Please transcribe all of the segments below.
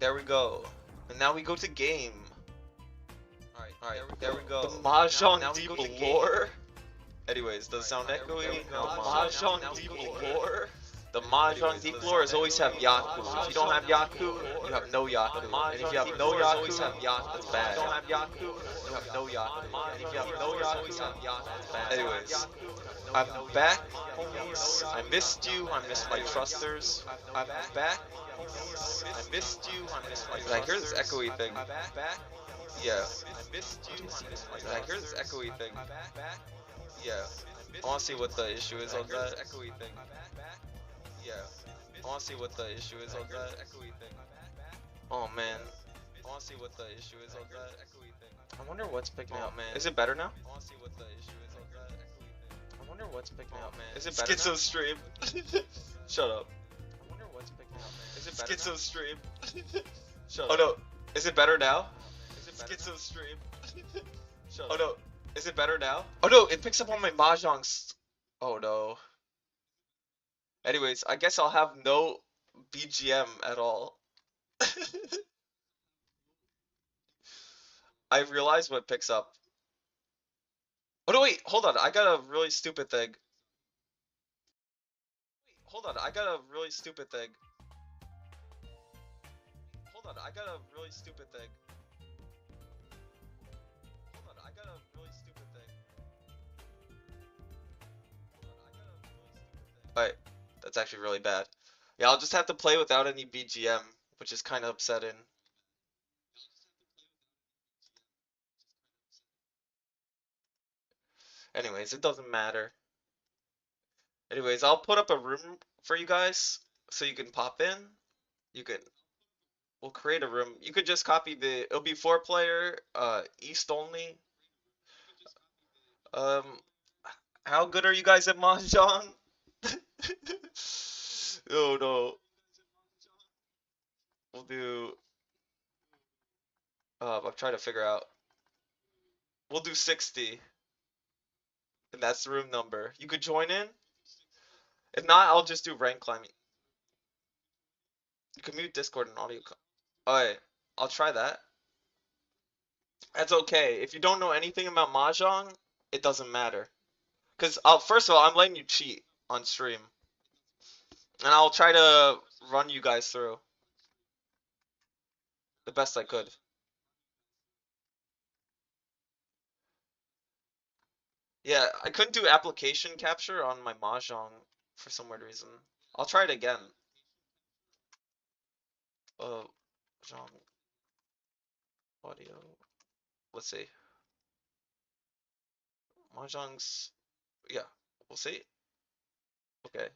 there we go. And now we go to game. Alright, there we go. The Mahjong Deep Lore. Anyways, does it sound echoey? No, Mahjong Deep Lore. The Mahjong Deep Lore is always have Yaku. If you don't have Yaku, you have no Yaku. And if you have no Yaku, that's bad. You have no Yaku. And if you have no Yaku, that's bad. Anyways, I'm back, homies. I missed you. I missed my trusters. I'm back. I missed you. I missed my trusters. I hear this echoey thing. Yeah. I missed you. I hear this echoey thing. Yeah. I want to see what the issue is on that echoey thing. Yeah. I want to see what the issue is on that echoey thing. Oh man. I want to see what the issue is on that echoey thing. I wonder what's picking up, man. Is it better now? I want to see what the issue is on that echoey thing. I wonder what's picking up, man. Is it better now? Schizo stream. Shut up. I wonder what's picking up, man. Is it better Schizo stream. Shut up. Oh no. Is it better now? Schizo stream. Oh no, is it better now? Oh no, it picks up on my Mahjong. Oh no. Anyways, I guess I'll have no BGM at all. I realized what picks up. Oh no, wait, hold on. I got a really stupid thing. Hold on, I got a really stupid thing. Hold on, I got a really stupid thing. Alright, that's actually really bad. Yeah, I'll just have to play without any BGM, which is kind of upsetting. Anyways, it doesn't matter. Anyways, I'll put up a room for you guys so you can pop in. We'll create a room. You could just copy it'll be 4-player, East only. How good are you guys at Mahjong? Oh no. We'll do, I'm trying to figure out. We'll do 60. And that's the room number. You could join in. If not, I'll just do rank climbing. You can mute Discord and audio. Alright, I'll try that. That's okay. If you don't know anything about Mahjong, it doesn't matter. Because, first of all, I'm letting you cheat on stream. And I'll try to run you guys through the best I could. Yeah, I couldn't do application capture on my Mahjong for some weird reason. I'll try it again. Mahjong audio. Let's see. Mahjong's, yeah, we'll see. Okay.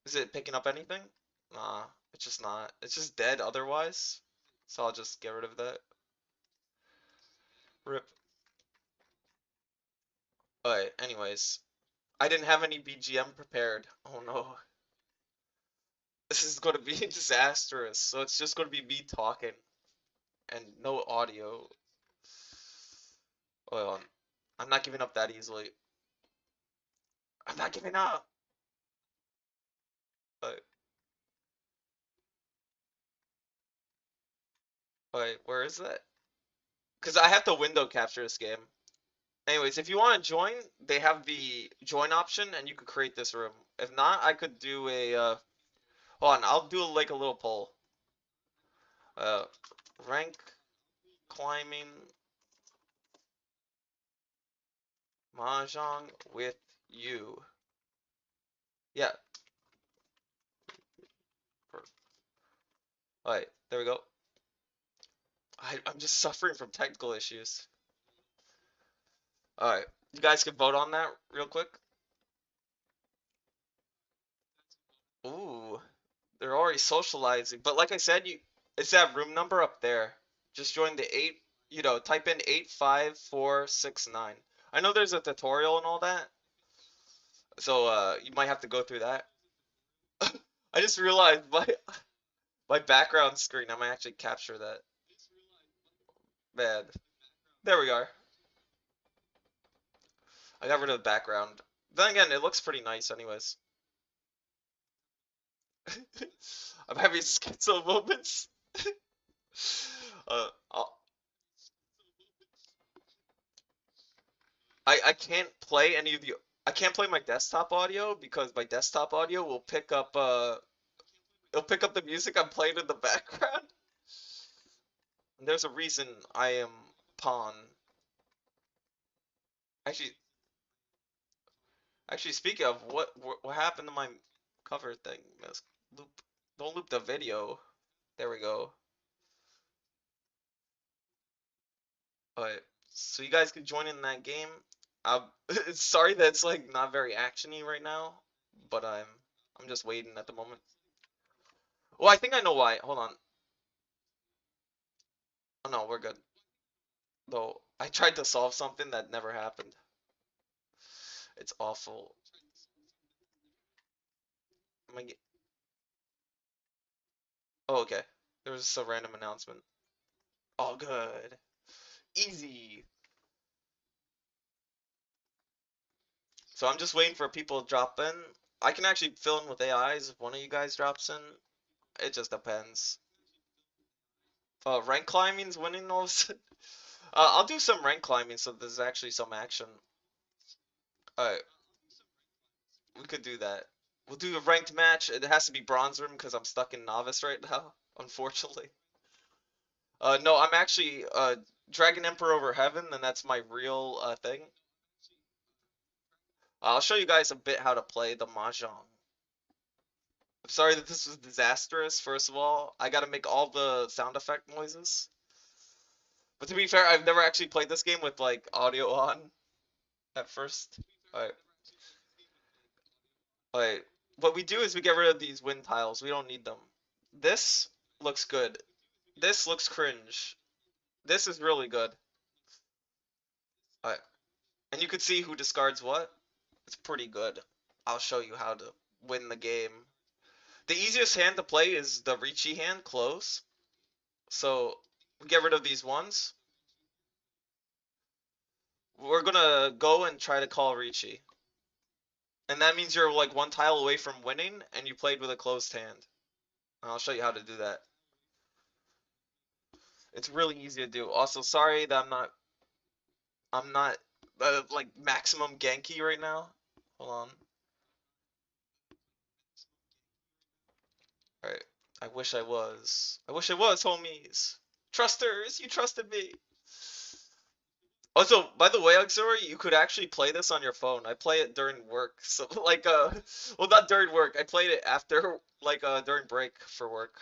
Is it picking up anything? Nah, it's just not. It's just dead otherwise. So I'll just get rid of that. Rip. Alright, anyways. I didn't have any BGM prepared. Oh no. This is going to be disastrous. So it's just going to be me talking. And no audio. Hold on. I'm not giving up that easily. I'm not giving up. Wait, where is that? Because I have to window capture this game. Anyways, if you want to join, they have the join option, and you could create this room. If not, I could do a, hold on, I'll do like a little poll. Rank climbing Mahjong with you. Yeah. Alright, there we go. I'm just suffering from technical issues. Alright, you guys can vote on that real quick. Ooh, they're already socializing. But like I said, it's that room number up there. Just join the 8, type in 85469. I know there's a tutorial and all that. So you might have to go through that. I just realized my background screen, I might actually capture that. Man. There we are. I got rid of the background. Then again, it looks pretty nice anyways. I'm having schizo moments. uh, I'll, I can't play any of the. I can't play my desktop audio because my desktop audio will pick up it'll pick up the music I'm playing in the background. And there's a reason I am Pawn. Actually, speaking of what happened to my cover thing? Loop, don't loop the video. There we go. Alright, so you guys can join in that game. I'm sorry that it's like not very actiony right now, but I'm just waiting at the moment. Well, I think I know why. Hold on. Oh no, we're good. Though I tried to solve something that never happened. It's awful. I'm gonna get... Oh, okay. There was just a random announcement. All good. Easy. So I'm just waiting for people to drop in. I can actually fill in with AIs if one of you guys drops in. It just depends. Rank climbing's winning all of a sudden. I'll do some rank climbing so there's actually some action. Alright, we could do that. We'll do a ranked match. It has to be bronze room because I'm stuck in novice right now, unfortunately. No, I'm actually Dragon Emperor over Heaven, and that's my real thing. I'll show you guys a bit how to play the Mahjong. I'm sorry that this was disastrous, first of all. I gotta make all the sound effect noises. But to be fair, I've never actually played this game with like audio on at first. Alright. Alright. What we do is we get rid of these wind tiles. We don't need them. This looks good. This looks cringe. This is really good. Alright. And you can see who discards what. It's pretty good. I'll show you how to win the game. The easiest hand to play is the Ricci hand, close. So we get rid of these ones. We're gonna go and try to call Ricci. And that means you're like one tile away from winning, and you played with a closed hand. And I'll show you how to do that. It's really easy to do. Also, sorry that I'm not like maximum Genki right now. Hold on. Alright. I wish I was. I wish I was, homies. Trusters, you trusted me. Also, by the way, Auxiliary, you could actually play this on your phone. I play it during work. So like well, not during work. I played it after like during break for work.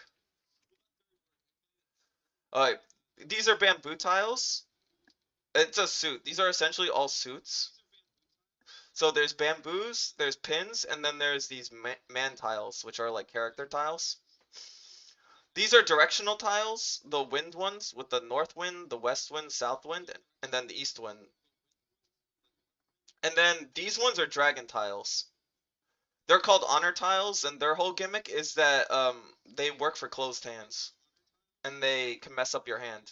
Alright. These are bamboo tiles. It's a suit. These are essentially all suits. So there's bamboos, there's pins, and then there's these man tiles, which are like character tiles. These are directional tiles, the wind ones with the north wind, the west wind, south wind, and then the east wind. And then these ones are dragon tiles. They're called honor tiles, and their whole gimmick is that they work for closed hands, and they can mess up your hand.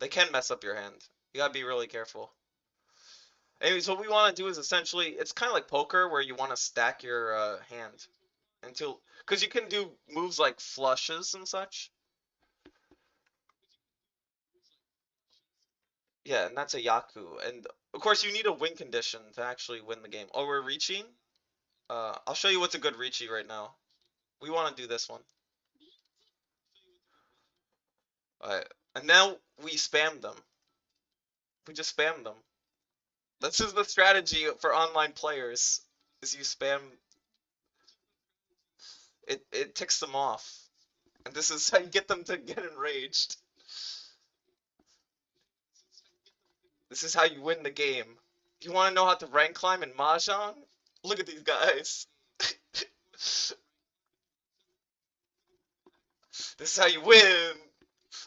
They can mess up your hand. You gotta be really careful. Anyways, what we want to do is essentially, it's kind of like poker where you want to stack your hand until, because you can do moves like flushes and such. Yeah, and that's a Yaku. And of course, you need a win condition to actually win the game. Oh, we're reaching? I'll show you what's a good reachy right now. We want to do this one. Alright, and now we spam them. We just spam them. This is the strategy for online players, is you spam. It ticks them off. And this is how you get them to get enraged. This is how you win the game. You want to know how to rank climb in Mahjong? Look at these guys. This is how you win.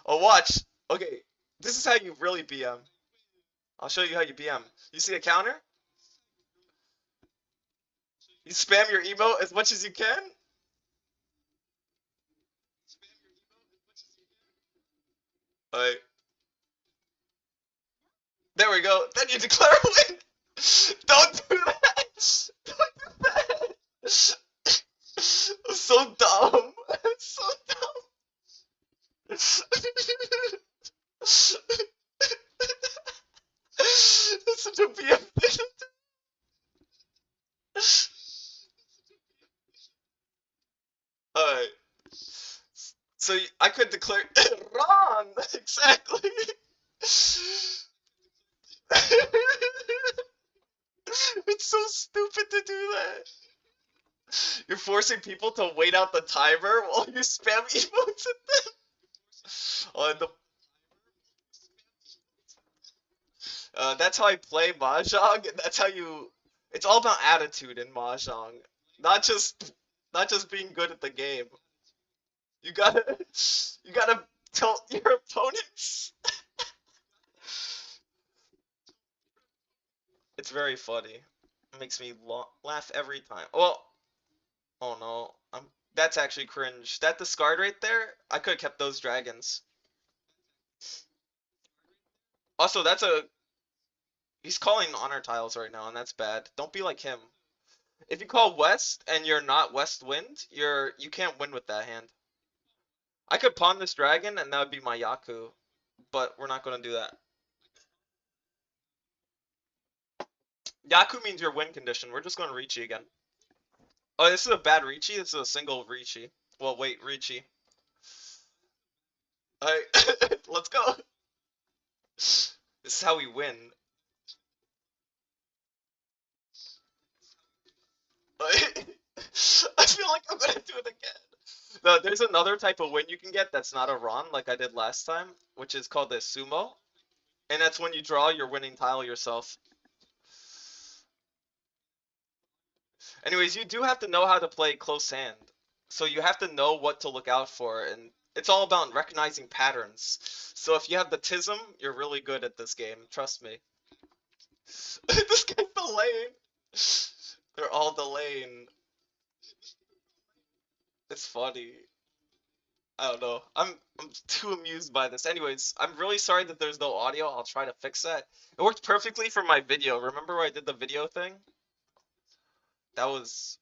Oh, watch. Okay, this is how you really BM. I'll show you how you BM. You see a counter? You spam your emote as much as you can? Alright. There we go. Then you declare a win. Don't do that. Don't do that. So dumb. So dumb. That's such a BF thing. Alright. So I could declare Ron! Exactly! It's so stupid to do that. You're forcing people to wait out the timer while you spam emotes at them. Oh, that's how I play Mahjong, and that's how you. It's all about attitude in Mahjong, not just not just being good at the game. You gotta you gotta tilt your opponents. It's very funny. It makes me laugh every time. Oh no, that's actually cringe. That discard right there, I could have kept those dragons. Also, he's calling honor tiles right now, and that's bad. Don't be like him. If you call West and you're not West Wind, you can't win with that hand. I could pawn this dragon and that would be my Yaku, but we're not gonna do that. Yaku means your win condition. We're just going to Ricci again. Oh, this is a bad Ricci. This is a single Ricci. Well, wait, Ricci. Alright, let's go. This is how we win. I feel like I'm gonna do it again. No, there's another type of win you can get that's not a Ron, like I did last time, which is called the Sumo. And that's when you draw your winning tile yourself. Anyways, you do have to know how to play close hand. So you have to know what to look out for, and it's all about recognizing patterns. So if you have the Tism, you're really good at this game, trust me. This guy's delaying. They're all delaying. It's funny. I don't know. I'm too amused by this. Anyways, I'm really sorry that there's no audio. I'll try to fix that. It worked perfectly for my video. Remember where I did the video thing? That was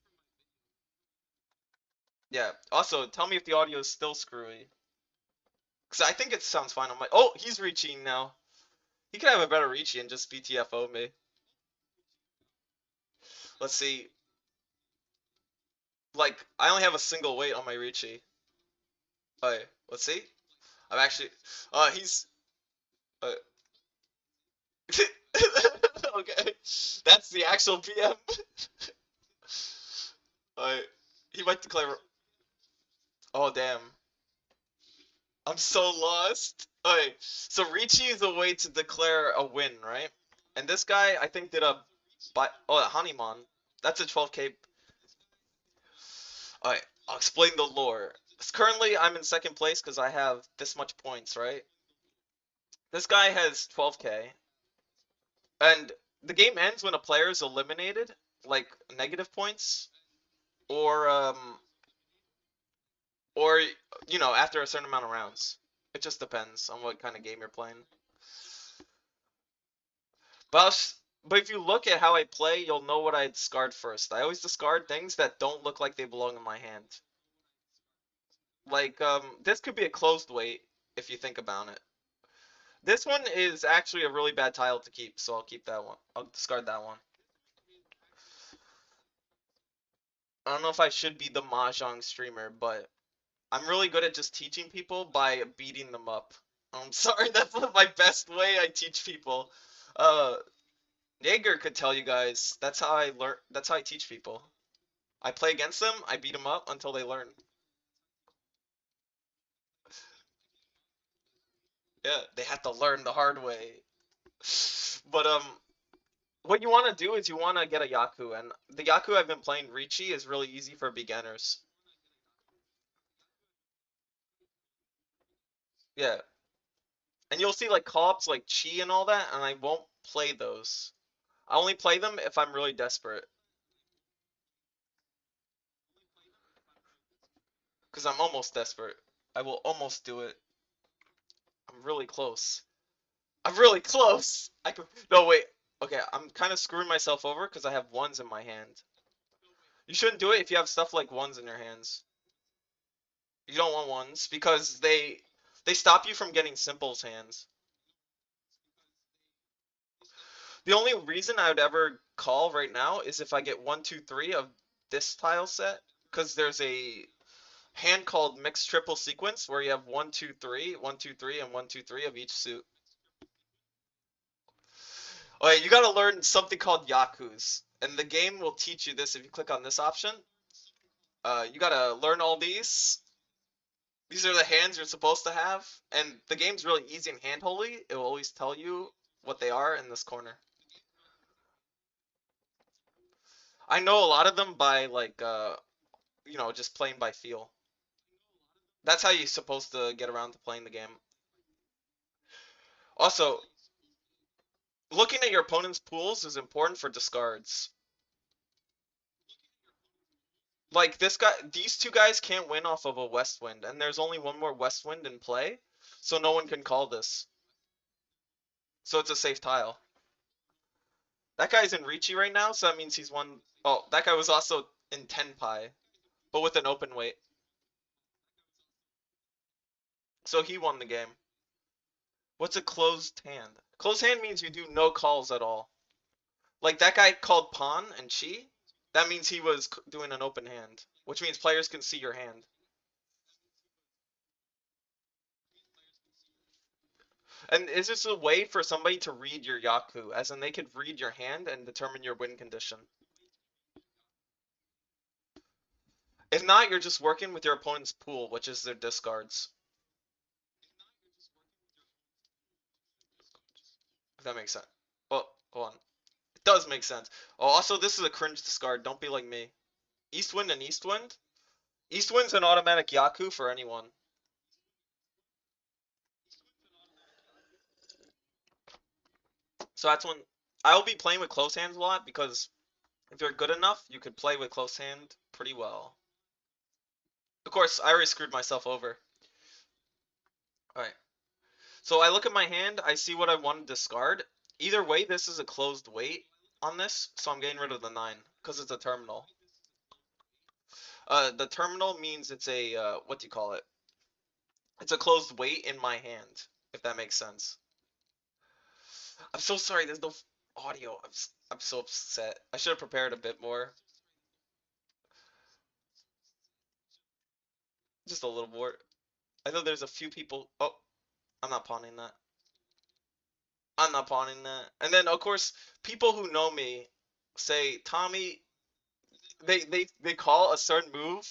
yeah. Also, tell me if the audio is still screwy. Cause I think it sounds fine on my. Oh, he's reaching now. He could have a better Ricci and just BTFO me. Let's see. Like, I only have a single weight on my Ricci. Alright, let's see. I'm actually. He's. Uh, okay. That's the actual PM. Alright. He might declare. Oh, damn. I'm so lost. Alright. So, Ricci is a way to declare a win, right? And this guy, I think, did a. Oh, a Hanuman. That's a 12k. Alright, I'll explain the lore. Currently, I'm in second place because I have this much points, right? This guy has 12k, and the game ends when a player is eliminated, like negative points, or or after a certain amount of rounds. It just depends on what kind of game you're playing. But if you look at how I play, you'll know what I discard first. I always discard things that don't look like they belong in my hand. Like this could be a closed weight if you think about it. This one is actually a really bad tile to keep, so I'll keep that one. I'll discard that one. I don't know if I should be the Mahjong streamer, but I'm really good at just teaching people by beating them up. I'm sorry, that's my best way I teach people. Uh, Jaeger could tell you guys, that's how I learn, that's how I teach people. I play against them, I beat them up until they learn. Yeah, they have to learn the hard way. But what you want to do is you want to get a Yaku, and the Yaku I've been playing Ricci is really easy for beginners. Yeah, and you'll see like co-ops like Chi and all that, and I won't play those. I only play them if I'm really desperate. Because I'm almost desperate. I will almost do it. I'm really close. I'm really close! I could. No, wait. Okay, I'm kind of screwing myself over because I have ones in my hand. You shouldn't do it if you have stuff like ones in your hands. You don't want ones because they stop you from getting simples hands. The only reason I would ever call right now is if I get 1, 2, 3 of this tile set, because there's a hand called mixed triple sequence where you have 1, 2, 3, 1, 2, 3, and 1, 2, 3 of each suit. Okay, you gotta learn something called Yaku's, and the game will teach you this if you click on this option. You gotta learn all these. These are the hands you're supposed to have, and the game's really easy and hand-holdy. It will always tell you what they are in this corner. I know a lot of them by like just playing by feel. That's how you're supposed to get around to playing the game. Also, looking at your opponent's pools is important for discards. Like this guy, these two guys can't win off of a West Wind, and there's only one more West Wind in play, so no one can call this. So it's a safe tile. That guy's in Ricci right now, so that means he's won. Oh, that guy was also in 10 pi, but with an open weight. So he won the game. What's a closed hand? Closed hand means you do no calls at all. Like that guy called pawn and chi. That means he was doing an open hand, which means players can see your hand. And is this a way for somebody to read your Yaku, as in they could read your hand and determine your win condition? If not, you're just working with your opponent's pool, which is their discards. If that makes sense. Oh, hold on. It does make sense. Oh, also, this is a cringe discard. Don't be like me. Eastwind and Eastwind? Eastwind's an automatic Yaku for anyone. So that's when I'll be playing with close hands a lot because if you're good enough, you could play with close hand pretty well. Of course, I already screwed myself over. Alright. So I look at my hand, I see what I want to discard. Either way, this is a closed weight on this, so I'm getting rid of the 9, because it's a terminal. The terminal means it's a, what do you call it? It's a closed weight in my hand, if that makes sense. I'm so sorry, there's no audio. I'm so upset. I should have prepared a bit more. Just a little more. I know there's a few people. Oh, I'm not pawning that. I'm not pawning that. And then, of course, people who know me say, Tommy, they call a certain move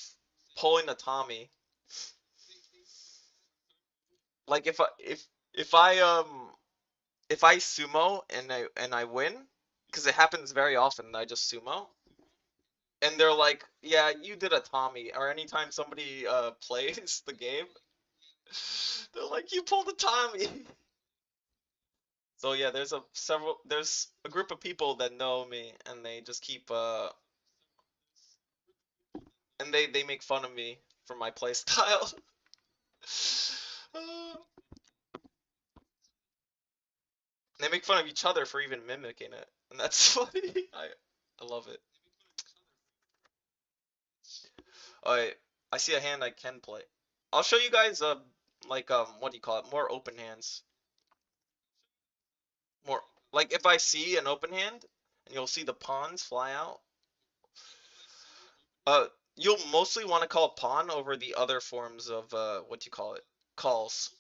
pulling a Tommy. Like if I sumo and I win, because it happens very often that I just sumo, and they're like, yeah, you did a Tommy, or anytime somebody plays the game, they're like, you pulled a Tommy. So yeah, there's a group of people that know me, and they just keep and they make fun of me for my play style. They make fun of each other for even mimicking it, and that's funny. I love it. I see a hand I can play. I'll show you guys like what do you call it? More open hands. More like if I see an open hand and you'll see the pawns fly out. Uh you'll mostly want to call pawn over the other forms of what do you call it? Calls.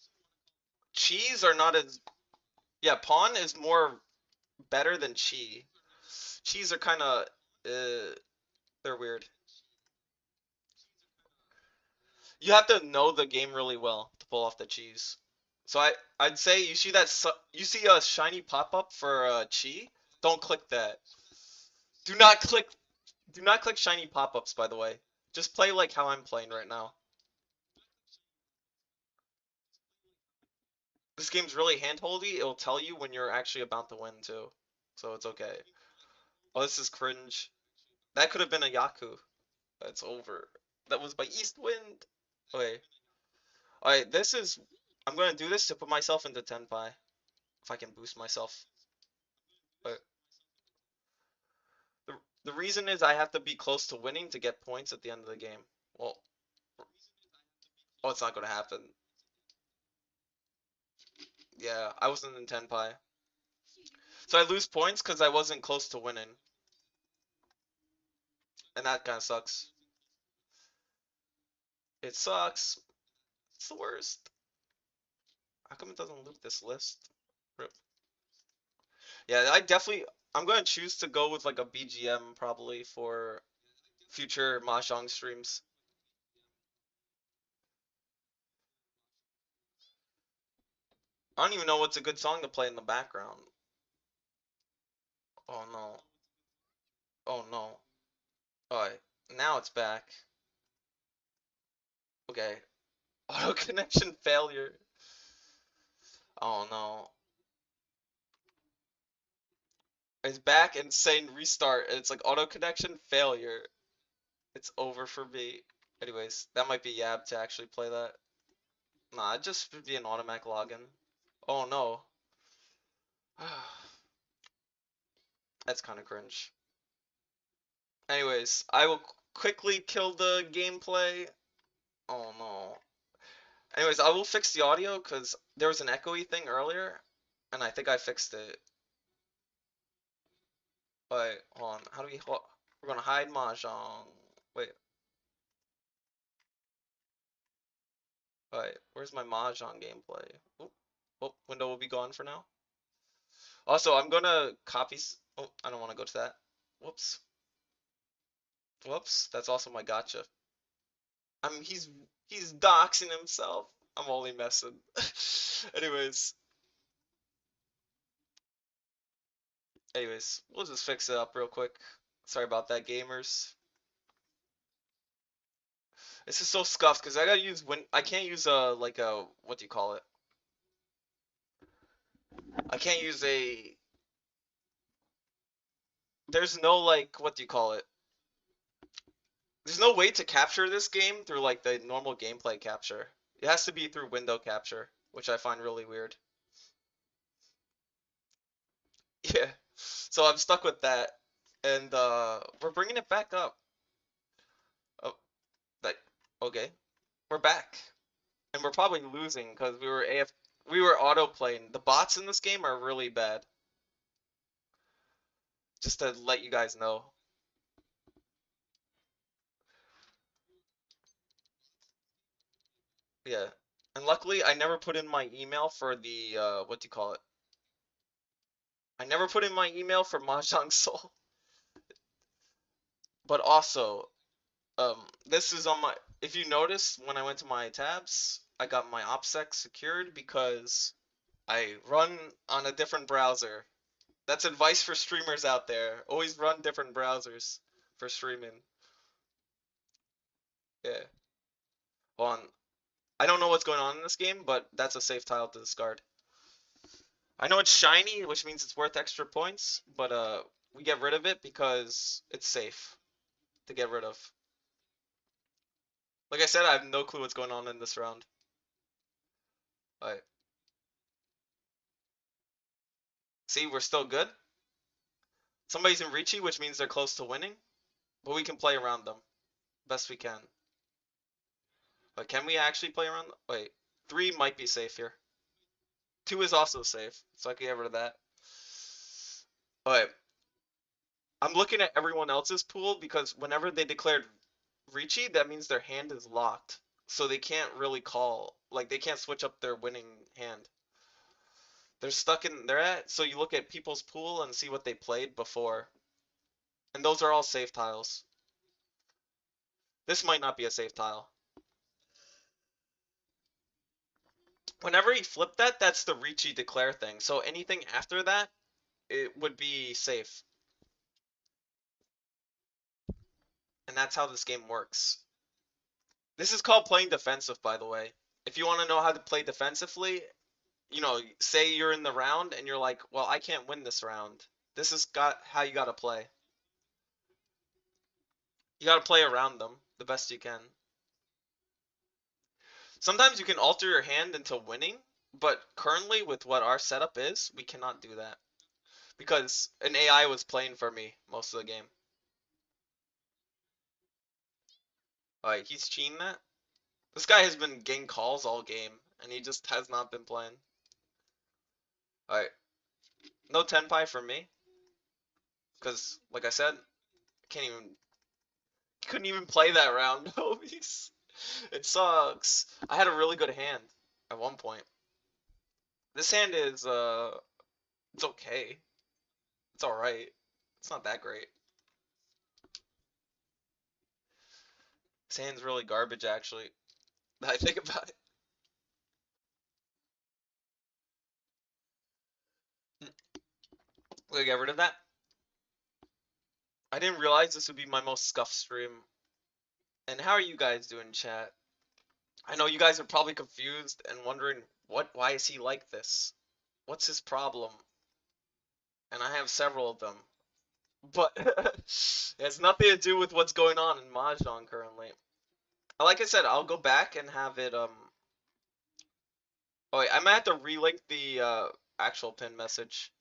Cheese are not as yeah, pawn is more better than chi. Cheese are kind of they're weird. You have to know the game really well to pull off the cheese. So I'd say you see you see a shiny pop up for chi. Don't click that. Do not click. Do not click shiny pop ups. By the way, just play like how I'm playing right now. This game's really handholdy. It'll tell you when you're actually about to win too, so it's okay. Oh, this is cringe. That could have been a Yaku. That's over. That was by Eastwind. Okay. Alright, this is. I'm gonna do this to put myself into 10 pi. If I can boost myself. Alright. The reason is I have to be close to winning to get points at the end of the game. Well, oh, it's not gonna happen. Yeah, I wasn't in 10 pi. So I lose points because I wasn't close to winning. And that kind of sucks. It sucks. It's the worst. How come it doesn't loop this list? Rip. Yeah, I'm gonna choose to go with like a BGM probably for future Mahjong streams. I don't even know what's a good song to play in the background. Oh no. Oh no. Alright, now it's back. Okay. Auto connection failure. Oh no. It's back and saying restart. And it's like auto connection failure. It's over for me. Anyways, that might be Yab to actually play that. Nah, it just would be an automatic login. Oh no. That's kind of cringe. Anyways, I will quickly kill the gameplay. Oh no. Anyways, I will fix the audio because there was an echoey thing earlier, and I think I fixed it. Wait, hold on. How do we? We're gonna hide Mahjong. Wait. Wait. Where's my Mahjong gameplay? Oop. Oh, window will be gone for now. Also, I'm gonna copy. Oh, I don't want to go to that. Whoops. Whoops. That's also my gotcha. He's doxing himself. I'm only messing. Anyways. Anyways, we'll just fix it up real quick. Sorry about that, gamers. This is so scuffed because I gotta use I can't use like a what do you call it? I can't use a. There's no like what do you call it? There's no way to capture this game through like the normal gameplay capture. It has to be through window capture, which I find really weird. Yeah. So I'm stuck with that, and we're bringing it back up. Oh, that okay. We're back, and we're probably losing because we were auto playing. The bots in this game are really bad. Just to let you guys know. Yeah. And luckily, I never put in my email for the, what do you call it? I never put in my email for Mahjong Soul. But also, this is on my, if you notice, when I went to my tabs, I got my OPSEC secured because I run on a different browser. That's advice for streamers out there. Always run different browsers for streaming. Yeah. Hold on. I don't know what's going on in this game, but that's a safe tile to discard. I know it's shiny, which means it's worth extra points, but we get rid of it because it's safe to get rid of. Like I said, I have no clue what's going on in this round. Alright. See, we're still good. Somebody's in Ricci, which means they're close to winning, but we can play around them best we can. But can we actually play around? Wait, 3 might be safe here. 2 is also safe, so I can get rid of that. Alright. I'm looking at everyone else's pool because whenever they declared Ricci, that means their hand is locked. So they can't really call. Like, they can't switch up their winning hand. They're stuck in. They're at. So you look at people's pool and see what they played before. And those are all safe tiles. This might not be a safe tile. Whenever he flipped that, that's the Ricci declare thing. So anything after that, it would be safe. And that's how this game works. This is called playing defensive, by the way. If you want to know how to play defensively, you know, say you're in the round and you're like, well, I can't win this round. This is how you gotta play. You gotta play around them the best you can. Sometimes you can alter your hand into winning, but currently with what our setup is, we cannot do that. Because an AI was playing for me most of the game. Alright, he's cheating that. This guy has been getting calls all game, and he just has not been playing. Alright, no tenpai for me, because like I said, couldn't even play that round, homies. It sucks. I had a really good hand at one point. This hand is it's okay. It's alright. It's not that great. This hand's really garbage actually. I think about it. We'll get rid of that. I didn't realize this would be my most scuffed stream. And how are you guys doing, chat? I know you guys are probably confused and wondering why is he like this? What's his problem? And I have several of them. But it has nothing to do with what's going on in Mahjong currently. Like I said, I'll go back and have it oh wait, I might have to relink the actual pin message.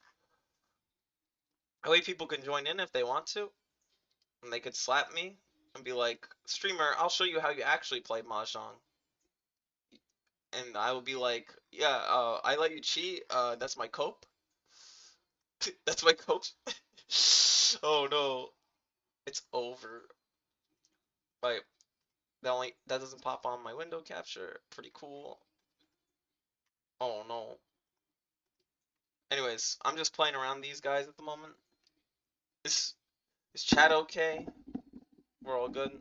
That way people can join in if they want to. And they could slap me and be like, streamer, I'll show you how you actually play Mahjong. And I will be like, yeah, I let you cheat, that's my cope. That's my cope. Oh no. It's over. Right. That doesn't pop on my window capture. Pretty cool. Oh no. Anyways, I'm just playing around these guys at the moment. Is chat okay? We're all good?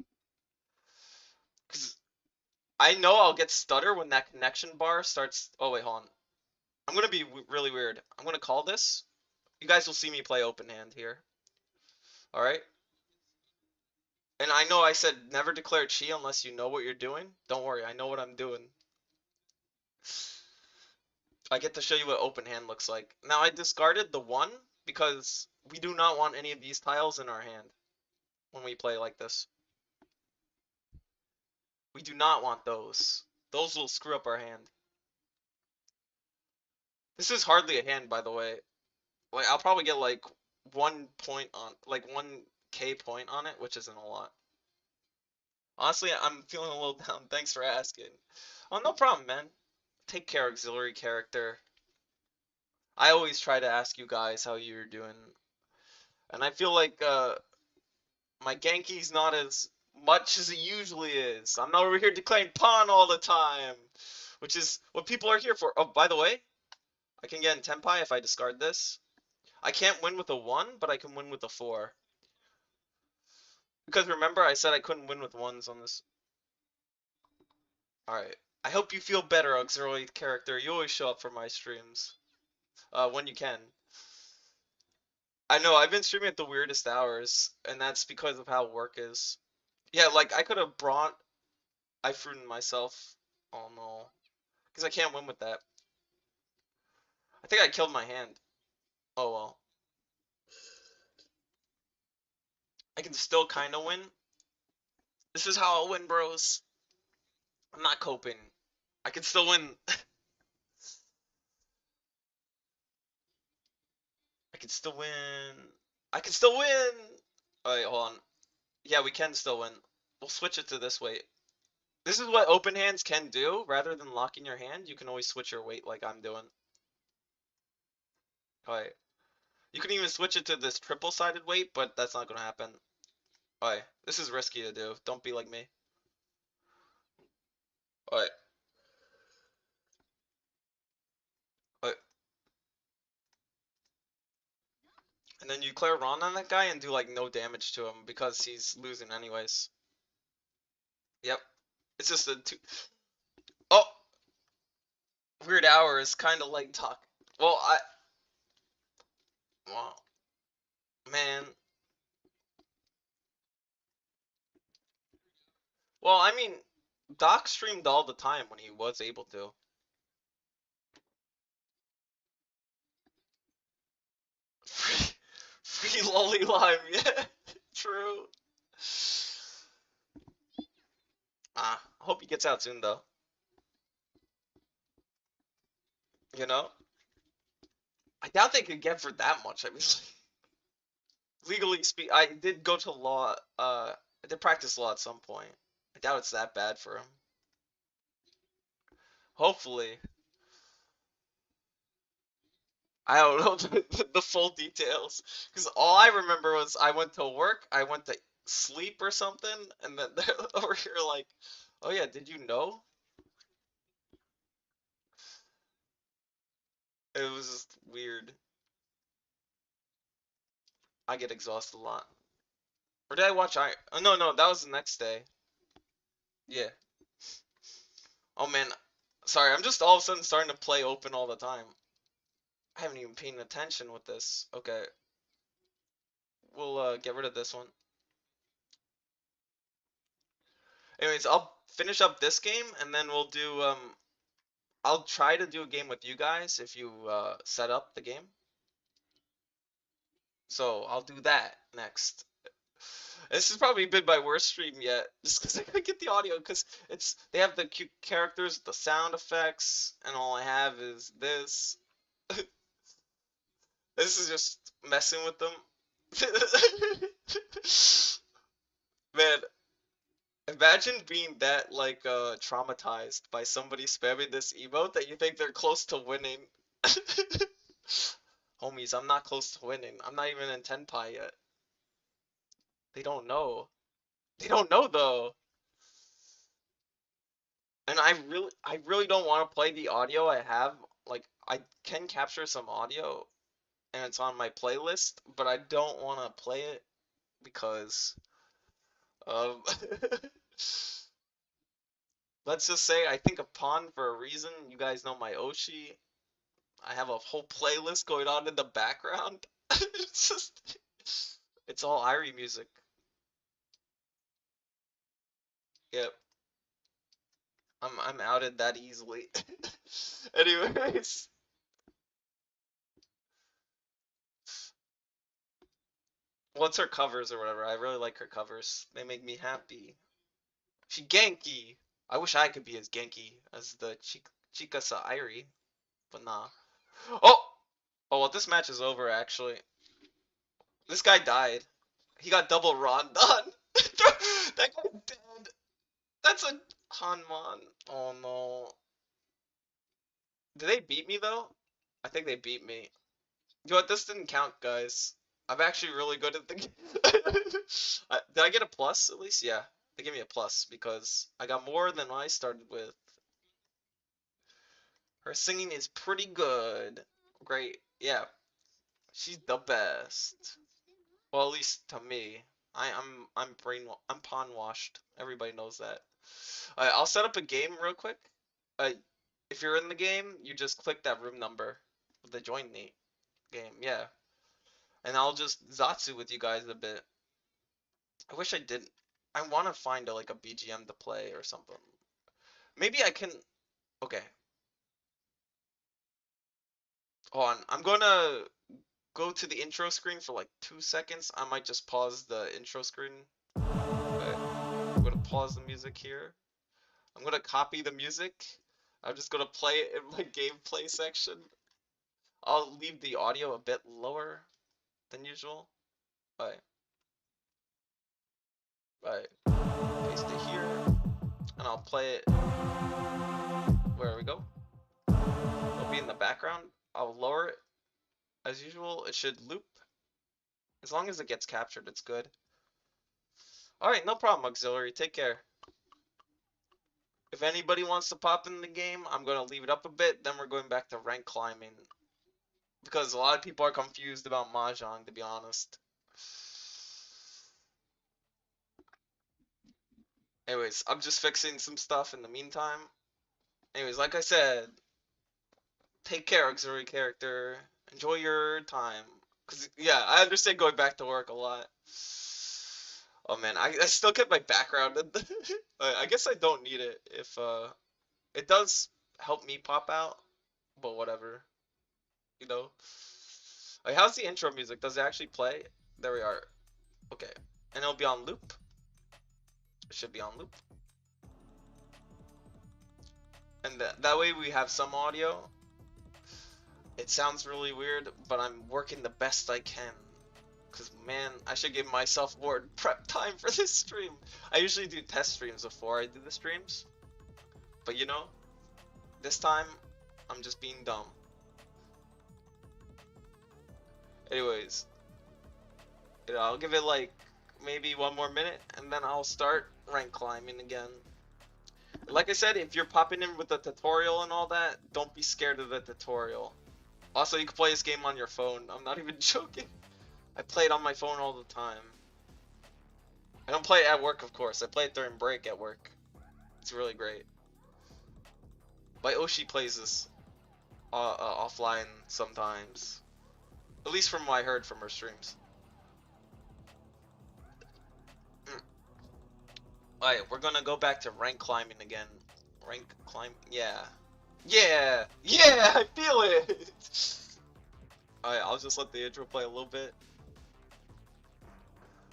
Cause I know I'll get stutter when that connection bar starts. Oh wait, hold on. I'm gonna be really weird. I'm gonna call this. You guys will see me play open hand here. All right. And I know I said never declare chi unless you know what you're doing. Don't worry, I know what I'm doing. I get to show you what open hand looks like. Now I discarded the 1 because we do not want any of these tiles in our hand when we play like this. We do not want those. Those will screw up our hand. This is hardly a hand, by the way. Like, I'll probably get like 1 point on, like 1k point on it, which isn't a lot. Honestly, I'm feeling a little down. Thanks for asking. Oh, no problem, man. Take care, auxiliary character. I always try to ask you guys how you're doing. And I feel like my Genki's not as much as it usually is. I'm not over here declaring pawn all the time, which is what people are here for. Oh, by the way, I can get in Tenpai if I discard this. I can't win with a 1, but I can win with a 4. Because remember, I said I couldn't win with 1s on this. Alright. I hope you feel better, auxiliary character. You always show up for my streams. When you can. I know, I've been streaming at the weirdest hours, and that's because of how work is. Yeah, like, I could have brought... I fruited myself. Oh no. Because I can't win with that. I think I killed my hand. Oh well. I can still kind of win. This is how I'll win, bros. I'm not coping. I can still win. I can still win. I can still win! Alright, hold on. Yeah, we can still win. We'll switch it to this weight. This is what open hands can do. Rather than locking your hand, you can always switch your weight like I'm doing. Alright. You can even switch it to this triple-sided weight, but that's not gonna happen. Alright. This is risky to do. Don't be like me. Alright. Alright. And then you declare Ron on that guy and do like no damage to him because he's losing anyways. Yep. It's just a two. Oh! Weird hours, kinda like talk. Well, Wow. Man. Well, I mean, Doc streamed all the time when he was able to. Free lolly lime, yeah. True. I hope he gets out soon though. You know? I doubt they could get for that much. I mean, legally speak, I did go to law, I did practice law at some point. I doubt it's that bad for him. Hopefully. I don't know the full details. Because all I remember was I went to work, I went to sleep or something, and then they're over here like, oh yeah, did you know? It was just weird. I get exhausted a lot. Or did I watch Oh, no, that was the next day. Yeah. Oh man, sorry, I'm just all of a sudden starting to play open all the time. I haven't even paid attention with this. Okay. We'll get rid of this one. Anyways, I'll finish up this game and then we'll do I'll try to do a game with you guys if you set up the game. So I'll do that next. This has probably been my worst stream yet, just because I couldn't get the audio, because they have the cute characters, the sound effects, and all I have is this. This is just messing with them. Man, imagine being that like traumatized by somebody spamming this emote that you think they're close to winning. Homies, I'm not close to winning. I'm not even in 10 pi yet. They don't know. They don't know though. And I really don't want to play the audio I have. Like I can capture some audio and it's on my playlist, but I don't want to play it because um let's just say I think of Pond for a reason. You guys know my Oshi. I have a whole playlist going on in the background. It's just it's all Irie music. Yep. I'm outed that easily. Anyways, what's her covers or whatever? I really like her covers. They make me happy. She Genki. I wish I could be as Genki as the Chikasa Irie, but nah. Oh! Oh, well, this match is over, actually. This guy died. He got double Ron done. That guy dead. That's a Hanman. Oh, no. Did they beat me, though? I think they beat me. You know what? This didn't count, guys. I'm actually really good at the game. Did I get a plus, at least? Yeah. They gave me a plus, because I got more than I started with. Her singing is pretty good. Great. Yeah. She's the best. Well, at least to me. I'm pawn washed. Everybody knows that. I'll set up a game real quick. Uh, if you're in the game, you just click that room number with the join me game. Yeah. And I'll just Zatsu with you guys a bit. I wish I didn't. I want to find like a BGM to play or something. Maybe I can. Okay. Hold on. I'm gonna go to the intro screen for like 2 seconds. I might just pause the intro screen. Okay. I'm gonna pause the music here. I'm gonna copy the music. I'm just gonna play it in my gameplay section. I'll leave the audio a bit lower than usual. Right. Right. Paste it here. And I'll play it. Where we go. It'll be in the background. I'll lower it as usual. It should loop. As long as it gets captured, it's good. Alright, no problem, Auxiliary. Take care. If anybody wants to pop in the game, I'm going to leave it up a bit. Then we're going back to rank climbing. Because a lot of people are confused about Mahjong, to be honest. Anyways, I'm just fixing some stuff in the meantime. Anyways, like I said, take care, auxiliary character. Enjoy your time. Cause yeah, I understand going back to work a lot. Oh man, I still get my background. I guess I don't need it if it does help me pop out, but whatever, you know. Like, how's the intro music? Does it actually play? There we are. Okay, and it'll be on loop. It should be on loop. And that way we have some audio. It sounds really weird, but I'm working the best I can. because man, I should give myself more prep time for this stream. I usually do test streams before I do the streams, but you know, this time I'm just being dumb. Anyways, you know, I'll give it like maybe 1 more minute and then I'll start rank climbing again. Like I said, if you're popping in with the tutorial and all that, don't be scared of the tutorial. Also, you can play this game on your phone. I'm not even joking. I play it on my phone all the time. I don't play it at work, of course. I play it during break at work. It's really great. But Oshi plays this offline sometimes. At least from what I heard from her streams. Alright, we're gonna go back to rank climbing again. Rank climb, yeah. Yeah! Yeah! I feel it! Alright, I'll just let the intro play a little bit.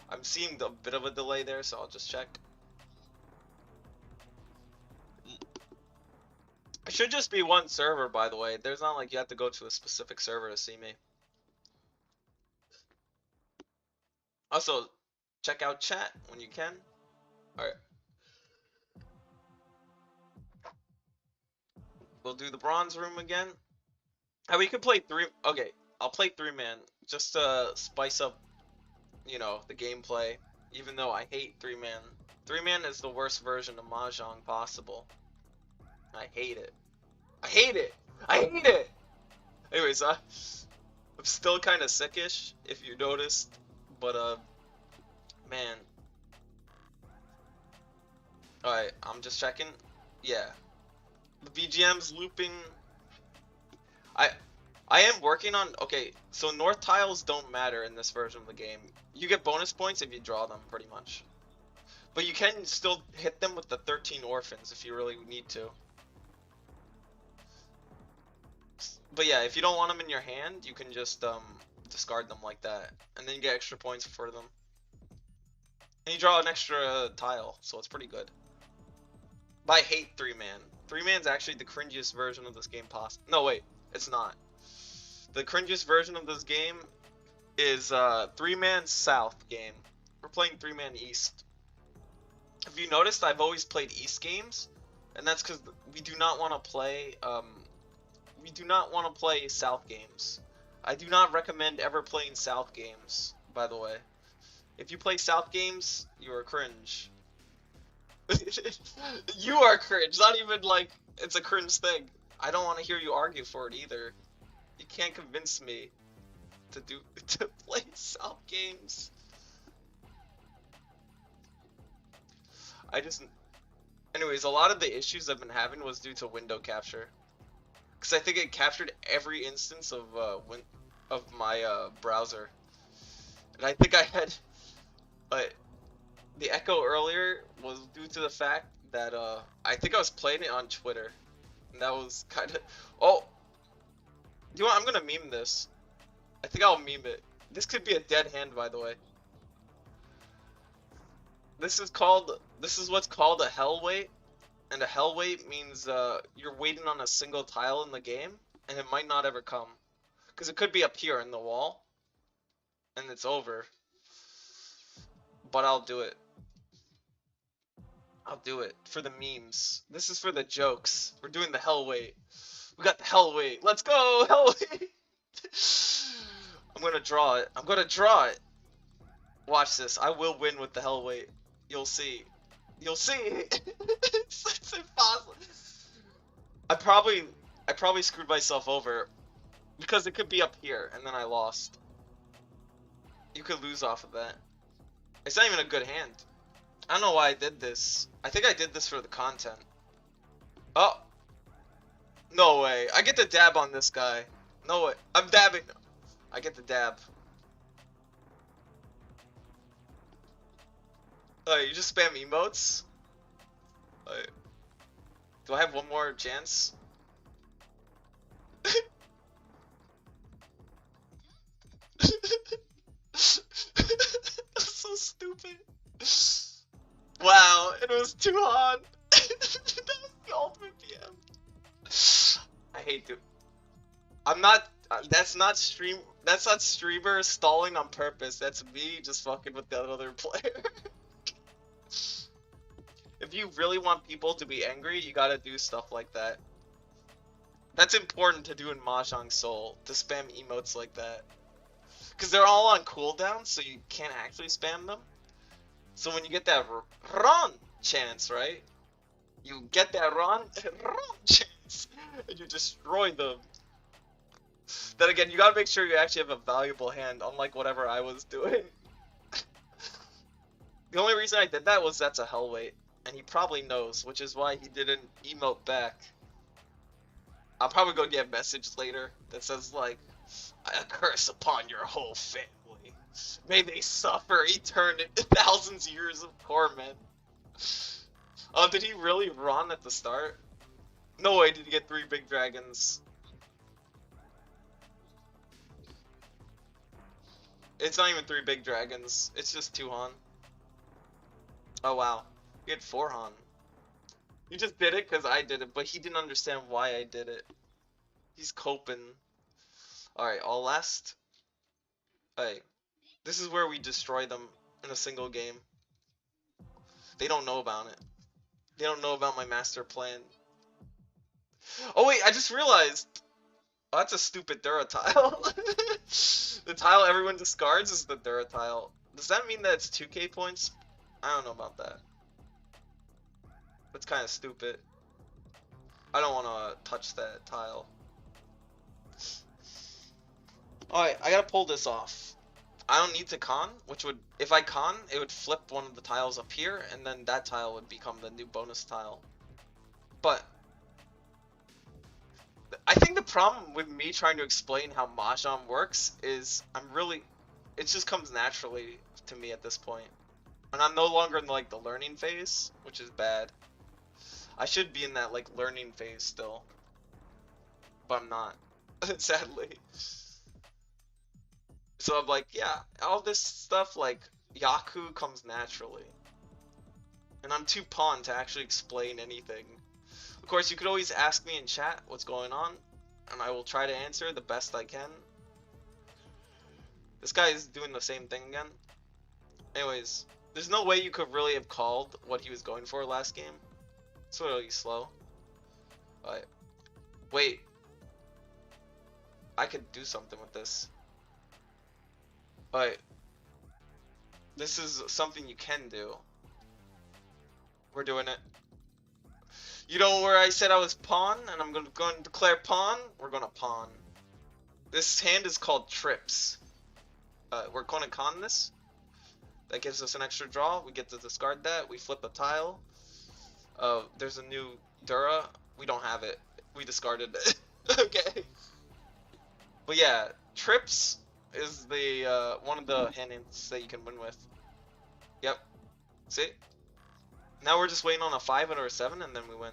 I'm seeing a bit of a delay there, so I'll just check. It should just be one server, by the way. There's not like you have to go to a specific server to see me. Also, check out chat when you can. Alright. We'll do the bronze room again. We could play 3. Okay, I'll play 3-man just to spice up, you know, the gameplay. Even though I hate 3-man. 3-man is the worst version of Mahjong possible. I hate it. I hate it! I hate it! Anyways, I'm still kind of sickish, if you noticed. But, man. Alright, I'm just checking. Yeah. The BGM's looping. I am working on... Okay, so north tiles don't matter in this version of the game. You get bonus points if you draw them, pretty much. But you can still hit them with the 13 orphans if you really need to. But yeah, if you don't want them in your hand, you can just discard them like that. And then you get extra points for them. And you draw an extra tile, so it's pretty good. But I hate 3-man. 3-man's actually the cringiest version of this game possible. No, wait, it's not. The cringiest version of this game is 3-man south game. We're playing 3-man east. If you noticed, I've always played east games, and that's because we do not want to play south games. I do not recommend ever playing south games, by the way. If you play south games, you are cringe. You are cringe, not even like it's a cringe thing. I don't want to hear you argue for it either. You can't convince me to play south games. Anyways, a lot of the issues I've been having was due to window capture. Cause I think it captured every instance of my browser, and I think I had the echo earlier was due to the fact that I think I was playing it on Twitter, and that was kind of... Oh, do you know what? I'm gonna meme this. I think I'll meme it. This could be a dead hand, by the way. This is what's called a hell wait, and a hell wait means you're waiting on a single tile in the game, and it might not ever come, because it could be up here in the wall, and it's over. But I'll do it. I'll do it for the memes. This is for the jokes. We're doing the hell wait. We got the hell wait. Let's go, hell wait. I'm gonna draw it. I'm gonna draw it. Watch this. I will win with the hell wait. You'll see. You'll see. It's impossible. I probably screwed myself over because it could be up here and then I lost. You could lose off of that. It's not even a good hand. I don't know why I did this. I think I did this for the content. Oh. No way. I get the dab on this guy. No way. I'm dabbing. I get the dab. You just spam emotes? Do I have one more chance? That's so stupid. Wow, it was too hard. That was the ultimate PM. I hate to. I'm not That's not stream. That's not streamer stalling on purpose. That's me just fucking with the other player. If you really want people to be angry, you gotta do stuff like that. That's important to do in Mahjong Soul, to spam emotes like that. Because they're all on cooldown, so you can't actually spam them. So when you get that run chance, right? You get that run chance, and you destroy them. Then again, you gotta make sure you actually have a valuable hand, unlike whatever I was doing. The only reason I did that was that's a hell weight, and he probably knows, which is why he didn't emote back. I'll probably go get a message later that says like, "I curse upon your whole family. May they suffer thousands of years of torment." Oh, did he really run at the start? No way did he get 3 big dragons. It's not even 3 big dragons. It's just 2 Han. Oh wow, he had 4 Han. He just did it because I did it, but he didn't understand why I did it. He's coping. Alright, all last. Hey, this is where we destroy them in a single game. They don't know about it. They don't know about my master plan. Oh wait, I just realized. Oh, that's a stupid Dura tile. The tile everyone discards is the Dura tile. Does that mean that it's 2k points? I don't know about that. That's kind of stupid. I don't want to touch that tile. Alright, I gotta pull this off. I don't need to con, which would, if I con, it would flip one of the tiles up here, and then that tile would become the new bonus tile. But I think the problem with me trying to explain how Mahjong works is it just comes naturally to me at this point. And I'm no longer in like the learning phase, which is bad. I should be in that like learning phase still. But I'm not, sadly. So I'm like, yeah, all this stuff like Yaku comes naturally. And I'm too pawn to actually explain anything. Of course, you could always ask me in chat what's going on, and I will try to answer the best I can. This guy is doing the same thing again. Anyways, there's no way you could really have called what he was going for last game. It's really slow. Alright. Wait. I could do something with this. Alright. This is something you can do. We're doing it. You know where I said I was pawn, and I'm going to declare pawn? We're going to pawn. This hand is called trips. We're going to con this. That gives us an extra draw. We get to discard that. We flip a tile. There's a new Dura. We don't have it. We discarded it. Okay. But yeah, trips is the one of the hands that you can win with. Yep. See? Now we're just waiting on a 5 or a 7, and then we win.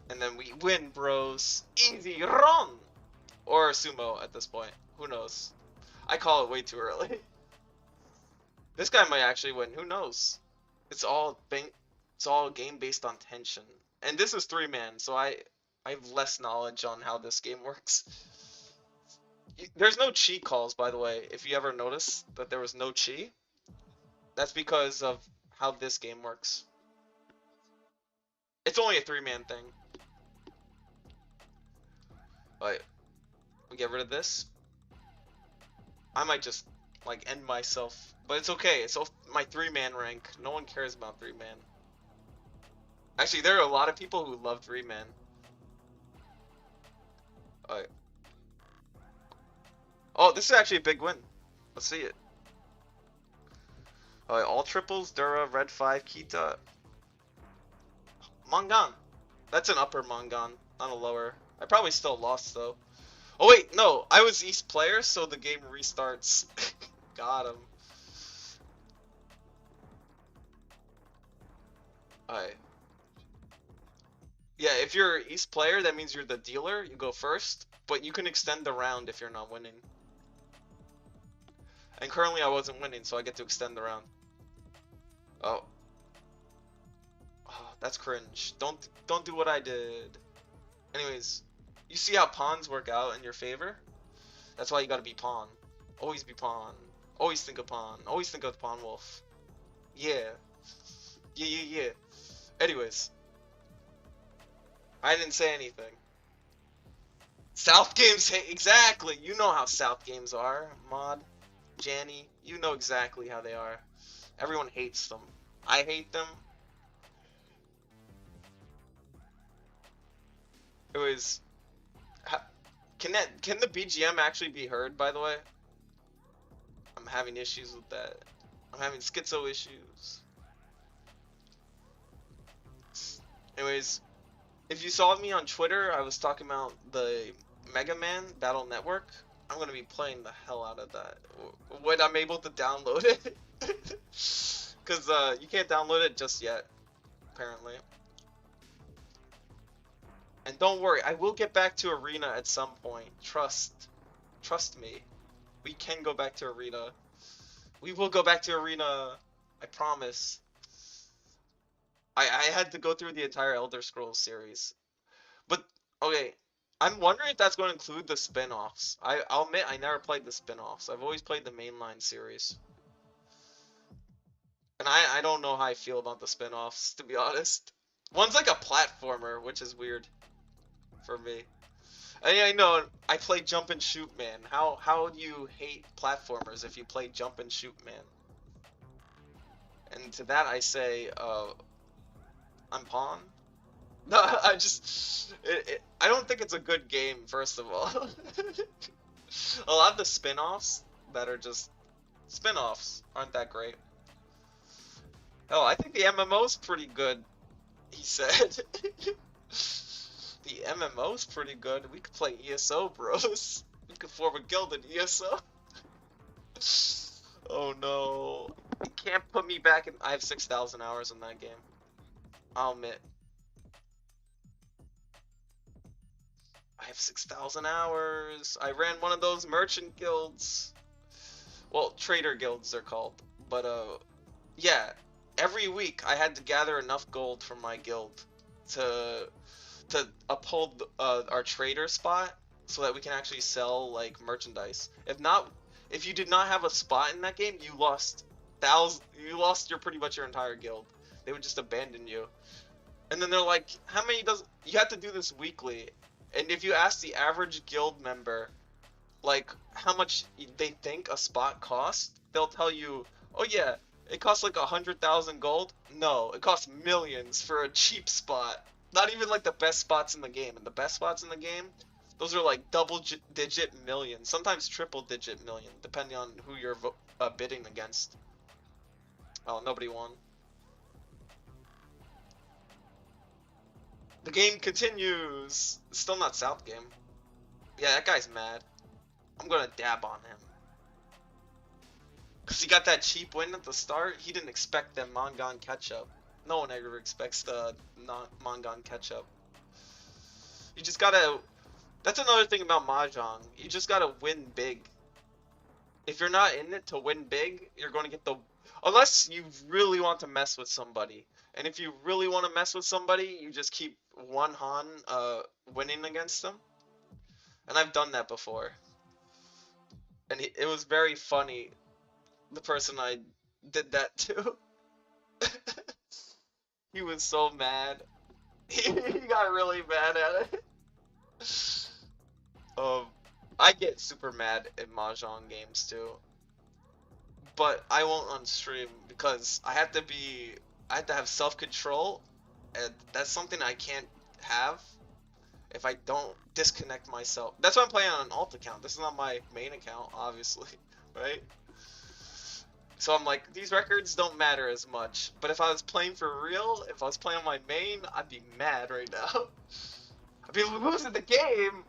And then we win, bros. Easy run! Or a sumo at this point. Who knows? I call it way too early. This guy might actually win. Who knows? It's all a game based on tension. And this is 3-man, so I have less knowledge on how this game works. There's no chi calls, by the way. If you ever notice that there was no chi, that's because of how this game works. It's only a 3-man thing. Alright, we get rid of this. I might just like end myself, but it's okay. It's my 3-man rank. No one cares about 3-man. Actually, there are a lot of people who love 3-man. Alright. Oh, this is actually a big win. Let's see it. Alright, all triples, Dura, red 5, Kita. Mangan. That's an upper Mangan, not a lower. I probably still lost though. Oh wait, no, I was East player, so the game restarts. Got him. Alright. Yeah, if you're East player, that means you're the dealer. You go first, but you can extend the round if you're not winning. And currently I wasn't winning, so I get to extend the round. Oh. Oh, that's cringe. Don't do what I did. Anyways, you see how pawns work out in your favor? That's why you gotta be pawn. Always be pawn. Always think of pawn. Always think of the pawn wolf. Yeah. Yeah. Anyways. I didn't say anything. South games hate. Exactly. You know how South games are, Mod. Janny. You know exactly how they are. Everyone hates them. I hate them. Anyways. Can the BGM actually be heard, by the way? I'm having issues with that. I'm having schizo issues. Anyways, if you saw me on Twitter, I was talking about the Mega Man Battle Network. I'm gonna be playing the hell out of that when I'm able to download it. Cause you can't download it just yet, apparently. And don't worry, I will get back to Arena at some point. Trust me. We can go back to Arena. We will go back to Arena. I promise. I had to go through the entire Elder Scrolls series. But, okay. I'm wondering if that's going to include the spin-offs. I'll admit I never played the spin-offs. I've always played the mainline series. And I don't know how I feel about the spin-offs, to be honest. One's like a platformer, which is weird for me. I know, I play Jump and Shoot Man. How do you hate platformers if you play Jump and Shoot Man? And to that I say, I'm pawn? No, I just... I don't think it's a good game, first of all. A lot of the spin-offs that are just spin-offs aren't that great. Oh, I think the MMO's pretty good, he said. The MMO's pretty good. We could play ESO, bros. We could form a guild in ESO. Oh no. You can't put me back in... I have 6,000 hours in that game. I'll admit. I have 6,000 hours. I ran one of those merchant guilds. Well, trader guilds they're called. But, yeah. Every week I had to gather enough gold from my guild to uphold our trader spot so that we can actually sell like merchandise. If you did not have a spot in that game, you lost pretty much your entire guild. They would just abandon you. And then they're like, how many you have to do this weekly. And if you ask the average guild member like how much they think a spot costs, they'll tell you, oh yeah, it costs like 100,000 gold. No, it costs millions for a cheap spot. Not even like the best spots in the game. And the best spots in the game, those are like double-digit millions, sometimes triple-digit million, depending on who you're bidding against. Oh, nobody won. The game continues. It's still not South game. Yeah, that guy's mad. I'm gonna dab on him. Cause he got that cheap win at the start. He didn't expect that Mahjong catch-up. No one ever expects the Mahjong catch-up. You just gotta... That's another thing about Mahjong. You just gotta win big. If you're not in it to win big, you're going to get the... Unless you really want to mess with somebody. And if you really want to mess with somebody, you just keep one Han winning against them. And I've done that before. And it was very funny. The person I did that to. He was so mad. He got really mad at it. I get super mad at Mahjong games too. But I won't on stream because I have to have self-control, and that's something I can't have if I don't disconnect myself. That's why I'm playing on an alt account. This is not my main account, obviously, right? So I'm like, these records don't matter as much. But if I was playing for real, if I was playing on my main, I'd be mad right now. I'd be losing the game.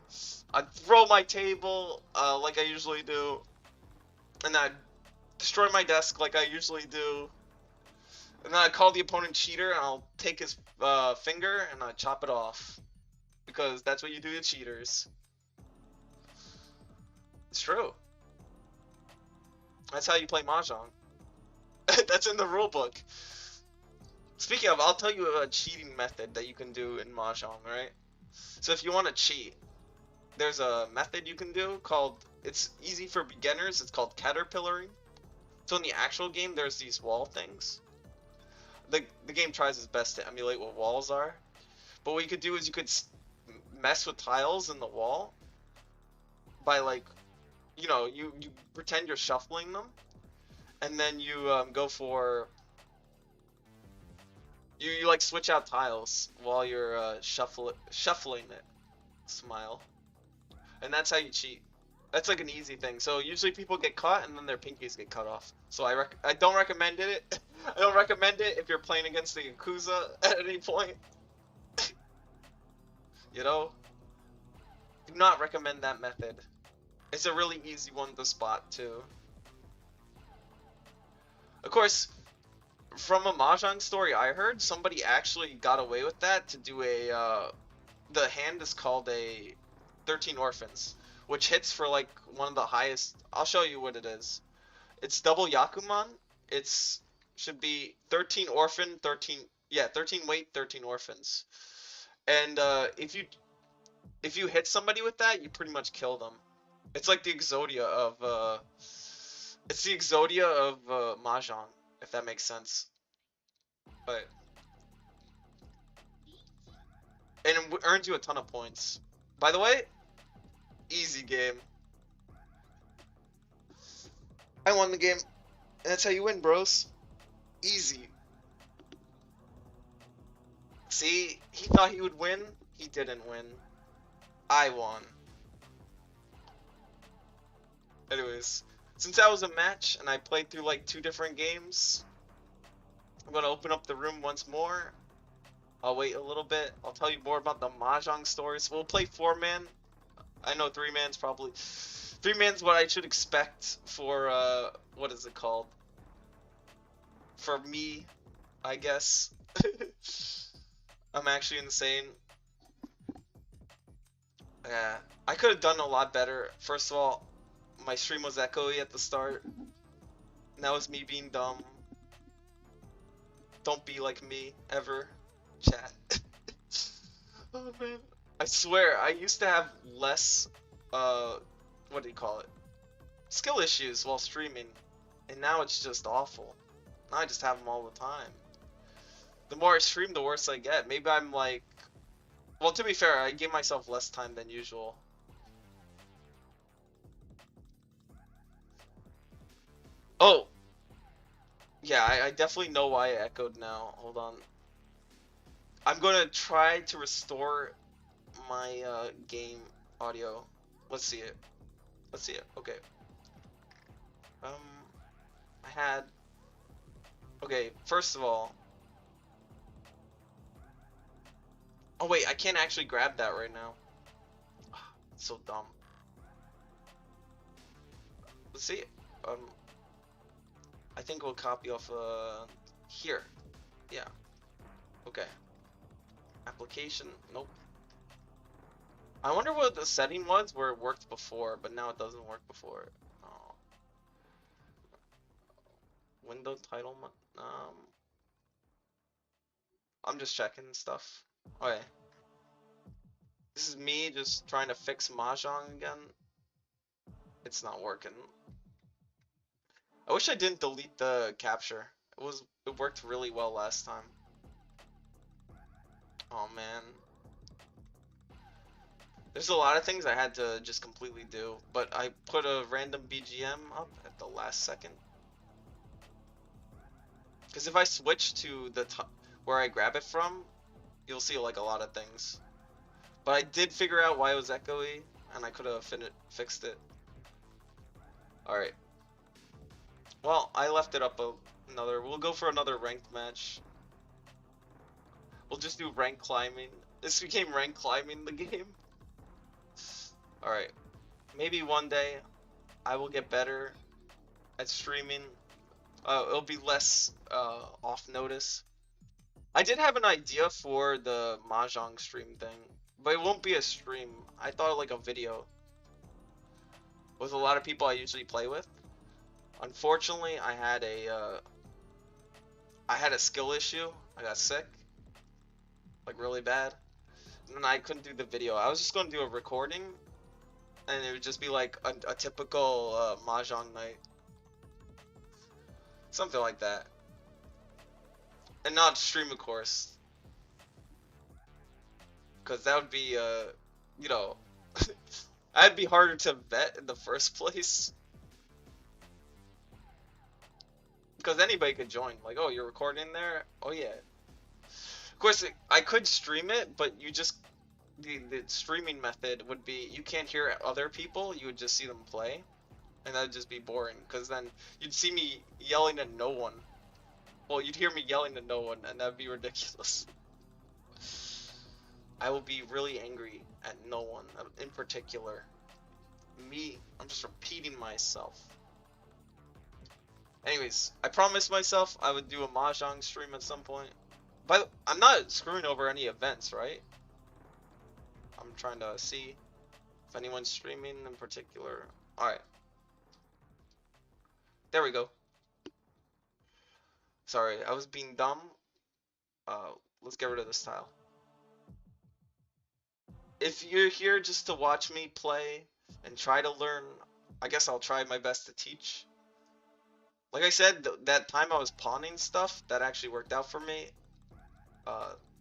I'd throw my table like I usually do. And I'd destroy my desk like I usually do. And then I'd call the opponent cheater and I'll take his finger and I'd chop it off. Because that's what you do to cheaters. It's true. That's how you play Mahjong. That's in the rulebook. Speaking of, I'll tell you a cheating method that you can do in Mahjong, right? So if you want to cheat, there's a method you can do called, it's easy for beginners, it's called caterpillaring. So in the actual game, there's these wall things. The game tries its best to emulate what walls are. But what you could do is you could mess with tiles in the wall by like, you know, you pretend you're shuffling them, and then you go for, you like switch out tiles while you're shuffling it. Smile. And that's how you cheat. That's like an easy thing. So usually people get caught and then their pinkies get cut off. So I don't recommend it. I don't recommend it if you're playing against the Yakuza at any point. You know? Do not recommend that method. It's a really easy one to spot too. Of course, from a Mahjong story I heard, somebody actually got away with that to do a, the hand is called a 13 Orphans, which hits for like one of the highest. I'll show you what it is. It's double Yakuman. It's should be 13 orphan, 13, yeah, 13 weight, 13 orphans. And if you hit somebody with that, you pretty much kill them. It's like the Exodia of Mahjong, if that makes sense. But and it earns you a ton of points. By the way, easy game. I won the game. And that's how you win, bros. Easy. See, he thought he would win. He didn't win. I won. Anyways, since that was a match and I played through like 2 different games, I'm gonna open up the room once more. I'll wait a little bit. I'll tell you more about the Mahjong stories. We'll play 4-man. I know 3-man's probably... 3-man's what I should expect for, what is it called? For me, I guess. I'm actually insane. Yeah, I could have done a lot better. First of all, my stream was echoey at the start. And that was me being dumb. Don't be like me, ever. Chat. Oh man. I swear, I used to have less, what do you call it? Skill issues while streaming. And now it's just awful. Now I just have them all the time. The more I stream, the worse I get. Maybe I'm like... Well, to be fair, I give myself less time than usual. Oh! Yeah, I definitely know why I echoed now. Hold on. I'm gonna try to restore my game audio. Let's see it. Let's see it. Okay. I had... Okay, first of all... Oh wait, I can't actually grab that right now. It's so dumb. Let's see. I think we'll copy off here. Yeah. Okay. Application. Nope. I wonder what the setting was where it worked before, but now it doesn't work before. Oh. Window title. I'm just checking stuff. Okay. This is me just trying to fix Mahjong again. It's not working. I wish I didn't delete the capture. It worked really well last time. Oh man. There's a lot of things I had to just completely do, but I put a random BGM up at the last second. Because if I switch to the where I grab it from, you'll see like a lot of things. But I did figure out why it was echoey, and I could have fixed it. Alright. Well, I left it up another. We'll go for another ranked match. We'll just do rank climbing. This became rank climbing the game. Alright. Maybe one day I will get better at streaming. It'll be less off notice. I did have an idea for the Mahjong stream thing, but it won't be a stream. I thought like a video with a lot of people I usually play with. Unfortunately, I had a skill issue. I got sick, like really bad. and I couldn't do the video. I was just gonna do a recording, and it would just be like a typical Mahjong night. Something like that. And not stream, of course. Because that would be, you know, that'd be harder to vet in the first place. Because anybody could join. Like, oh, you're recording there? Oh, yeah. Of course, I could stream it, but you just... The streaming method would be, you can't hear other people, you would just see them play. And that would just be boring, because then you'd see me yelling at no one. Well, you'd hear me yelling at no one, and that'd be ridiculous. I will be really angry at no one in particular. Me, I'm just repeating myself. Anyways, I promised myself I would do a Mahjong stream at some point. But I'm not screwing over any events, right? I'm trying to see if anyone's streaming in particular. Alright. There we go. Sorry, I was being dumb. Let's get rid of this tile. If you're here just to watch me play and try to learn, I guess I'll try my best to teach. Like I said, that time I was pawning stuff, that actually worked out for me.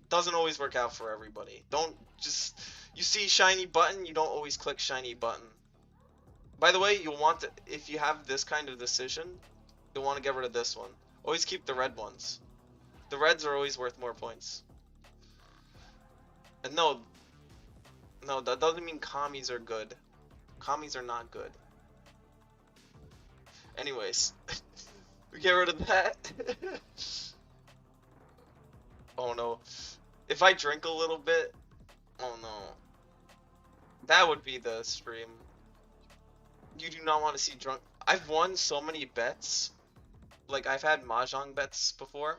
Doesn't always work out for everybody. Don't just... You see shiny button, you don't always click shiny button. By the way, you'll want to... If you have this kind of decision, you'll want to get rid of this one. Always keep the red ones. The reds are always worth more points. And no, that doesn't mean commies are good. Commies are not good. Anyways, we get rid of that. Oh no. If I drink a little bit, oh no. That would be the stream. You do not want to see drunk. I've won so many bets. Like, I've had Mahjong bets before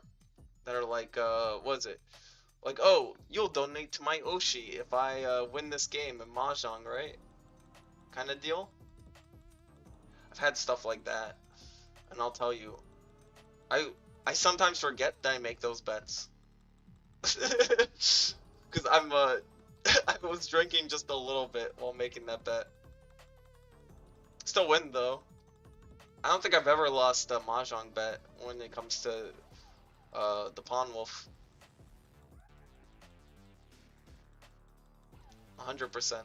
that are like, what is it? Like, oh, you'll donate to my Oshi if I win this game in Mahjong, right? Kind of deal. I've had stuff like that, and I'll tell you, I sometimes forget that I make those bets, because I'm I was drinking just a little bit while making that bet. Still win though. I don't think I've ever lost a Mahjong bet when it comes to the Pawn Wolf. 100%.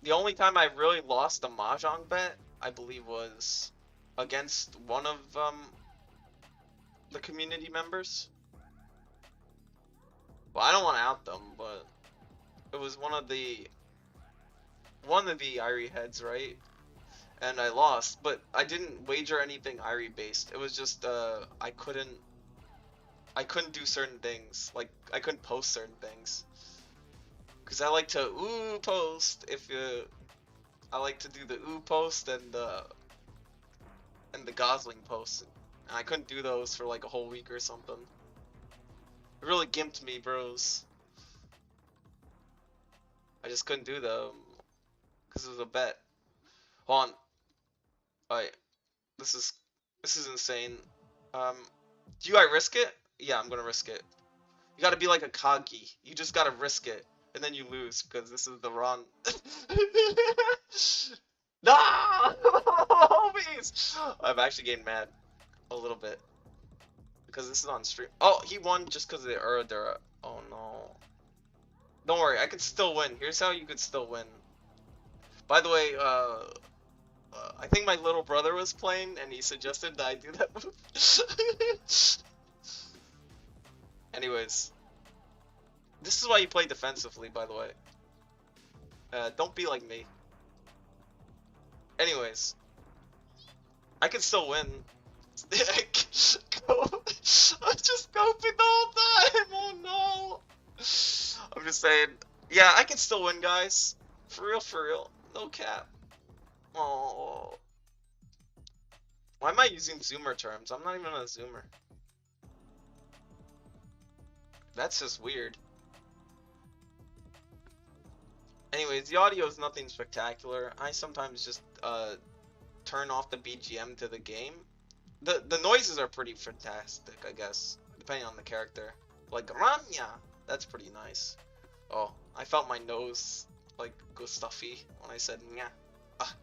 The only time I really lost a Mahjong bet, I believe, was against one of the community members. Well, I don't want to out them, but it was one of the Irie heads, right? And I lost, but I didn't wager anything Irie based. It was just I couldn't do certain things. Like, I couldn't post certain things. Cause I like to post. I like to do the post and the Gosling post, and I couldn't do those for like a whole week or something. It really gimped me, bros. I just couldn't do them because it was a bet. Hold on. Alright, this is insane. Do I risk it? Yeah, I'm gonna risk it. You gotta be like a Kagi. You just gotta risk it. And then you lose, because this is the run. Nah! Homies! I'm actually getting mad. A little bit. Because this is on stream. Oh, he won just because of the Uradura. Oh no. Don't worry, I could still win. Here's how you could still win. By the way, I think my little brother was playing, and he suggested that I do that move. Anyways. This is why you play defensively, by the way. Don't be like me. Anyways. I can still win. I'm just coping the whole time! Oh no! I'm just saying. Yeah, I can still win, guys. For real. No cap. Oh. Why am I using Zoomer terms? I'm not even a Zoomer. That's just weird. Anyways, the audio is nothing spectacular. I sometimes just turn off the BGM to the game. The noises are pretty fantastic, I guess. depending on the character. Like Ranya, that's pretty nice. Oh, I felt my nose like go stuffy when I said nya. Ah,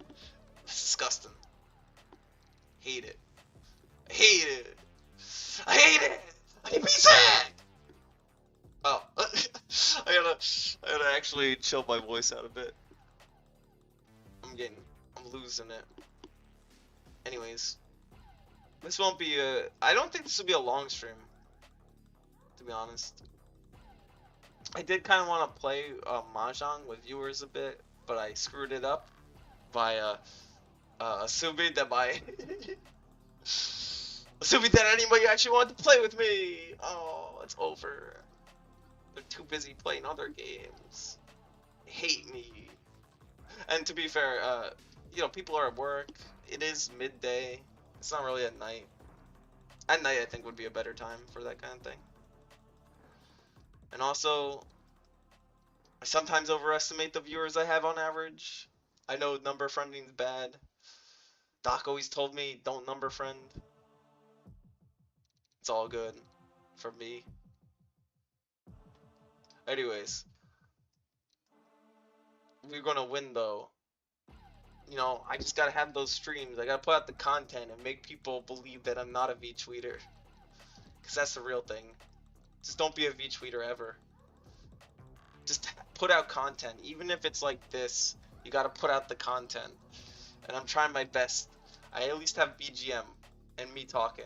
disgusting. Hate it. I hate it. I hate it. I hate pizza. Oh, I gotta actually chill my voice out a bit. I'm losing it. Anyways, this won't be I don't think this will be a long stream, to be honest. I did kind of want to play Mahjong with viewers a bit, but I screwed it up by assuming that assuming that anybody actually wanted to play with me. Oh, it's over. They're too busy playing other games. They hate me. And to be fair, you know, people are at work. It is midday. It's not really at night. At night, I think, would be a better time for that kind of thing. And also, I sometimes overestimate the viewers I have on average. I know number friending is bad. Doc always told me, don't number friend. It's all good for me. Anyways, we're gonna win though. You know, I just gotta have those streams. I gotta put out the content and make people believe that I'm not a V-tweeter. Cause that's the real thing. Just don't be a V-tweeter ever. Just put out content. Even if it's like this, you gotta put out the content. And I'm trying my best. I at least have BGM and me talking.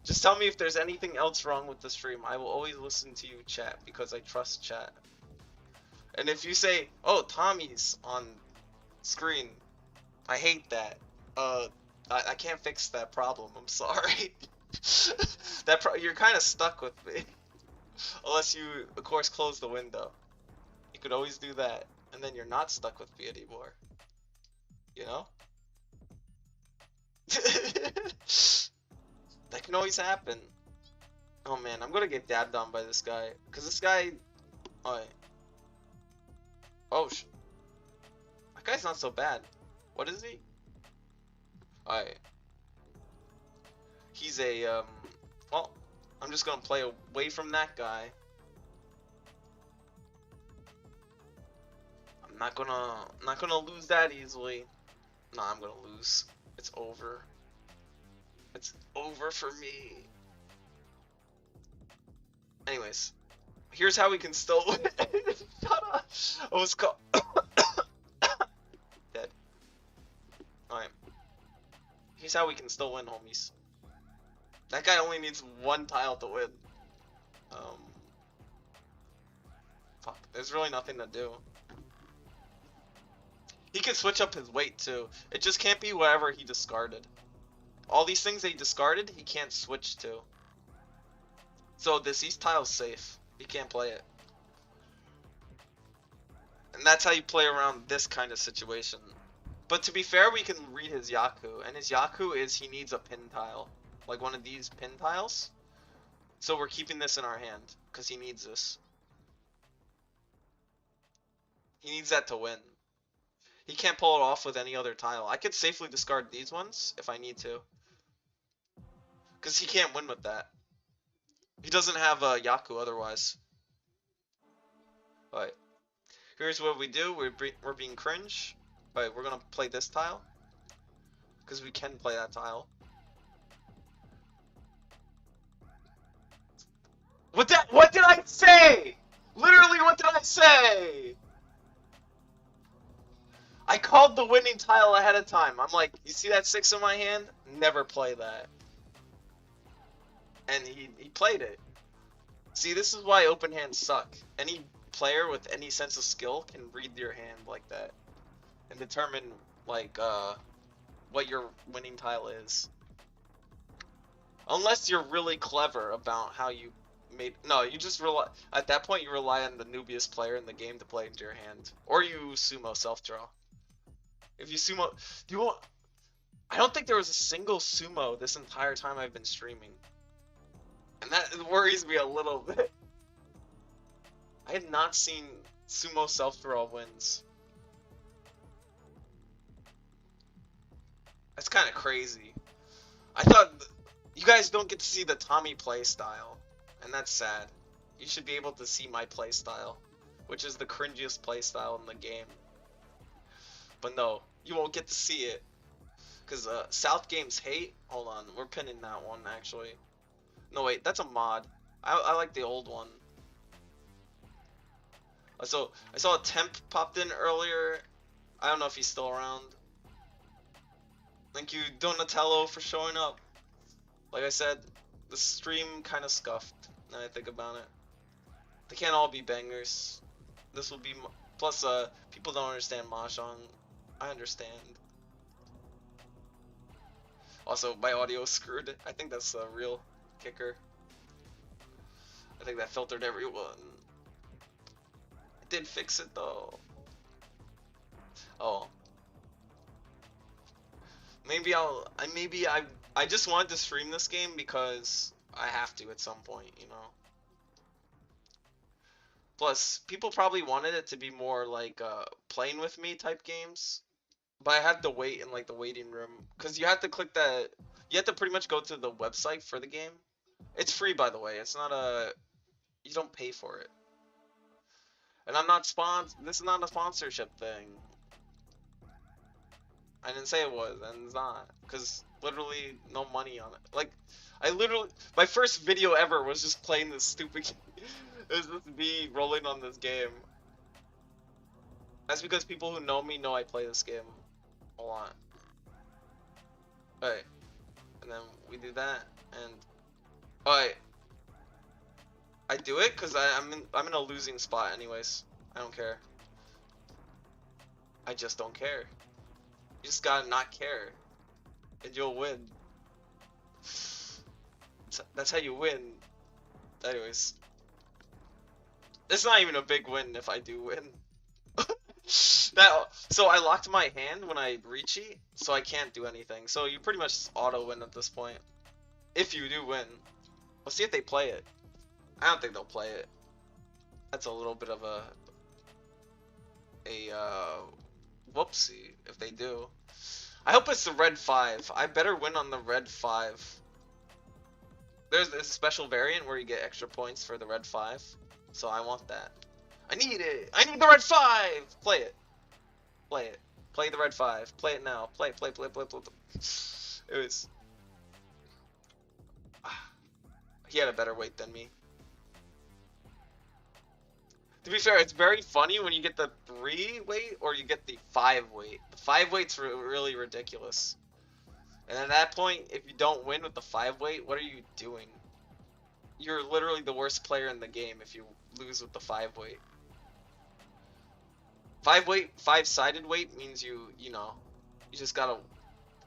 Just tell me if there's anything else wrong with the stream. I will always listen to you, chat, because I trust chat. And if you say, oh, Tommy's on screen, I hate that. I can't fix that problem. I'm sorry. You're kind of stuck with me. Unless you, of course, close the window. You could always do that. And then you're not stuck with me anymore. You know? That can always happen. Oh man, I'm gonna get dabbed on by this guy. Cause this guy... Oh, that guy's not so bad. What is he? Alright. He's a, well, I'm just gonna play away from that guy. I'm not gonna lose that easily. Nah, I'm gonna lose. It's over. It's over for me. Anyways, here's how we can still win. Shut up. I was caught. Dead. Alright. Here's how we can still win, homies. That guy only needs one tile to win. Fuck. There's really nothing to do. He can switch up his weight too. It just can't be whatever he discarded. All these things that he discarded, he can't switch to. So this East tile's safe. He can't play it. And that's how you play around this kind of situation. But to be fair, we can read his Yaku. And his Yaku is he needs a pin tile. Like one of these pin tiles. So we're keeping this in our hand. Because he needs this. He needs that to win. He can't pull it off with any other tile. I could safely discard these ones if I need to. Because he can't win with that. He doesn't have a Yaku otherwise. Alright. Here's what we do. We're being cringe. Alright, we're gonna play this tile. Because we can play that tile. What did I say? Literally, what did I say? I called the winning tile ahead of time. I'm like, you see that 6 in my hand? Never play that. And he played it. See, this is why open hands suck. Any player with any sense of skill can read your hand like that. And determine, like, what your winning tile is. Unless you're really clever about how you made... No, you just rely... At that point, you rely on the noobiest player in the game to play into your hand. Or you sumo self-draw. If you sumo... Do you want... I don't think there was a single sumo this entire time I've been streaming. And that worries me a little bit. I have not seen sumo self-draw wins. That's kind of crazy. I thought... You guys don't get to see the Tommy play style, and that's sad. You should be able to see my play style, which is the cringiest play style in the game. But no, you won't get to see it. Because South Games hate. Hold on, we're pinning that one actually. No wait, that's a mod. I like the old one. So I saw a temp popped in earlier. I don't know if he's still around. Thank you, Donatello, for showing up. Like I said, the stream kind of scuffed. Now I think about it, they can't all be bangers. This will be plus. People don't understand Mahjong. I understand. Also, my audio is screwed. I think that's a real kicker. I think that filtered everyone. I did fix it though. Oh. Maybe I just wanted to stream this game because I have to at some point, you know. Plus, people probably wanted it to be more like playing with me type games. But I had to wait in like the waiting room because you have to click that. You have to pretty much go to the website for the game. It's free, by the way. It's not a. You don't pay for it. And I'm not This is not a sponsorship thing. I didn't say it was, and it's not, because literally no money on it. Like, my first video ever was just playing this stupid game. It was just me rolling on this game. That's because people who know me know I play this game a lot. Alright, and then we do that, and alright, I do it because I'm in a losing spot anyways. I don't care. I just don't care. You just gotta not care, and you'll win. That's how you win. Anyways, it's not even a big win if I do win. So I locked my hand when I recheat, so I can't do anything. So you pretty much auto win at this point. If you do win. We'll see if they play it. I don't think they'll play it. That's a little bit of a whoopsie if they do. I hope it's the red 5. I better win on the red 5. There's this special variant where you get extra points for the red 5. So I want that. I need it! I need the red 5! Play it. Play it. Play the red 5. Play it now. Play. It was... He had a better weight than me. To be fair, it's very funny when you get the 3 weight or you get the 5 weight. The 5 weight's really ridiculous. And at that point, if you don't win with the 5 weight, what are you doing? You're literally the worst player in the game if you lose with the 5 weight. 5 weight, 5-sided weight means you just gotta,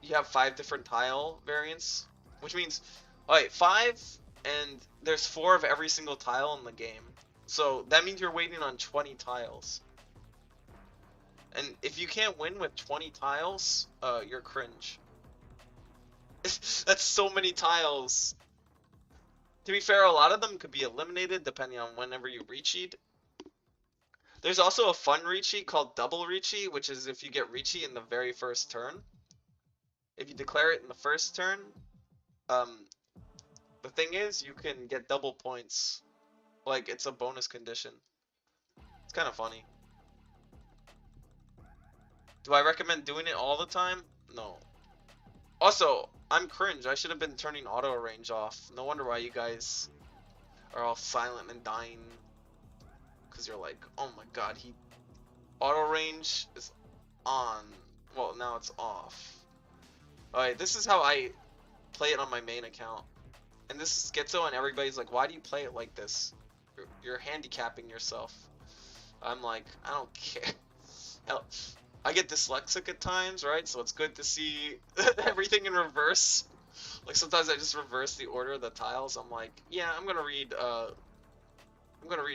you have 5 different tile variants, which means, alright, 5, and there's 4 of every single tile in the game. So that means you're waiting on 20 tiles. And if you can't win with 20 tiles, you're cringe. That's so many tiles. To be fair, a lot of them could be eliminated depending on whenever you recheat. There's also a fun recheat called double recheat, which is if you get recheat in the very first turn. If you declare it in the first turn, the thing is you can get double points. Like, it's a bonus condition. It's kind of funny. Do I recommend doing it all the time? No. Also, I'm cringe. I should have been turning auto range off. No wonder why you guys are all silent and dying. Because you're like, oh my god, auto range is on. Well, now it's off. Alright, this is how I play it on my main account. And this is schizo, and everybody's like, why do you play it like this? You're handicapping yourself. I'm like, I don't care. Hell, I get dyslexic at times, right? So it's good to see everything in reverse. Like sometimes I just reverse the order of the tiles. I'm like, yeah, I'm gonna read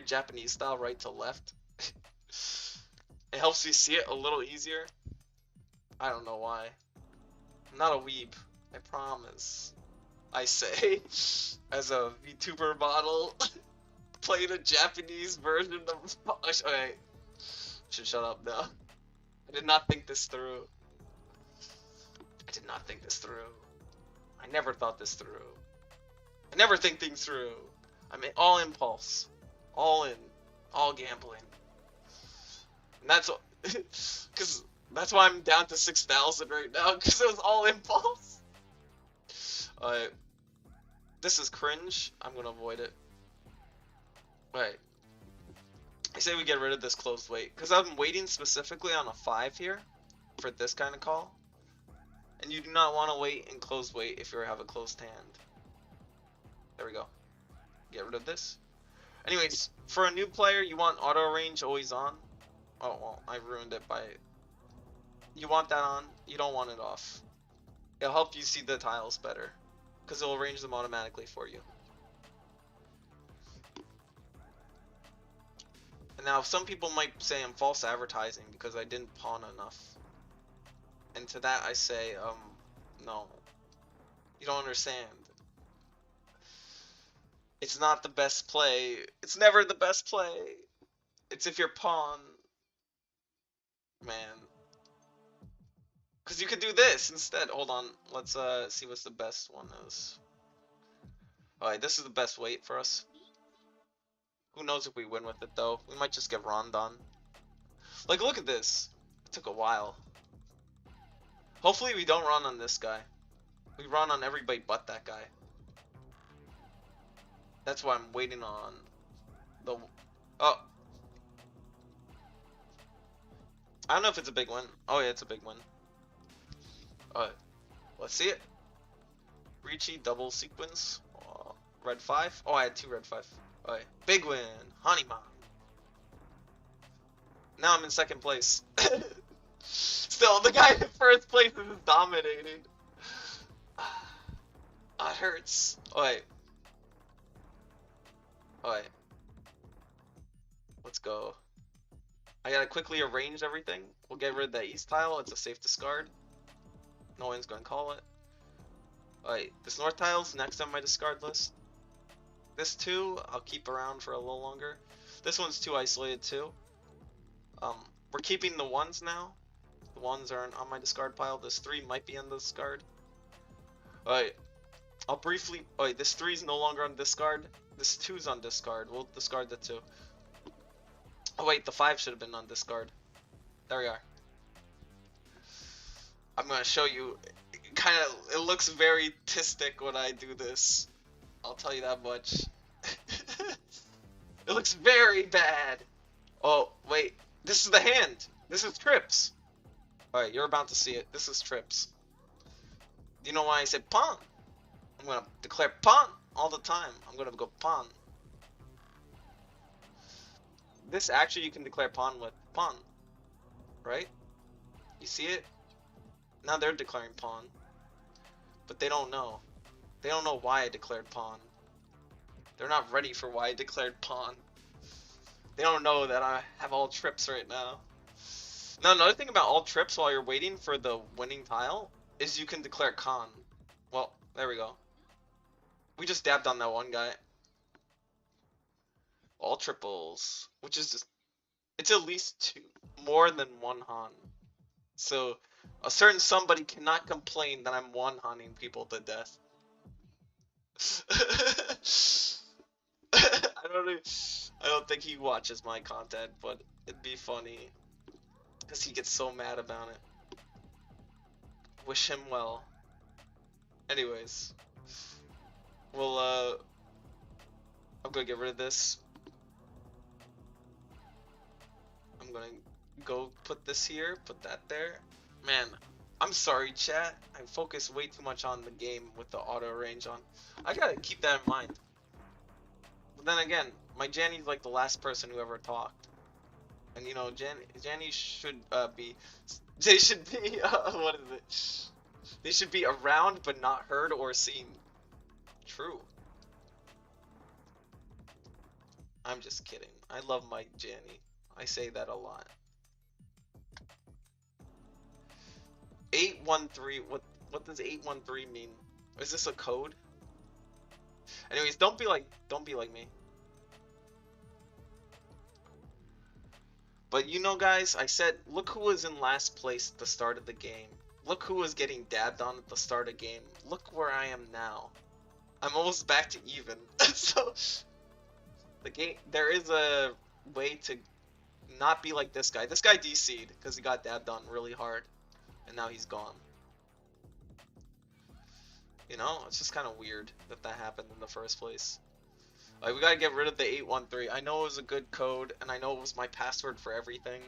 Japanese style right to left. It helps me see it a little easier. I don't know why. I'm not a weeb, I promise. I say, as a VTuber model, playing a Japanese version of... Okay, should shut up now. I did not think this through. I did not think this through. I never thought this through. I never think things through. I mean, all impulse. All in. All gambling. And that's because that's why I'm down to 6,000 right now, because it was all impulse. Alright. This is cringe. I'm gonna avoid it. Alright. I say we get rid of this closed weight, because I'm waiting specifically on a 5 here for this kind of call. And you do not want to wait in closed weight if you have a closed hand. There we go. Get rid of this. Anyways, for a new player, you want auto range always on. Oh, well, I ruined it by... You want that on, you don't want it off. It'll help you see the tiles better, because it will arrange them automatically for you. And now, some people might say I'm false advertising because I didn't pawn enough. And to that I say, no. You don't understand. It's not the best play. It's never the best play. It's if you're pawn. Man. Because you could do this instead. Hold on. Let's see what's the best one is. Alright, this is the best weight for us. Who knows if we win with it though. We might just get Rondon. Like, look at this. It took a while. Hopefully we don't run on this guy. We run on everybody but that guy. That's why I'm waiting on the... Oh. I don't know if it's a big win. Oh yeah, it's a big win. Alright. Let's see it. Ricci double sequence. Red 5. Oh, I had 2 red 5. Alright. Big win. Honeyman. Now I'm in second place. Still, the guy in first place is dominating. Oh, it hurts. Alright. Alright. Let's go. I gotta quickly arrange everything. We'll get rid of that east tile. It's a safe discard. No one's gonna call it. Alright, this north tile's next on my discard list. This 2, I'll keep around for a little longer. This one's too isolated too. We're keeping the 1s now. The 1s aren't on my discard pile. This 3 might be on the discard. Alright. I'll briefly... Alright, this 3 is no longer on discard. This 2's on discard. We'll discard the 2. Oh wait, the 5 should have been on discard. There we are. I'm gonna show you. It looks very tistic when I do this. I'll tell you that much. It looks very bad. Oh, wait. This is the hand. This is trips. Alright, you're about to see it. This is trips. Do you know why I said pawn? I'm gonna declare pawn all the time. I'm gonna go pawn. This actually you can declare pawn with pawn. Right? You see it? Now they're declaring pawn. But they don't know. They don't know why I declared pawn. They're not ready for why I declared pawn. They don't know that I have all trips right now. Now another thing about all trips while you're waiting for the winning tile is you can declare con. Well, there we go. We just dabbed on that one guy. All triples. Which is just... It's at least 2. More than 1 Han. So, a certain somebody cannot complain that I'm 1-hunting people to death. I don't think he watches my content, but it'd be funny. Because he gets so mad about it. Wish him well. Anyways. We'll, I'm gonna get rid of this. I'm gonna go put this here, put that there. Man, I'm sorry chat, I focus way too much on the game with the auto range on. I gotta keep that in mind. But then again, my Janny's like the last person who ever talked. And you know, Janny should be, they should be, what is it? They should be around but not heard or seen. True. I'm just kidding. I love my Janny. I say that a lot. 813. What does 813 mean? Is this a code? Anyways, don't be like me. But you know, guys, I said, look who was in last place at the start of the game. Look who was getting dabbed on at the start of the game. Look where I am now. I'm almost back to even. So the game, there is a way to not be like this guy. This guy DC'd because he got dabbed on really hard, and now he's gone. You know, it's just kind of weird that that happened in the first place. Like, we gotta get rid of the 813. I know it was a good code, and I know it was my password for everything.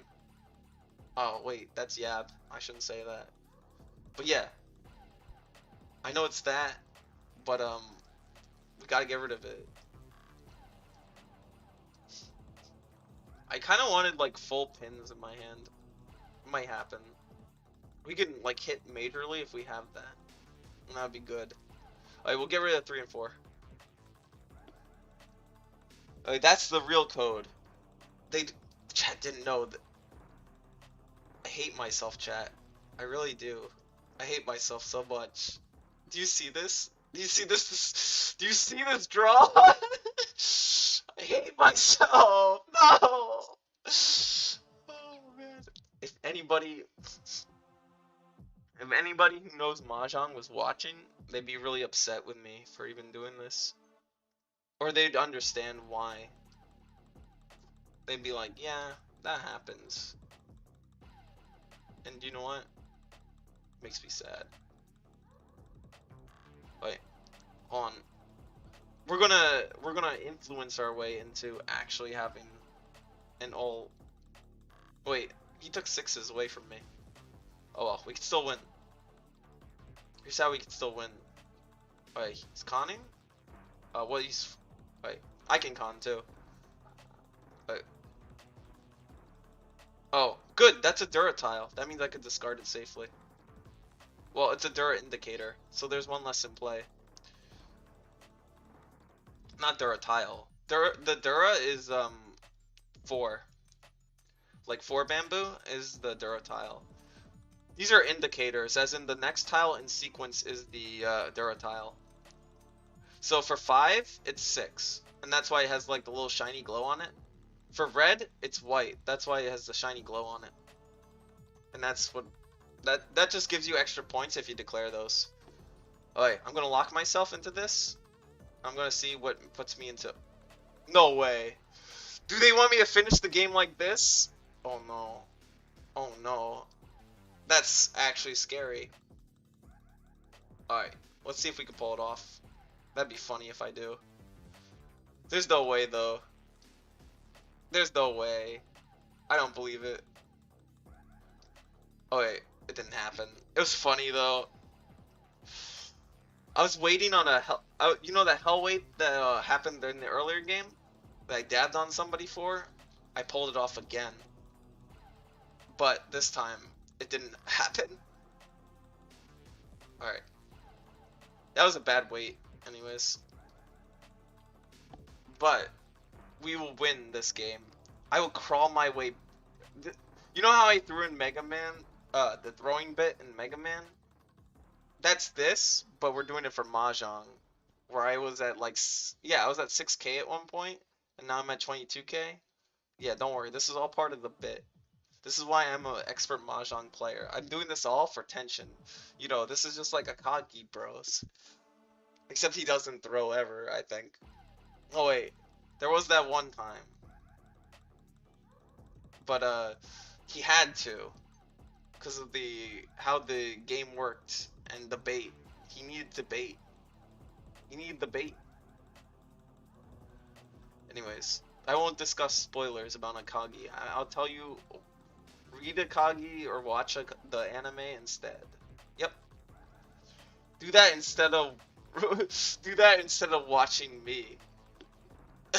Oh, wait, that's Yab. I shouldn't say that. But yeah. I know it's that, but, we gotta get rid of it. I kind of wanted, like, full pins in my hand. It might happen. We can, like, hit majorly if we have that. And that'd be good. Alright, we'll get rid of 3 and 4. That's the real code. Chat didn't know that. I hate myself, chat. I really do. I hate myself so much. Do you see this? Do you see this? Do you see this draw? I hate myself. No. Oh man. If anybody who knows Mahjong was watching, they'd be really upset with me for even doing this. Or they'd understand why. They'd be like, yeah, that happens. And you know what? Makes me sad. Wait, hold on. We're gonna influence our way into actually having an all. Wait, he took 6s away from me. Oh well, we can still win. Here's how we can still win. Wait, he's conning? What he's. Wait, I can con too. Wait. Oh, good, that's a Duratile. That means I could discard it safely. Well, it's a Dura indicator, so there's one less in play. Not Duratile. The Dura is, 4. Like 4 bamboo is the Duratile. These are indicators, as in the next tile in sequence is the, Duratile. So for 5, it's 6. And that's why it has, like, the little shiny glow on it. For red, it's white. That's why it has the shiny glow on it. And that's what... That just gives you extra points if you declare those. Alright, I'm gonna lock myself into this. I'm gonna see what puts me into... No way. Do they want me to finish the game like this? Oh no. Oh no. That's actually scary. Alright, let's see if we can pull it off. That'd be funny if I do. There's no way though. There's no way. I don't believe it. Oh wait, it didn't happen. It was funny though. I was waiting on a hell. You know that hell wait that happened in the earlier game that I dabbed on somebody for? I pulled it off again, but this time it didn't happen. All right, that was a bad wait, anyways. But we will win this game. I will crawl my way. You know how I threw in Mega Man, the throwing bit in Mega Man? That's this, but we're doing it for Mahjong. Where I was at like, yeah, I was at 6K at one point, and now I'm at 22K. Yeah, don't worry, this is all part of the bit. This is why I'm an expert Mahjong player. I'm doing this all for tension. You know, this is just like a Kagi bros. Except he doesn't throw ever, I think. Oh wait, there was that one time. But he had to, because of how the game worked and the bait. He needed the bait. He needed the bait. Anyways, I won't discuss spoilers about Akagi. I'll tell you, read Akagi or watch the anime instead. Yep. Do that instead of watching me.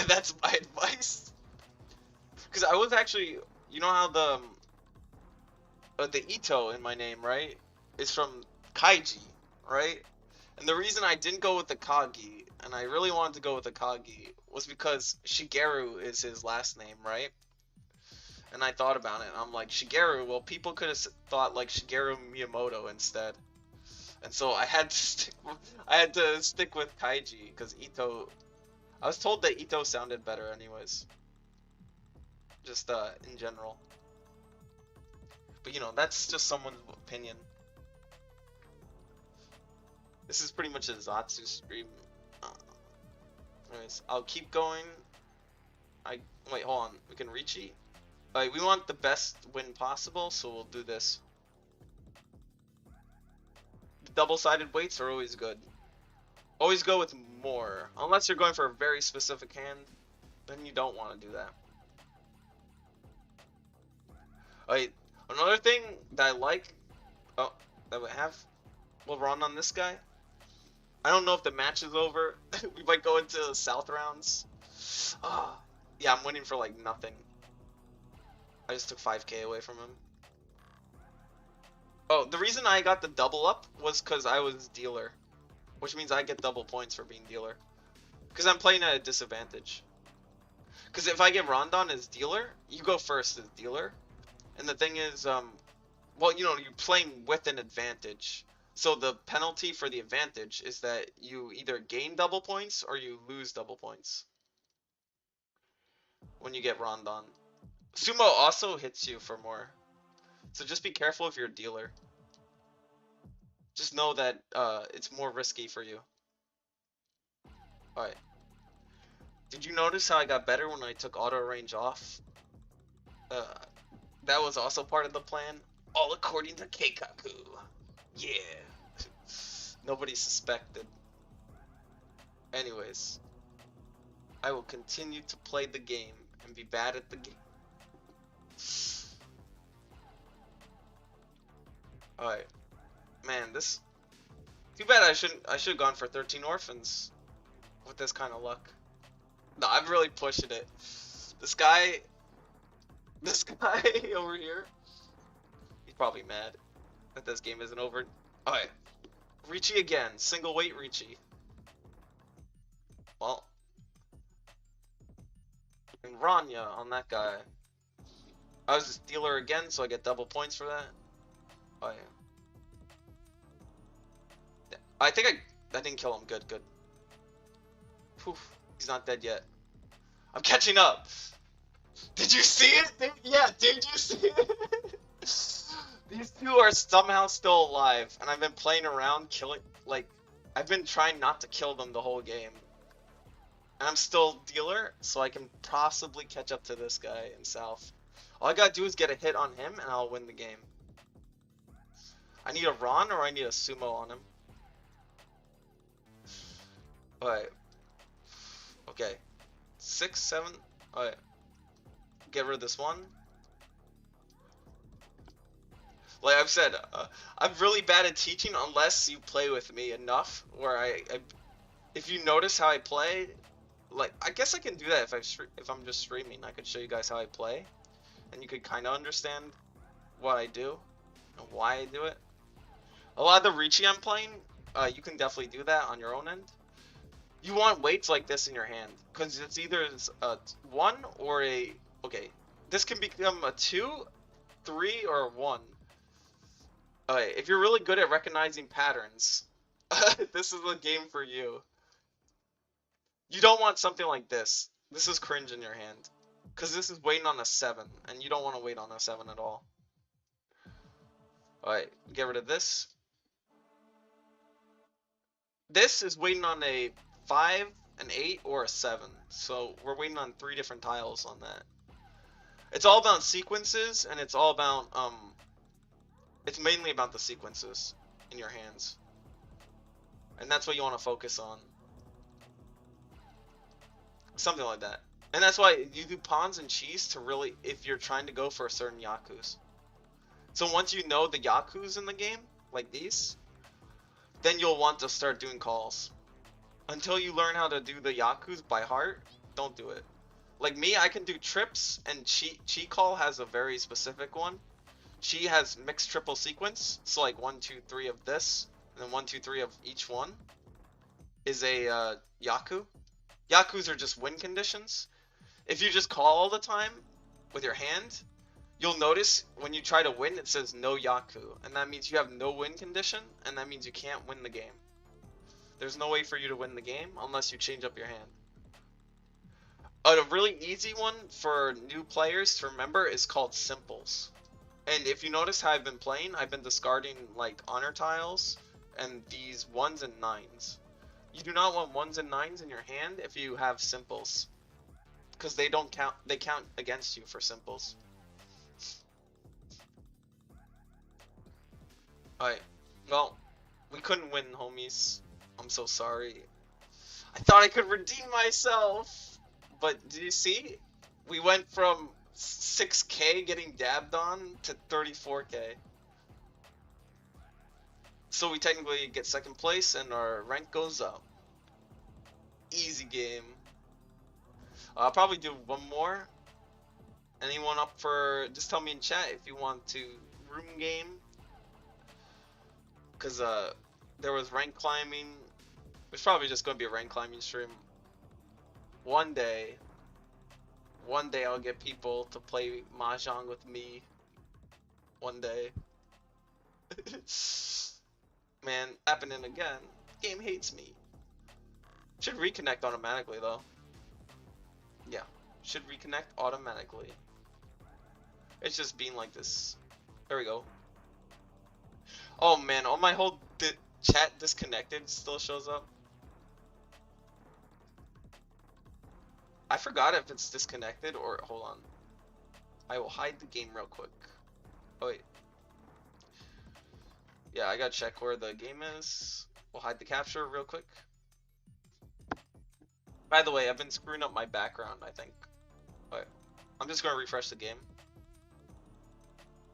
That's my advice. Because I was actually, you know how the Ito in my name, right, is from Kaiji, right? And the reason I didn't go with the Kagi, and I really wanted to go with the Kagi, was because Shigeru is his last name, right? And I thought about it, and I'm like, Shigeru, well, people could have thought like Shigeru Miyamoto instead. And so I had to stick with Kaiji, because Ito, I was told that Ito sounded better anyways. Just in general. But you know, that's just someone's opinion. This is pretty much a Zatsu stream. Anyways, I'll keep going. Wait, hold on. We can reach it. Alright, we want the best win possible, so we'll do this. The double-sided weights are always good. Always go with more. Unless you're going for a very specific hand, then you don't want to do that. Alright, another thing that I like, that we have, we'll run on this guy. I don't know if the match is over. We might go into the South rounds. Yeah, I'm winning for like nothing. I just took 5k away from him. Oh, the reason I got the double up was because I was dealer. Which means I get double points for being dealer. Because I'm playing at a disadvantage. Because if I get Rondon as dealer, you go first as dealer. And the thing is, well, you know, you're playing with an advantage. So the penalty for the advantage is that you either gain double points or you lose double points. When you get Rondon. Sumo also hits you for more. So just be careful if you're a dealer. Just know that it's more risky for you. Alright. Did you notice how I got better when I took auto range off? That was also part of the plan. All according to Keikaku. Yeah. Nobody suspected. Anyways. I will continue to play the game and be bad at the game. Alright. Man, this... Too bad I should have gone for 13 orphans. With this kind of luck. No, I'm really pushing it. This guy over here, he's probably mad that this game isn't over. Alright. Ricci again. Single weight Ricci. Well. And Ranya on that guy. I was just dealer again, so I get double points for that. Oh yeah. I think I didn't kill him. Good, good. Poof. He's not dead yet. I'm catching up. Did you see it? Yeah, did you see it? These two are somehow still alive, and I've been playing around killing, like, I've been trying not to kill them the whole game. And I'm still dealer, so I can possibly catch up to this guy in South. All I gotta do is get a hit on him, and I'll win the game. I need a Ron, or I need a Sumo on him. Alright. Okay. 6, 7. Alright. Get rid of this one. Like I've said, I'm really bad at teaching unless you play with me enough. Where if you notice how I play, like I guess I can do that if I'm just streaming. I could show you guys how I play, and you could kind of understand what I do and why I do it. A lot of the Ricci I'm playing, you can definitely do that on your own end. You want weights like this in your hand, because it's either a 1 or a... Okay, this can become a 2, 3, or a 1. Okay, if you're really good at recognizing patterns, this is the game for you. You don't want something like this. This is cringe in your hand. Because this is waiting on a 7, and you don't want to wait on a 7 at all. Alright, get rid of this. This is waiting on a 5, an 8, or a 7. So we're waiting on 3 different tiles on that. It's all about sequences, and it's all about, it's mainly about the sequences in your hands. And that's what you want to focus on. Something like that. And that's why you do pawns and cheese to really, if you're trying to go for a certain Yakus. So once you know the Yakus in the game, like these, then you'll want to start doing calls. Until you learn how to do the Yakus by heart, don't do it. Like me, I can do trips, and Chi call has a very specific one. Chi has mixed triple sequence, so like 1, 2, 3 of this, and then 1, 2, 3 of each one is a Yaku. Yakus are just win conditions. If you just call all the time with your hand, you'll notice when you try to win, it says no Yaku, and that means you have no win condition, and that means you can't win the game. There's no way for you to win the game unless you change up your hand. A really easy one for new players to remember is called simples. And if you notice how I've been playing, I've been discarding like honor tiles and these 1s and 9s. You do not want 1s and 9s in your hand if you have simples. Because they don't count, they count against you for simples. Alright, well, we couldn't win, homies. I'm so sorry. I thought I could redeem myself! But did you see? We went from 6k getting dabbed on to 34k. So we technically get second place and our rank goes up. Easy game. I'll probably do one more. Anyone up for, just tell me in chat if you want to room game. Cause there was rank climbing. It's probably just gonna be a rank climbing stream. One day I'll get people to play Mahjong with me. One day. Man, happening again. Game hates me. Should reconnect automatically though. Yeah, should reconnect automatically. It's just being like this. There we go. Oh man, all my whole chat disconnected still shows up. I forgot if it's disconnected or, hold on. I will hide the game real quick. Oh wait. Yeah, I gotta check where the game is. We'll hide the capture real quick. By the way, I've been screwing up my background, I think. But I'm just gonna refresh the game.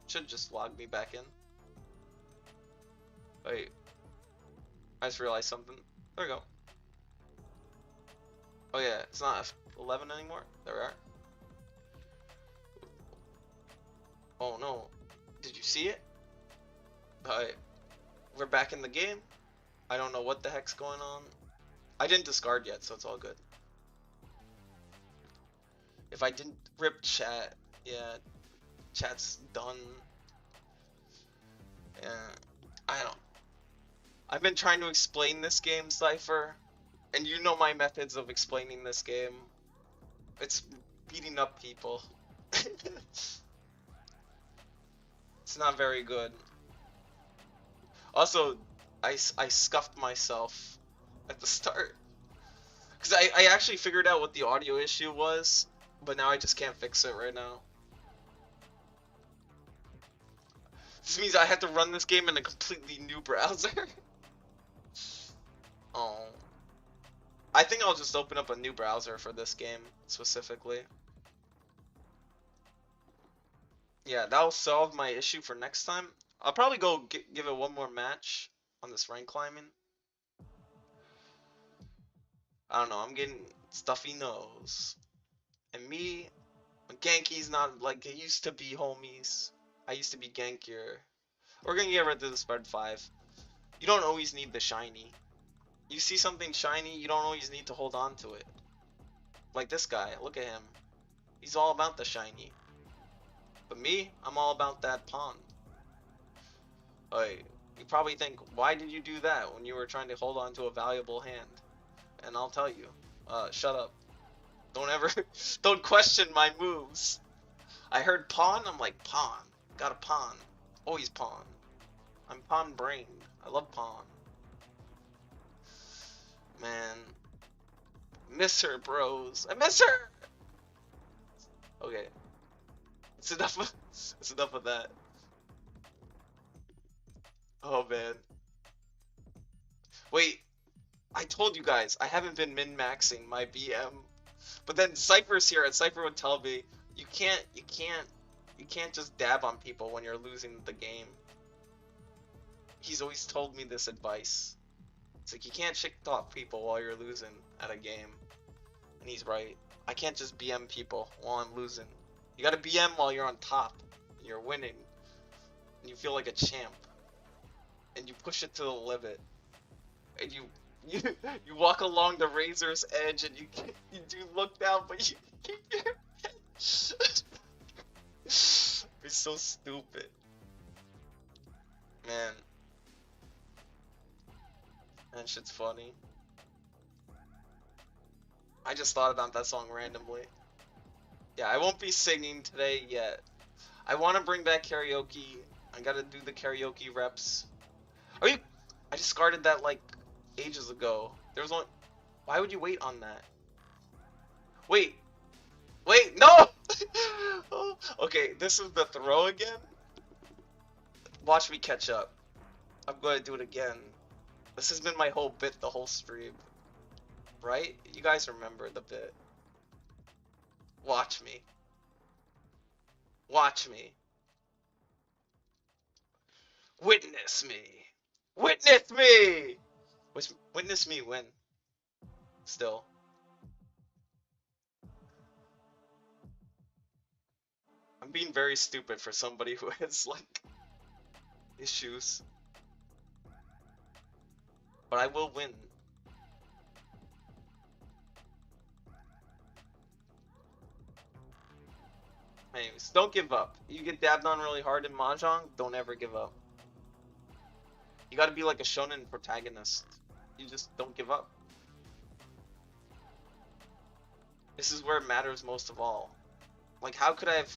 Should just log me back in. Wait. I just realized something. There we go. Oh yeah, it's not F11 anymore. There we are. Oh no. Did you see it? Alright. We're back in the game. I don't know what the heck's going on. I didn't discard yet, so it's all good. If I didn't rip chat, yeah, chat's done. Yeah, I don't. I've been trying to explain this game, Cypher, and you know my methods of explaining this game. It's beating up people. It's not very good. Also, I scuffed myself at the start. Because I actually figured out what the audio issue was, but now I just can't fix it right now. This means I have to run this game in a completely new browser. Oh. I think I'll just open up a new browser for this game, specifically. Yeah, that'll solve my issue for next time. I'll probably go give it one more match on this rank climbing. I don't know, I'm getting stuffy nose. And me, Genki's not like it used to be, homies. I used to be gankier. We're gonna get rid of the spread 5. You don't always need the shiny. You see something shiny, you don't always need to hold on to it. Like this guy, look at him. He's all about the shiny. But me, I'm all about that pawn. You probably think, why did you do that when you were trying to hold on to a valuable hand? And I'll tell you, shut up. Don't question my moves. I heard pawn, I'm like, pawn. Got a pawn. Always pawn. I'm pawn brained. I love pawn. Man. Miss her, bros. I miss her! Okay. It's enough of that. Oh man. Wait. I told you guys, I haven't been min-maxing my BM. But then Cypher's here, and Cypher would tell me, you can't just dab on people when you're losing the game. He's always told me this advice. It's like, you can't shit talk people while you're losing at a game. And he's right. I can't just BM people while I'm losing. You gotta BM while you're on top. And you're winning. And you feel like a champ. And you push it to the limit. And you walk along the razor's edge and you do look down, but you keep your head. It's so stupid. Man. That shit's funny. I just thought about that song randomly. Yeah, I won't be singing today yet. I want to bring back karaoke. I gotta do the karaoke reps. I discarded that like ages ago. There's one. Why would you wait on that? Wait. Wait, no! Oh, okay, this is the throw again. Watch me catch up. I'm going to do it again. This has been my whole bit the whole stream. Right? You guys remember the bit. Watch me. Watch me. Witness me. Witness me! Witness me win. Still. I'm being very stupid for somebody who has, like, issues. But I will win. Anyways, don't give up. You get dabbed on really hard in Mahjong, don't ever give up. You gotta be like a shonen protagonist. You just don't give up. This is where it matters most of all. Like, how could I have...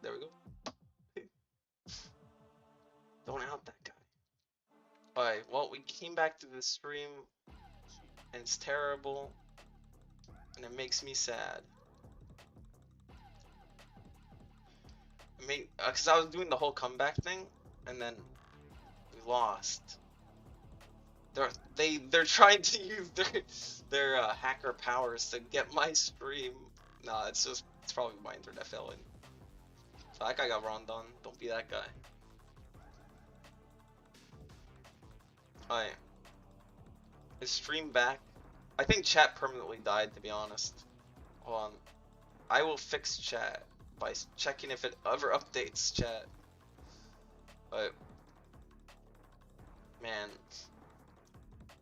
There we go. Don't out that guy. Alright, well, we came back to the stream, and it's terrible, and it makes me sad. Because I was doing the whole comeback thing, and then we lost. They're trying to use their hacker powers to get my stream. Nah, it's probably my internet fell in. So that guy got round on. Don't be that guy. Alright. Is stream back? I think chat permanently died, to be honest. Hold on. I will fix chat by checking if it ever updates chat. But man,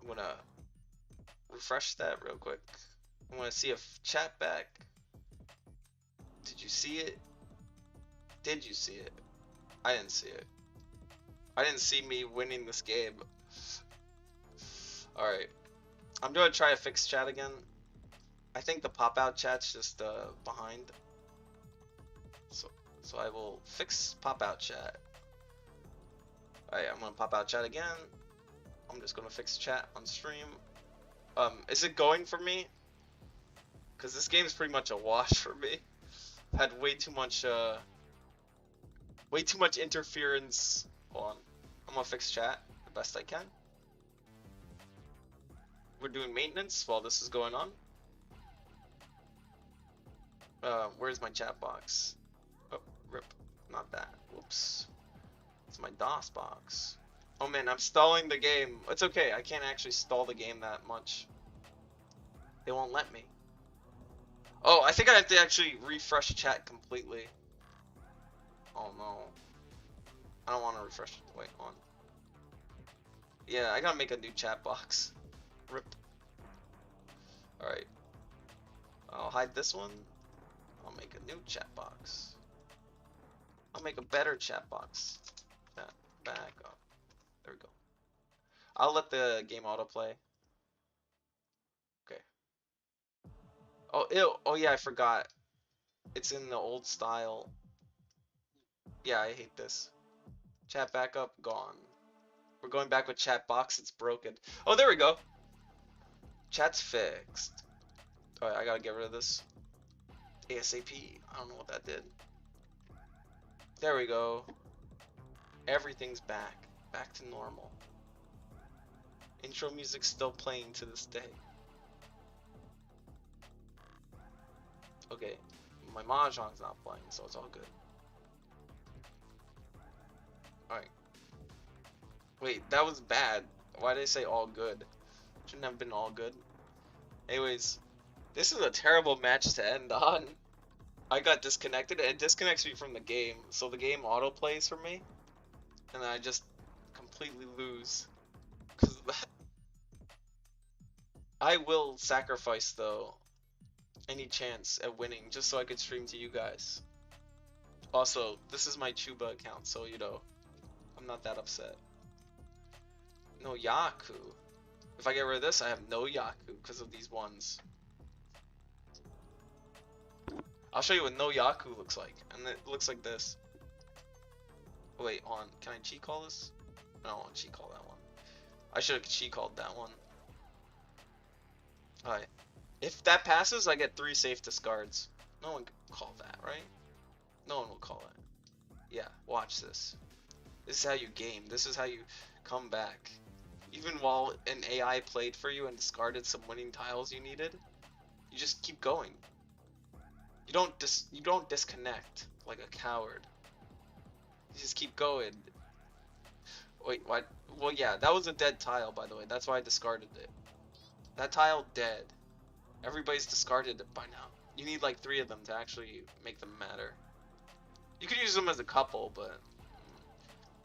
I'm gonna refresh that real quick. I want to see if chat back. Did you see it? Did you see it? I didn't see it. I didn't see me winning this game. Alright. I'm gonna try to fix chat again. I think the pop-out chat's just behind. So I will fix pop-out chat. Alright, I'm gonna pop out chat again. I'm just gonna fix chat on stream. Is it going for me? Cause this game is pretty much a wash for me. I've had way too much interference. Hold on. I'm gonna fix chat the best I can. We're doing maintenance while this is going on. Where's my chat box? Oh, rip. Not that. Whoops. It's my DOS box. Oh man, I'm stalling the game. It's okay, I can't actually stall the game that much. They won't let me. Oh, I think I have to actually refresh chat completely. Oh no. I don't want to refresh. Wait, on. Yeah, I gotta make a new chat box. Rip. Alright. I'll hide this one. I'll make a new chat box. I'll make a better chat box. Back up. There we go. I'll let the game autoplay. Okay. Oh, ew. Oh yeah, I forgot. It's in the old style. Yeah, I hate this. Chat backup, gone. We're going back with chat box, it's broken. Oh, there we go. Chat's fixed. Alright, I gotta get rid of this. ASAP. I don't know what that did. There we go. Everything's back. Back to normal. Intro music's still playing to this day. Okay. My Mahjong's not playing, so it's all good. Alright. Wait, that was bad. Why did I say all good? Shouldn't have been all good. Anyways, this is a terrible match to end on. I got disconnected, and it disconnects me from the game, so the game autoplays for me, and then I just completely lose because of that. I will sacrifice, though, any chance at winning just so I could stream to you guys. Also, this is my Chuba account, so you know, I'm not that upset. No Yaku. If I get rid of this, I have no Yaku because of these ones. I'll show you what no Yaku looks like, and it looks like this. Wait, hold on. Can I cheat call this? I don't want to cheat call that one. I should have cheat called that one. Alright. If that passes, I get 3 safe discards. No one can call that, right? No one will call it. Yeah, watch this. This is how you game. This is how you come back. Even while an AI played for you and discarded some winning tiles you needed, you just keep going. You don't disconnect like a coward. You just keep going. Wait, what? Well, yeah, that was a dead tile, by the way. That's why I discarded it. That tile dead. Everybody's discarded it by now. You need like 3 of them to actually make them matter. You could use them as a couple, but...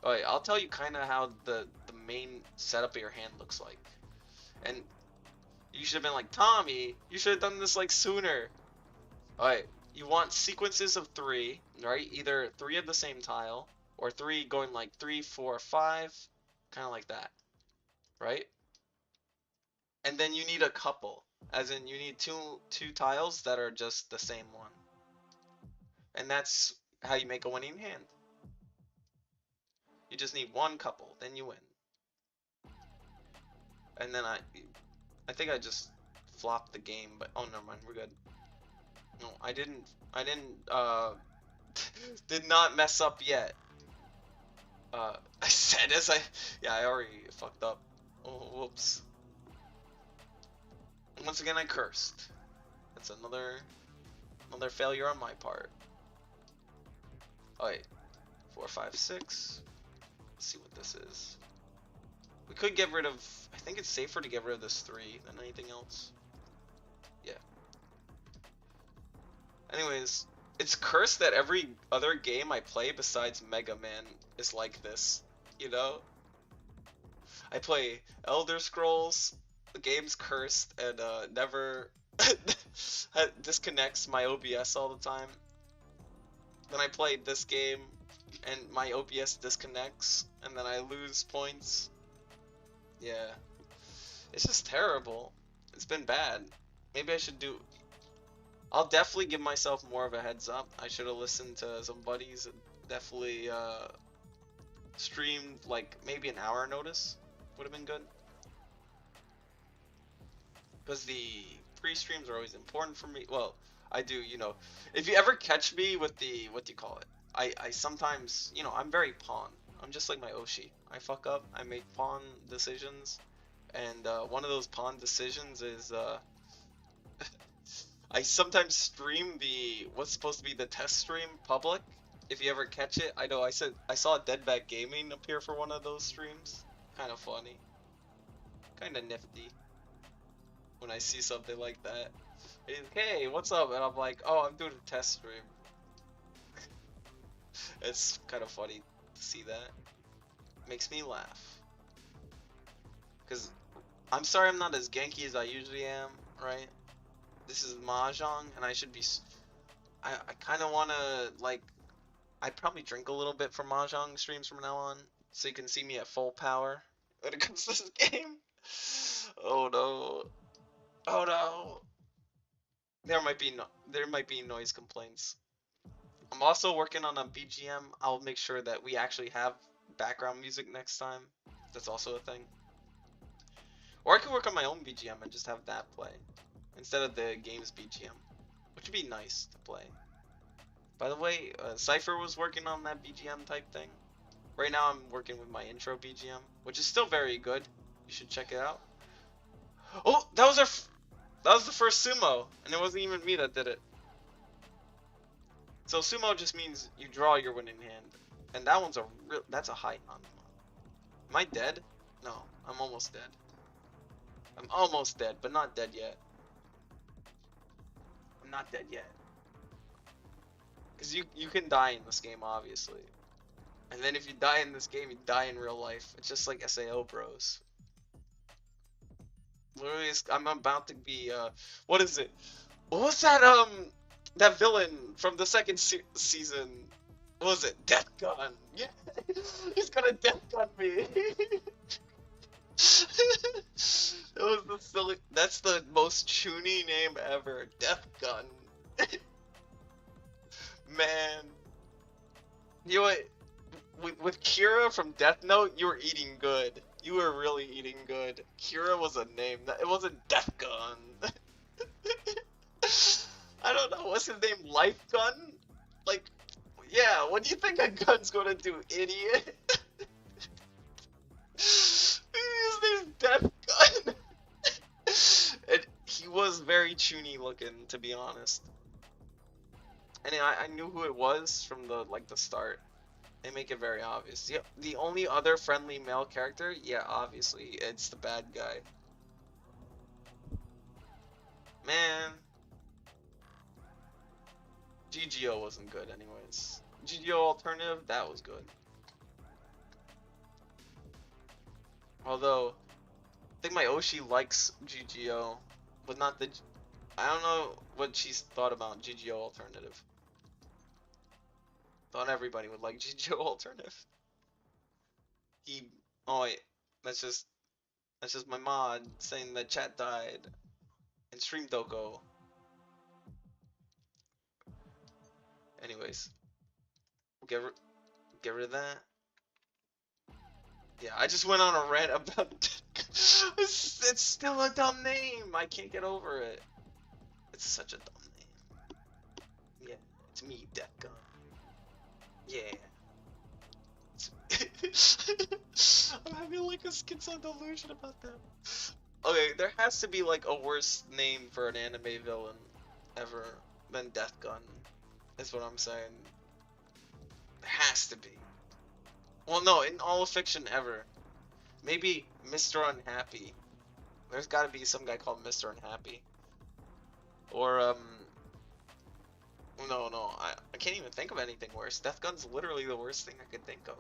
Alright, I'll tell you kind of how the main setup of your hand looks like. And you should have been like, Tommy, you should have done this like sooner. Alright, you want sequences of 3, right? Either 3 of the same tile, or 3 going like 3, 4, 5, kind of like that, right? And then you need a couple, as in you need two tiles that are just the same one. And that's how you make a winning hand. You just need 1 couple, then you win. And then I think I just flopped the game, but oh, never mind, we're good. No, I didn't did not mess up yet. I said I already fucked up. Oh, whoops. Once again, I cursed. That's another failure on my part. Alright, 4, 5, 6. Let's see what this is. We could get rid of. I think it's safer to get rid of this 3 than anything else. Yeah. Anyways, it's cursed that every other game I play besides Mega Man is like this. You know? I play Elder Scrolls. The game's cursed and never disconnects my OBS all the time. Then I played this game and my OBS disconnects and then I lose points. Yeah. It's just terrible. It's been bad. Maybe I should do... I'll definitely give myself more of a heads up. I should have listened to some buddies and definitely streamed like maybe an hour notice. Would have been good. Because the pre-streams are always important for me. Well, I do, you know. If you ever catch me with the, what do you call it? I sometimes, you know, I'm very pawn. I'm just like my Oshi. I fuck up, I make pawn decisions. And one of those pawn decisions is, I sometimes stream the, what's supposed to be the test stream public. If you ever catch it, I know I saw Deadback Gaming appear for one of those streams. Kind of funny. Kind of nifty. When I see something like that. He's like, hey, what's up? And I'm like, oh, I'm doing a test stream. It's kind of funny to see that. Makes me laugh. Because I'm sorry I'm not as Genki as I usually am, right? This is Mahjong, and I should be... I kind of want to, like... I'd probably drink a little bit for Mahjong streams from now on, so you can see me at full power when it comes to this game. Oh no. Oh no. There might be noise complaints. I'm also working on a BGM. I'll make sure that we actually have background music next time. That's also a thing. Or I could work on my own BGM and just have that play instead of the game's BGM, which would be nice to play. By the way, Cypher was working on that BGM type thing. Right now I'm working with my intro BGM, which is still very good. You should check it out. Oh, that was the first sumo, and it wasn't even me that did it. So sumo just means you draw your winning hand, and that one's that's a high non. Am I dead? No, I'm almost dead. I'm almost dead, but not dead yet. I'm not dead yet. Because you can die in this game, obviously. And then if you die in this game, you die in real life. It's just like SAO bros. Literally, I'm about to be, what is it? What was that villain from the second season? What was it? Death Gun. Yeah, he's gonna Death Gun me. It was the silly, that's the most chuny name ever. Death Gun. Man. You know what? with Kira from Death Note, you were eating good. You were really eating good. Kira was a name. It wasn't Death Gun. I don't know. What's his name? Life Gun? Like, yeah. What do you think a gun's gonna do, idiot? His name's Death Gun. And he was very chuny looking, to be honest. And I knew who it was from the start. They make it very obvious. Yeah, the only other friendly male character, yeah, obviously, it's the bad guy. Man, GGO wasn't good anyways. GGO alternative, that was good. Although, I think my Oshi likes GGO, but not the... I don't know what she's thought about GGO alternative. Thought everybody would like GGO alternative. Oh wait, that's just my mod saying that chat died. And stream doko. Anyways, get rid of that. Yeah, I just went on a rant about it's still a dumb name. I can't get over it. It's such a dumb name. Yeah, it's me, Deca. Yeah. I'm having like a schizo delusion about that. Okay, there has to be like a worse name for an anime villain ever than Death Gun. Is what I'm saying. There has to be. Well, no, in all of fiction ever. Maybe Mr. Unhappy. There's gotta be some guy called Mr. Unhappy. Or, no, I can't even think of anything worse. Death Gun's literally the worst thing I could think of.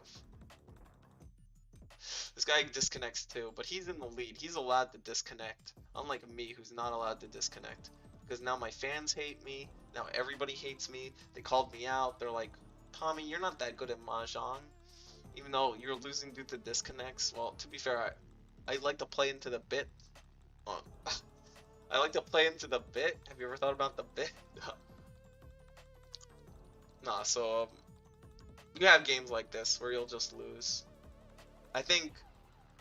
This guy disconnects too, but he's in the lead. He's allowed to disconnect. Unlike me, who's not allowed to disconnect. Because now my fans hate me. Now everybody hates me. They called me out. They're like, Tommy, you're not that good at Mahjong. Even though you're losing due to disconnects. Well, to be fair, I like to play into the bit. I like to play into the bit. Have you ever thought about the bit? Nah, so you have games like this where you'll just lose. I think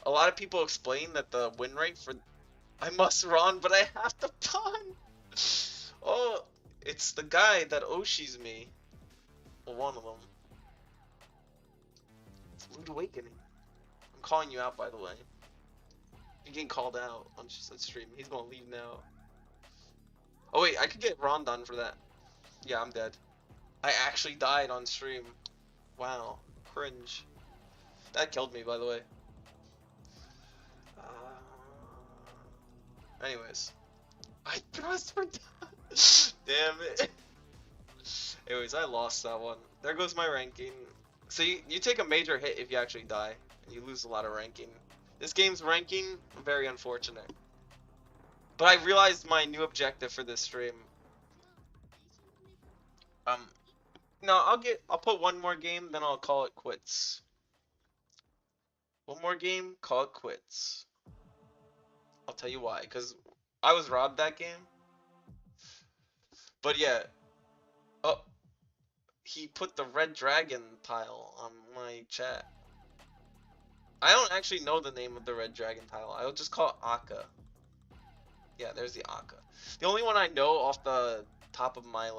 a lot of people explain that the win rate for I must run, but I have to pawn. Oh, it's the guy that Oshi's me. Well, one of them. It's Rude Awakening. I'm calling you out, by the way. You're getting called out on stream. He's gonna leave now. Oh wait, I could get Rondon for that. Yeah, I'm dead. I actually died on stream. Wow, cringe. That killed me, by the way. Anyways, I pressed for damn it. Anyways, I lost that one. There goes my ranking. So you take a major hit if you actually die, and you lose a lot of ranking. This game's ranking, very unfortunate. But I realized my new objective for this stream. No, I'll put one more game, then I'll call it quits. One more game, call it quits. I'll tell you why, because I was robbed that game. But yeah. Oh. He put the red dragon tile on my chat. I don't actually know the name of the red dragon tile. I'll just call it Akka. Yeah, there's the Akka. The only one I know off the top of my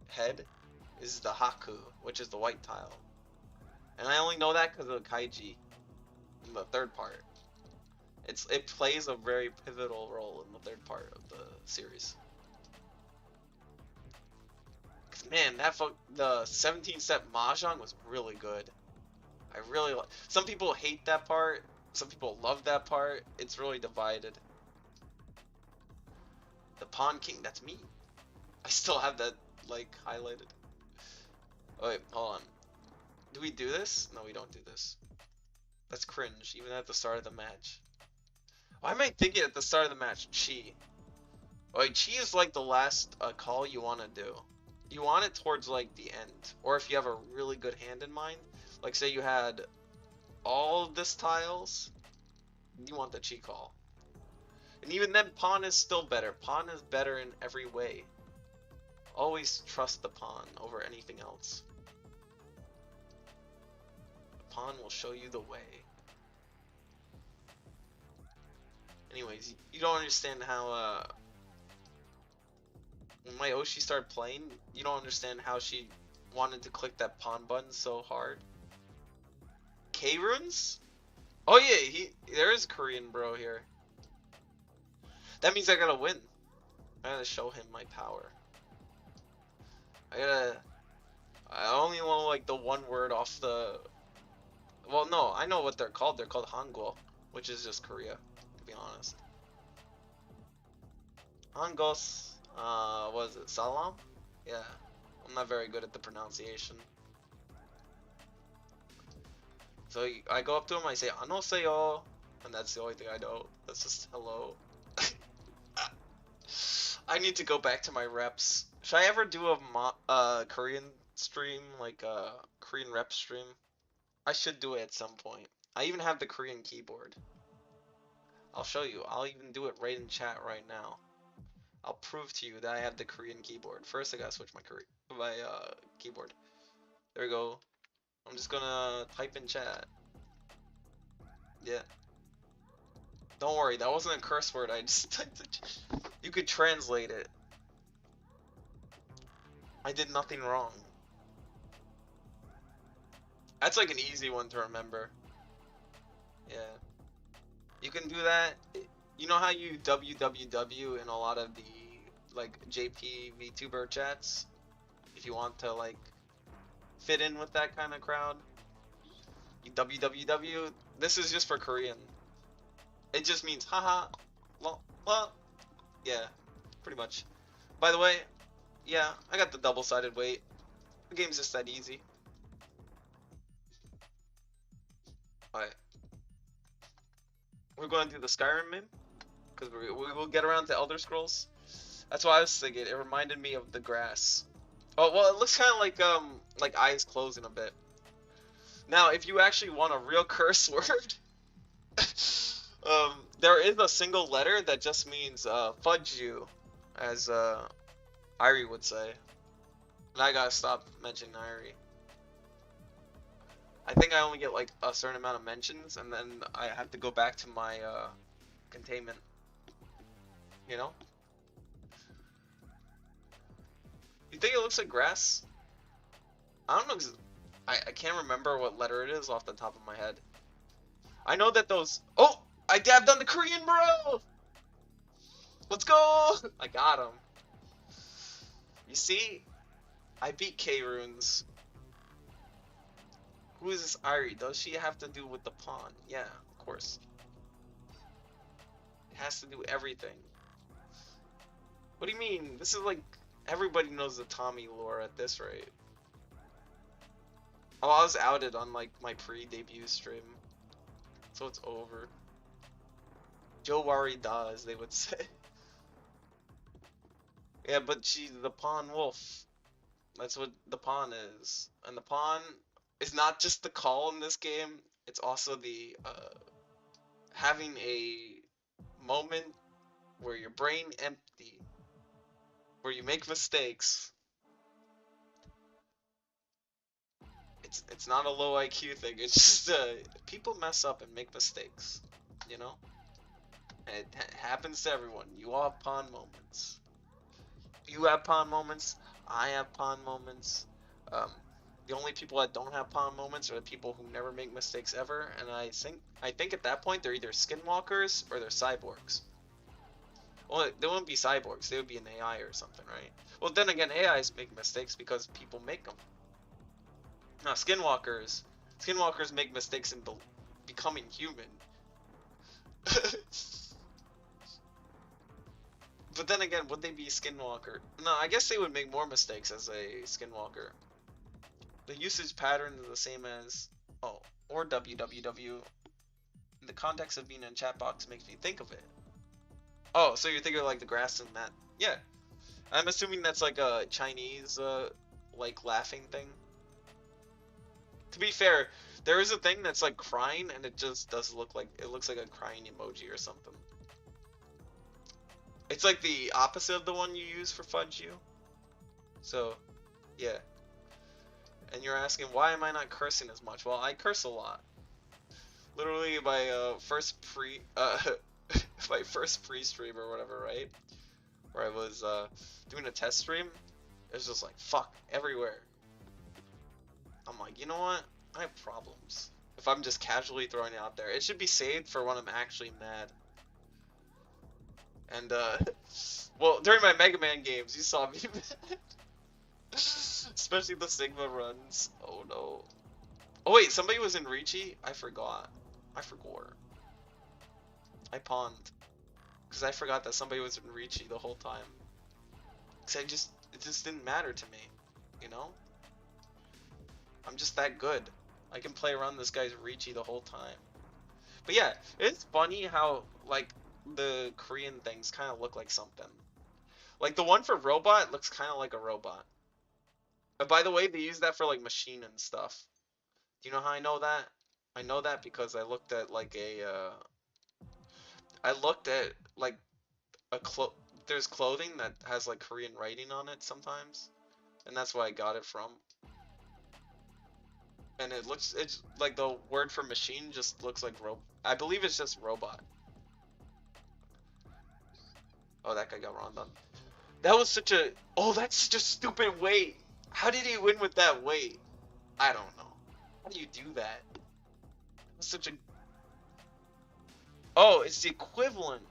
head is the Haku, which is the white tile. And I only know that because of the Kaiji in the third part. It plays a very pivotal role in the third part of the series. Cause man, the 17-step Mahjong was really good. I really like. Some people hate that part. Some people love that part. It's really divided. The Pawn King, that's me. I still have that highlighted. Oh, wait, hold on. Do we do this? No, we don't do this. That's cringe, even at the start of the match. Why am I thinking at the start of the match, Chi? Oh, wait, Chi is the last call you want to do. You want it towards the end. Or if you have a really good hand in mind. Like say you had all of this tiles. You want the Chi call. And even then, pawn is still better. Pawn is better in every way. Always trust the pawn over anything else. pawn will show you the way. Anyways, you don't understand how, when my Oshi started playing, you don't understand how she wanted to click that pawn button so hard. K-runes? Oh yeah, there is a Korean bro here. That means I gotta win. I gotta show him my power. I only know like the one word off the... Well, no, I know what they're called. They're called Hangul, which is just Korea, to be honest. Hangos, what is it, Salam? Yeah, I'm not very good at the pronunciation. So I go up to him, I say, "Anoseyo," and that's the only thing I know. That's just hello. I need to go back to my reps. Should I ever do a Korean stream, like a Korean rep stream? I should do it at some point. I even have the Korean keyboard. I'll show you. I'll even do it right in chat right now. I'll prove to you that I have the Korean keyboard. First, I gotta switch my keyboard. There we go. I'm just gonna type in chat. Yeah. Don't worry, that wasn't a curse word. I just typed it. You could translate it. I did nothing wrong. That's like an easy one to remember. Yeah. You can do that. You know how you www in a lot of the like JP VTuber chats? If you want to like fit in with that kind of crowd. You www. This is just for Korean. It just means haha. Well, yeah, pretty much. By the way, yeah, I got the double-sided weight. The game's just that easy. Alright. We're going to do the Skyrim meme, because we will get around to Elder Scrolls. That's why I was thinking. It reminded me of the grass. Oh, well, it looks kind of like eyes closing a bit. Now, if you actually want a real curse word, there is a single letter that just means fudge you, as Irie would say. And I gotta stop mentioning Irie. I think I only get like a certain amount of mentions, and then I have to go back to my containment. You know? You think it looks like grass? I don't know. I can't remember what letter it is off the top of my head. I know that those... Oh! I dabbed on the Korean bro! Let's go! I got him. You see? I beat K-runes. Who is this Irie? Does she have to do with the pawn? Yeah, of course. It has to do everything. What do you mean? This is like... Everybody knows the Tommy lore at this rate. Oh, I was outed on like my pre-debut stream. So it's over. Jowari da, as they would say. Yeah, but she's the pawn wolf. That's what the pawn is. And the pawn is not just the call in this game, it's also the having a moment where your brain empty, where you make mistakes. It's not a low IQ thing, it's just people mess up and make mistakes, you know? And it happens to everyone. You all have pawn moments. You have pawn moments, I have pawn moments. The only people that don't have pawn moments are the people who never make mistakes ever, and I think at that point they're either skinwalkers or they're cyborgs. Well, they wouldn't be cyborgs, they would be an AI or something, right? Well, then again, AIs make mistakes because people make them. Now, skinwalkers make mistakes in becoming human. But then again, would they be skinwalker? No, I guess they would make more mistakes as a skinwalker. The usage pattern is the same as, or www. In the context of being in a chat box makes me think of it. Oh, so you're thinking of like the grass and that? Yeah. I'm assuming that's like a Chinese, like laughing thing. To be fair, there is a thing that's like crying, and it just does look like, it looks like a crying emoji or something. It's like the opposite of the one you use for fudge you. So, yeah. and you're asking why am I not cursing as much? Well, I curse a lot. Literally my first my first pre-stream or whatever, right? Where I was doing a test stream, it was just like fuck everywhere. I'm like, you know what? I have problems. If I'm just casually throwing it out there, it should be saved for when I'm actually mad. And well, during my Mega Man games, you saw me mad. Especially the Sigma runs. Oh no. Oh wait, somebody was in Ricci? I forgot. I pawned. Because I forgot that somebody was in Ricci the whole time. Because it just didn't matter to me. You know? I'm just that good. I can play around this guy's Ricci the whole time. But yeah, it's funny how, like, the Korean things kind of look like something. Like, the one for robot looks kind of like a robot. But by the way, they use that for, like, machine and stuff. Do you know how I know that? I know that because I looked at, like, there's clothing that has, like, Korean writing on it sometimes. And that's why I got it from. And it's like the word for machine just looks like I believe it's just robot. Oh, that guy got wrong done. That was that's such a stupid weight. How did he win with that weight? I don't know. How do you do that? That's such a... Oh, it's the equivalent.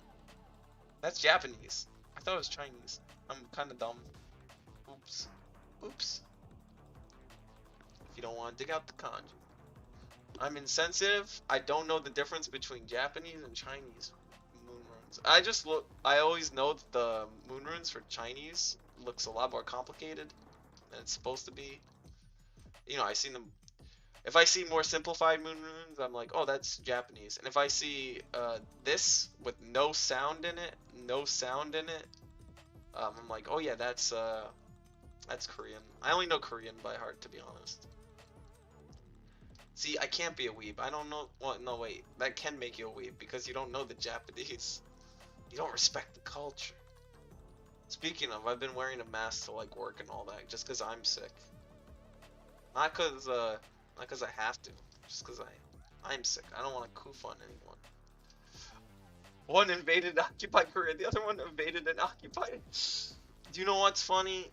That's Japanese. I thought it was Chinese. I'm kind of dumb. Oops. Oops. If you don't want to dig out the kanji. I'm insensitive. I don't know the difference between Japanese and Chinese moon runes. I always know that the moon runes for Chinese looks a lot more complicated than it's supposed to be. You know, I seen them. If I see more simplified moon runes, I'm like, oh, that's Japanese. And if I see this with no sound in it, I'm like, oh yeah, that's Korean. I only know Korean by heart, to be honest. See, I can't be a weeb. I don't know. Well, no, wait. That can make you a weeb because you don't know the Japanese. You don't respect the culture. Speaking of, I've been wearing a mask to like work and all that just because I'm sick. Not because I have to. Just because I'm sick. I don't want to goof on anyone. One invaded and occupied Korea. The other one invaded and occupied. Do you know what's funny?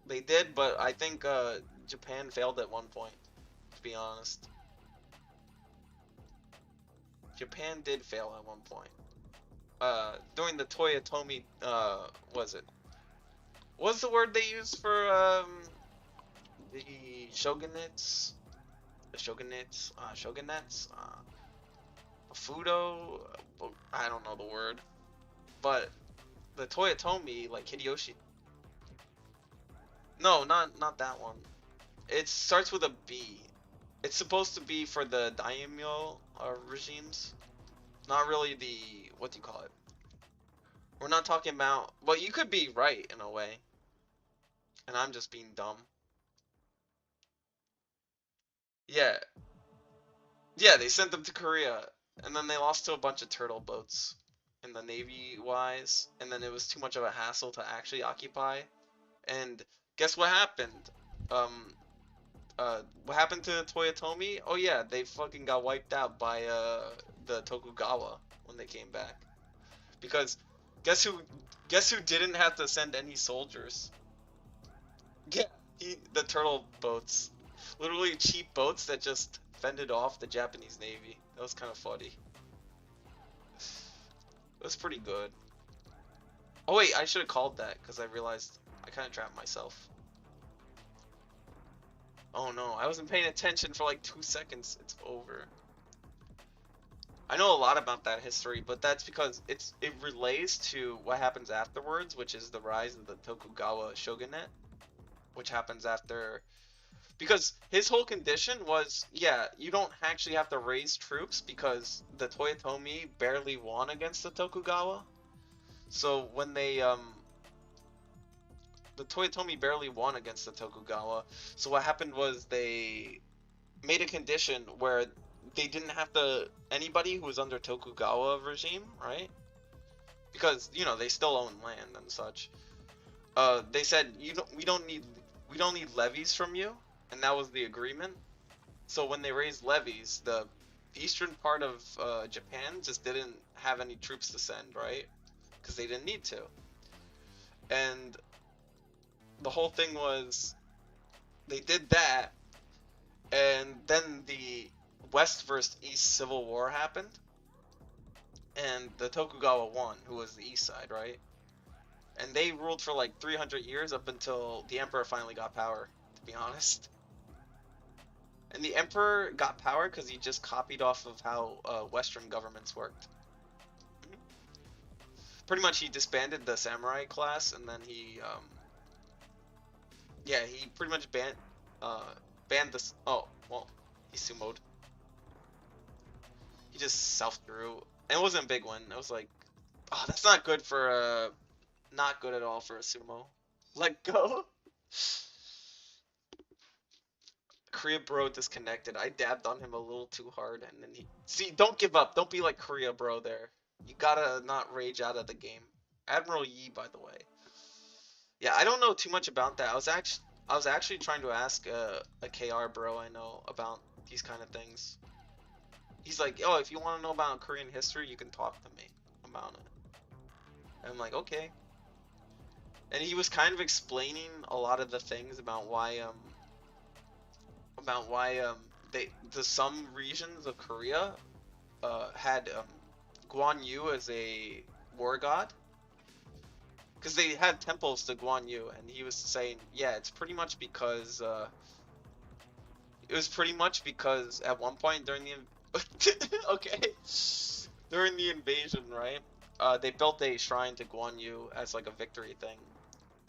They did, but I think Japan failed at one point. To be honest, Japan did fail at one point. During the Toyotomi, what's the word they used for the shogunates? Fudo. I don't know the word, but the Toyotomi, like Hideyoshi. No, not that one. It starts with a B. It's supposed to be for the daimyo regimes. Not really the, what do you call it? We're not talking about, well, you could be right in a way. And I'm just being dumb. Yeah. Yeah, they sent them to Korea. And then they lost to a bunch of turtle boats in the Navy-wise. And then it was too much of a hassle to actually occupy. And guess what happened? What happened to Toyotomi? Oh yeah, they fucking got wiped out by the Tokugawa when they came back. Because guess who didn't have to send any soldiers? Yeah, the turtle boats. Literally cheap boats that just fended off the Japanese Navy. That was kind of funny. It was pretty good. Oh wait, I should have called that because I realized I kind of trapped myself. Oh no, I wasn't paying attention for like 2 seconds. It's over. I know a lot about that history, but that's because it relates to what happens afterwards, which is the rise of the Tokugawa shogunate, which happens after, because his whole condition was, yeah, you don't actually have to raise troops because the Toyotomi barely won against the Tokugawa. So when the Toyotomi barely won against the Tokugawa, so what happened was they made a condition where they didn't have to, anybody who was under Tokugawa regime, right? Because, you know, they still own land and such. They said, we don't need levies from you, and that was the agreement. So when they raised levies, the eastern part of Japan just didn't have any troops to send, right? Because they didn't need to. And the whole thing was they did that, and then the West versus East Civil War happened, and the Tokugawa won, who was the East side, right? And they ruled for like 300 years up until the Emperor finally got power, to be honest. And the Emperor got power because he just copied off of how Western governments worked. Pretty much he disbanded the samurai class, and then he yeah, he pretty much banned this. Oh, well, he sumoed. He just self-drew. And it wasn't a big one. It was like, oh, that's not good for not good at all for a sumo. Let go. Korea bro disconnected. I dabbed on him a little too hard, and then he. See, don't give up. Don't be like Korea bro there. You gotta not rage out of the game. Admiral Yi, by the way. Yeah, I don't know too much about that. I was actually trying to ask a KR bro I know about these kind of things. He's like, oh, if you want to know about Korean history, you can talk to me about it. And I'm like, okay. And he was kind of explaining a lot of the things about why some regions of Korea had Guan Yu as a war god, because they had temples to Guan Yu, and he was saying, yeah, it's pretty much because at one point during the okay, during the invasion, right? They built a shrine to Guan Yu as like a victory thing.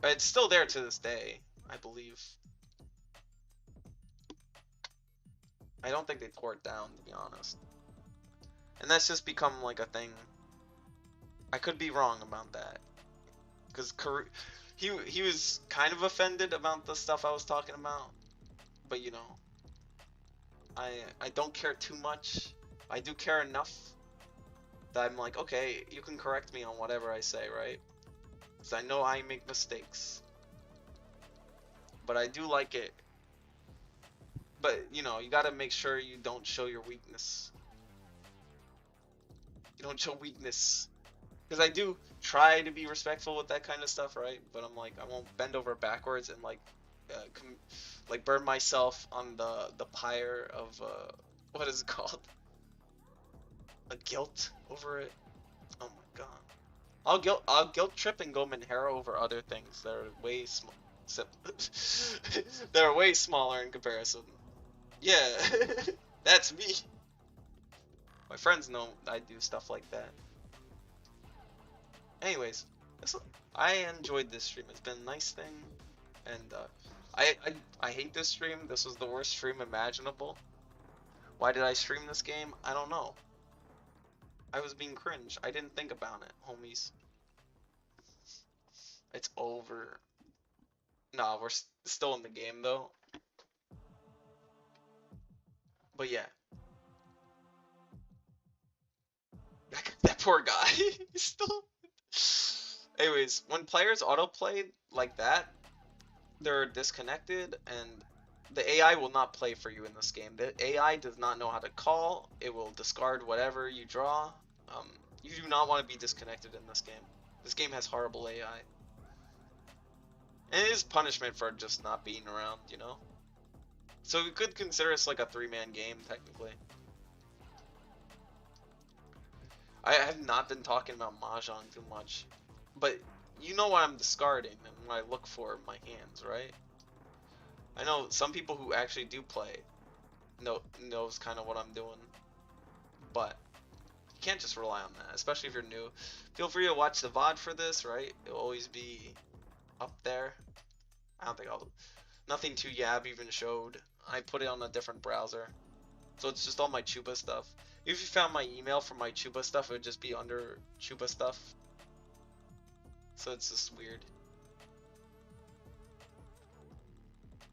It's still there to this day, I believe. I don't think they tore it down, to be honest. And that's just become like a thing. I could be wrong about that, because he was kind of offended about the stuff I was talking about, but you know, I don't care too much. I do care enough that I'm like, okay, you can correct me on whatever I say, right? Because I know I make mistakes, but I do like it. But you know, you gotta make sure you don't show your weakness. You don't show weakness. Because I do try to be respectful with that kind of stuff, right? But I'm like, I won't bend over backwards and like burn myself on the pyre of what is it called? A guilt over it. Oh my god. I'll guilt trip and go Manhero over other things that are way that are way smaller in comparison. Yeah, that's me. My friends know I do stuff like that. Anyways, I enjoyed this stream. It's been a nice thing, and I hate this stream. This was the worst stream imaginable. Why did I stream this game? I don't know. I was being cringe. I didn't think about it, homies. It's over. Nah, we're still in the game though. But yeah. That poor guy. He's still. Anyways, when players autoplay like that, they're disconnected, and the AI will not play for you in this game. The AI does not know how to call. It will discard whatever you draw. You do not want to be disconnected in this game. This game has horrible AI. And it is punishment for just not being around, you know? So we could consider this like a 3-man game, technically. I have not been talking about Mahjong too much. But you know what I'm discarding and what I look for in my hands, right? I know some people who actually do play knows kind of what I'm doing. But you can't just rely on that, especially if you're new. Feel free to watch the VOD for this, right? It'll always be up there. I don't think nothing too Yab even showed. I put it on a different browser. So it's just all my Chuba stuff. If you found my email for my Chuba stuff, it would just be under Chuba stuff. So it's just weird.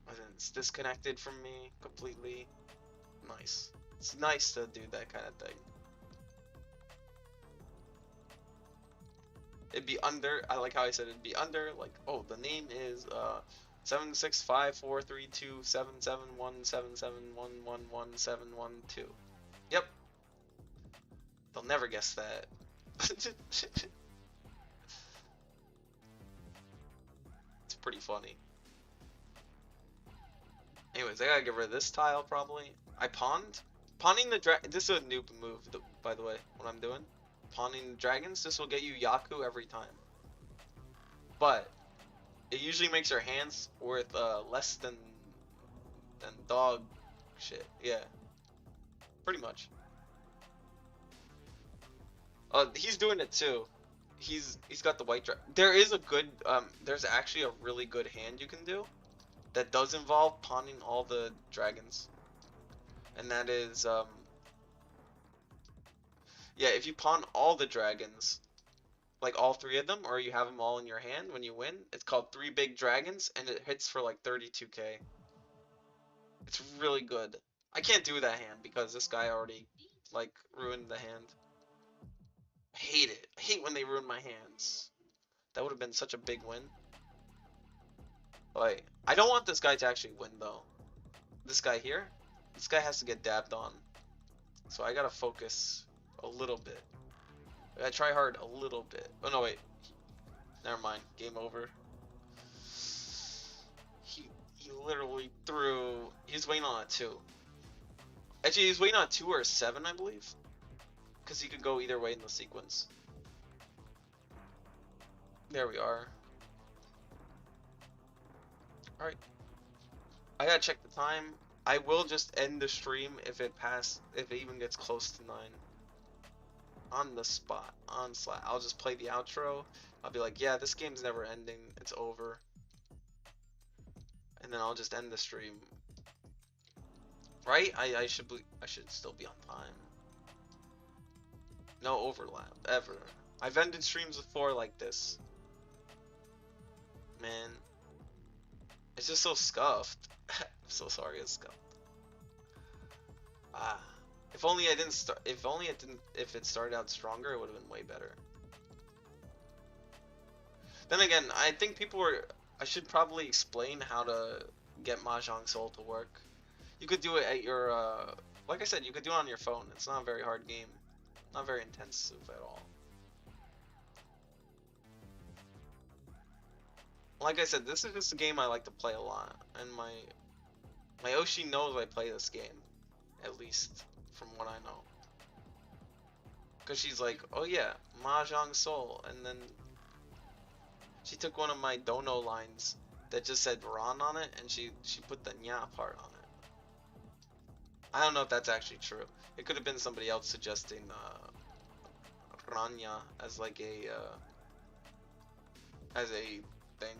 And then it's disconnected from me completely. Nice. It's nice to do that kind of thing. It'd be under, I like how I said it'd be under, like, oh, the name is 76543277177111712. Yep. They'll never guess that. It's pretty funny. Anyways, I gotta get rid of this tile probably. I pawned. Pawning the dragon. This is a noob move, by the way. What I'm doing. Pawning the dragons. This will get you Yaku every time. But it usually makes your hands worth less than dog shit. Yeah. Pretty much. He's doing it too. He's got the white dragon. There is a good there's actually a really good hand you can do that does involve pawning all the dragons. And that is yeah, if you pawn all the dragons, like all 3 of them, or you have them all in your hand when you win, it's called 3 big dragons and it hits for like 32k. It's really good. I can't do that hand because this guy already like ruined the hand. I hate it. I hate when they ruin my hands. That would have been such a big win. Like, I don't want this guy to actually win though. This guy here, this guy has to get dabbed on. So I gotta focus a little bit. I gotta try hard a little bit. Oh no, wait. Never mind. Game over. He literally threw. He's waiting on a 2. Actually, he's waiting on a 2 or a 7, I believe. Because he could go either way in the sequence. There we are. Alright. I gotta check the time. I will just end the stream if it even gets close to 9. On the spot. On Slack. I'll just play the outro. I'll be like, yeah, this game's never ending. It's over. And then I'll just end the stream. Right? I should still be on time. No overlap, ever. I've ended streams before like this. Man. It's just so scuffed. I'm so sorry it's scuffed. Ah. If only I didn't start, if it started out stronger, it would have been way better. Then again, I think I should probably explain how to get Mahjong Soul to work. You could do it at your, like I said, you could do it on your phone. It's not a very hard game. Not very intensive at all. Like I said, this is just a game I like to play a lot, and my Oshi knows I play this game, at least from what I know. Cause she's like, oh yeah, Mahjong Soul, and then she took one of my dono lines that just said Ron on it, and she put the nya part on it. I don't know if that's actually true. It could have been somebody else suggesting Ranya as like as a thing.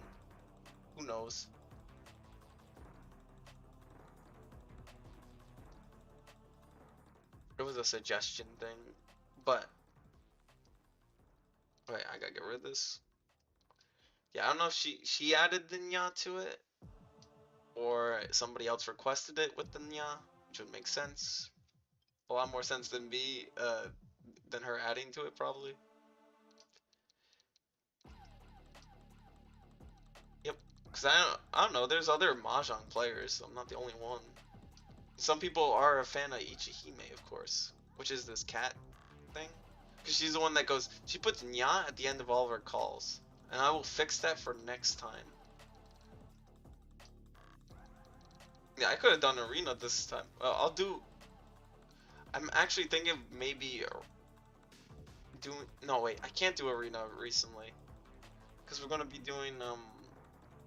Who knows? It was a suggestion thing, but wait, I gotta get rid of this. Yeah, I don't know if she added the nya to it, or somebody else requested it with the nya, which would make sense. A lot more sense than me, than her adding to it, probably. Yep, because I don't know, there's other Mahjong players, so I'm not the only one. Some people are a fan of Ichihime, of course, which is this cat thing. Because she's the one that goes, she puts nya at the end of all of her calls. And I will fix that for next time. Yeah, I could have done arena this time. I'm actually thinking of maybe doing, no wait, I can't do arena recently. Because we're going to be doing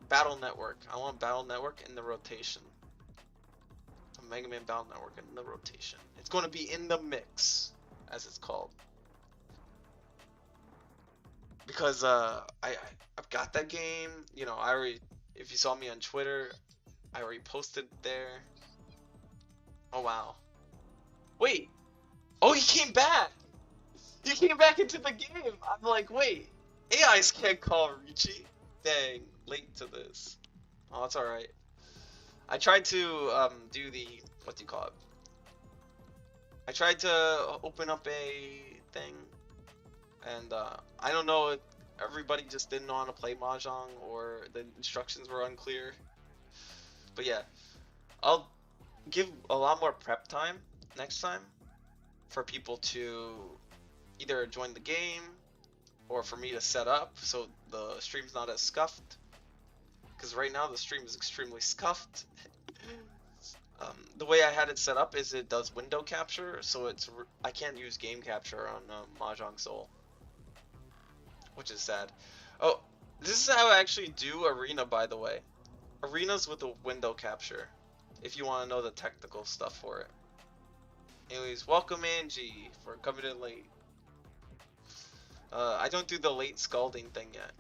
Battle Network. I want Battle Network in the rotation. A Mega Man Battle Network in the rotation. It's going to be in the mix, as it's called. Because I've got that game, you know, if you saw me on Twitter, I already posted there. Oh wow. Wait. Oh, he came back. He came back into the game. I'm like, wait. AIs can't call Richie. Dang, late to this. Oh, it's alright. I tried to do the, what do you call it? I tried to open up a thing. And I don't know if everybody just didn't know how to play Mahjong or the instructions were unclear. But yeah, I'll give a lot more prep time next time for people to either join the game or for me to set up so the stream's not as scuffed. Because right now the stream is extremely scuffed. The way I had it set up is it does window capture, so I can't use game capture on Mahjong Soul, which is sad. Oh, this is how I actually do Arena, by the way. Arena's with a window capture, if you want to know the technical stuff for it. Anyways, welcome Angie for coming in late. I don't do the late scalding thing yet.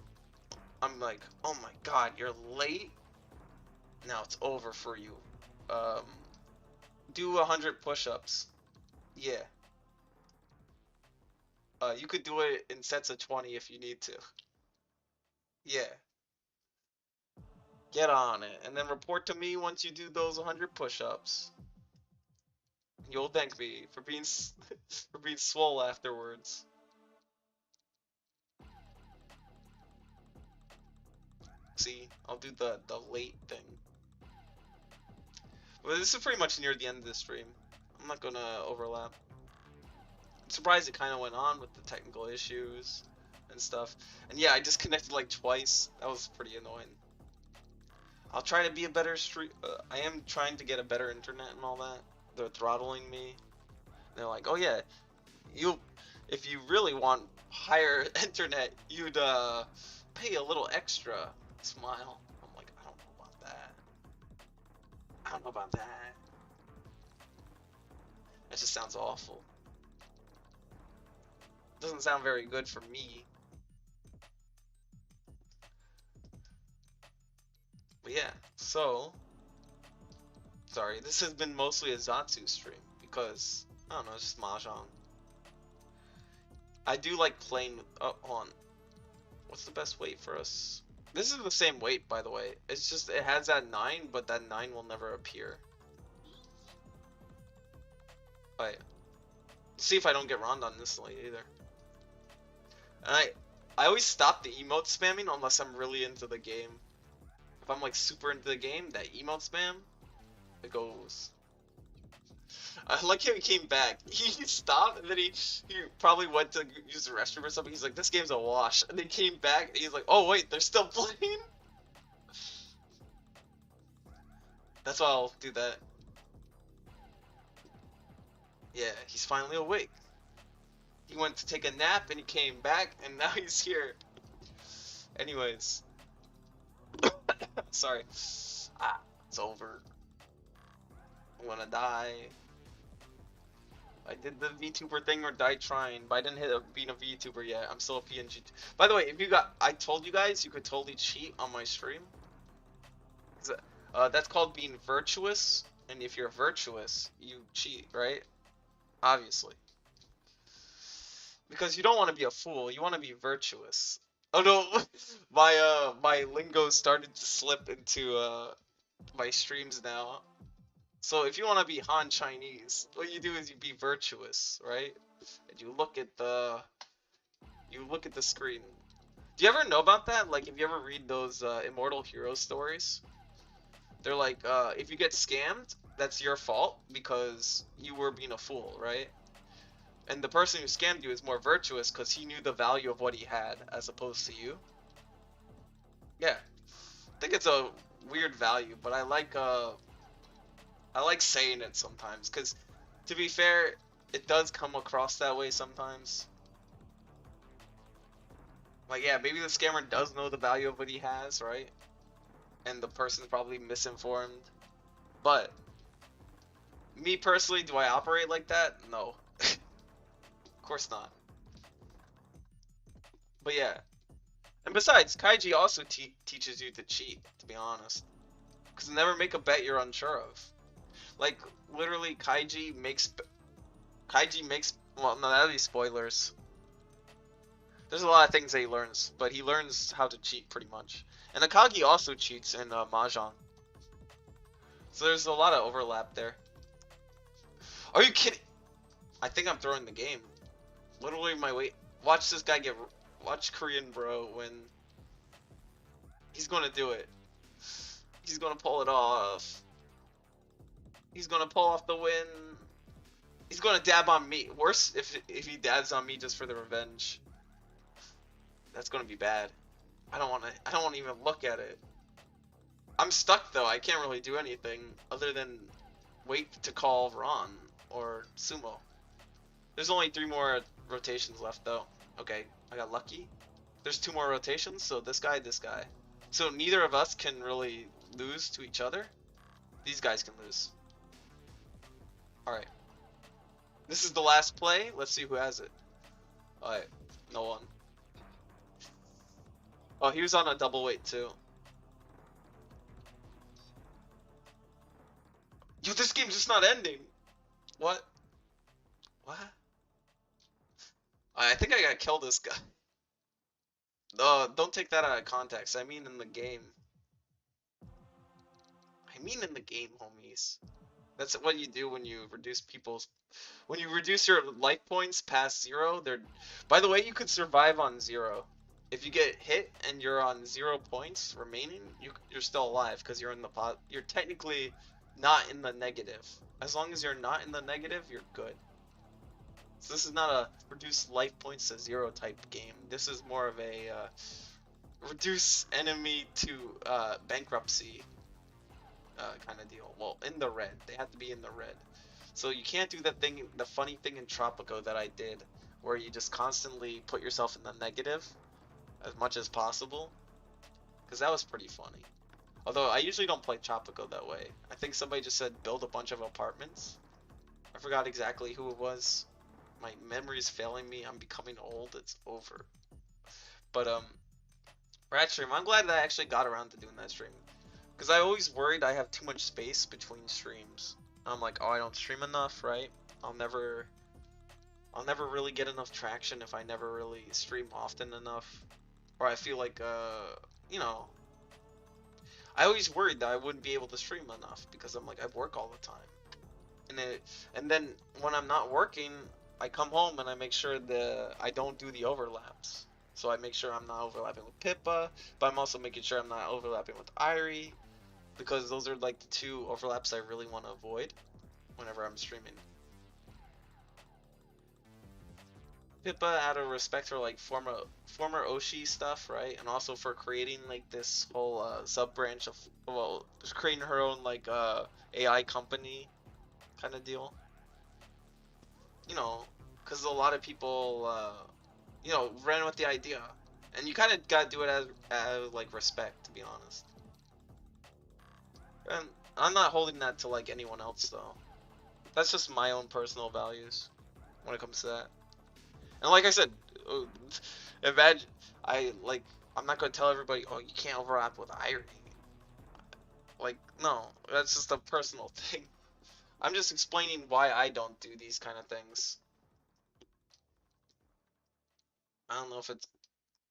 I'm like, oh my god, you're late? Now it's over for you. Do 100 push-ups. Yeah. You could do it in sets of 20 if you need to. Yeah. Get on it, and then report to me once you do those 100 push-ups. You'll thank me for being for being swole afterwards. See, I'll do the late thing. Well, this is pretty much near the end of the stream. I'm not gonna overlap. I'm surprised it kind of went on with the technical issues and stuff. And yeah, I disconnected like twice. That was pretty annoying. I'll try to be a better stream. I am trying to get a better internet and all that. They're throttling me. They're like, oh yeah, if you really want higher internet, you'd pay a little extra. Smile. I'm like, I don't know about that. I don't know about that. That just sounds awful. Doesn't sound very good for me. But yeah, so sorry, this has been mostly a Zatsu stream because I don't know, it's just Mahjong. I do like playing with, oh, hold on. What's the best weight for us? This is the same weight, by the way. It's just, it has that 9, but that 9 will never appear. Alright. See if I don't get Rondon instantly either. And I always stop the emote spamming unless I'm really into the game. If I'm like super into the game, that emote spam, it goes. I like how he came back. He stopped and then he probably went to use the restroom or something. He's like, this game's a wash. And then came back and he's like, oh wait, they're still playing? That's why I'll do that. Yeah, he's finally awake. He went to take a nap and he came back and now he's here. Anyways. Sorry. Ah, it's over. I'm gonna die. I did the VTuber thing or died trying, but I didn't hit being a VTuber yet. I'm still a PNG. By the way, if you I told you guys you could totally cheat on my stream. That's called being virtuous, and if you're virtuous, you cheat, right? Obviously. Because you don't want to be a fool, you want to be virtuous. Oh no, my lingo started to slip into my streams now. So if you want to be Han Chinese, what you do is you be virtuous, right? And you look at the screen. Do you ever know about that? Like, if you ever read those Immortal Hero stories, they're like, if you get scammed, that's your fault because you were being a fool, right? And the person who scammed you is more virtuous because he knew the value of what he had as opposed to you. Yeah, I think it's a weird value, but I like saying it sometimes, because to be fair, it does come across that way sometimes. Like, yeah, maybe the scammer does know the value of what he has, right? And the person's probably misinformed. But, me personally, do I operate like that? No. Of course not. But yeah. And besides, Kaiji also teaches you to cheat, to be honest. Because never make a bet you're unsure of. Like, literally, Kaiji makes, well, no, that'd be spoilers. There's a lot of things that he learns, but he learns how to cheat pretty much. And Akagi also cheats in Mahjong. So there's a lot of overlap there. Are you kidding? I think I'm throwing the game. Literally my weight. Watch this guy watch Korean bro when he's gonna do it. He's gonna pull it off. He's gonna pull off the win. He's gonna dab on me. Worse if he dabs on me just for the revenge. That's gonna be bad. I don't wanna even look at it. I'm stuck though. I can't really do anything other than wait to call Ron or Sumo. There's only 3 more rotations left though. Okay, I got lucky. There's 2 more rotations, so this guy. So neither of us can really lose to each other. These guys can lose. Alright. This is the last play. Let's see who has it. Alright, no one. Oh, he was on a double weight too. Yo, this game's just not ending. What? What? I think I gotta kill this guy. Don't take that out of context. I mean in the game. I mean in the game, homies. That's what you do when you reduce when you reduce your life points past 0. By the way, you could survive on 0. If you get hit and you're on 0 points remaining, you're still alive because you're in the pot. You're technically not in the negative. As long as you're not in the negative, you're good. So this is not a reduce life points to 0 type game. This is more of a reduce enemy to bankruptcy kind of deal. Well, in the red. They have to be in the red. So you can't do the funny thing in Tropico that I did, where you just constantly put yourself in the negative as much as possible, because that was pretty funny. Although I usually don't play Tropico that way. I think somebody just said build a bunch of apartments. I forgot exactly who it was. My memory's failing me. I'm becoming old. It's over. But rat stream. I'm glad that I actually got around to doing that stream, because I always worried I have too much space between streams. I'm like, oh, I don't stream enough, right? I'll never really get enough traction if I never really stream often enough. Or I feel like, you know, I always worried that I wouldn't be able to stream enough because I'm like, I work all the time. And then when I'm not working, I come home and I make sure that I don't do the overlaps. So I make sure I'm not overlapping with Pippa, but I'm also making sure I'm not overlapping with Irie, because those are like the 2 overlaps I really want to avoid whenever I'm streaming. Pippa, out of respect for like former Oshi stuff, right, and also for creating like this whole sub branch of, well, just creating her own like AI company kind of deal. You know, because a lot of people, you know, ran with the idea, and you kind of gotta do it as like respect, to be honest. And I'm not holding that to like anyone else though. That's just my own personal values when it comes to that. And like I said, imagine I'm not gonna tell everybody, oh, you can't overlap with Irie. Like, no, that's just a personal thing. I'm just explaining why I don't do these kind of things. I don't know if it's,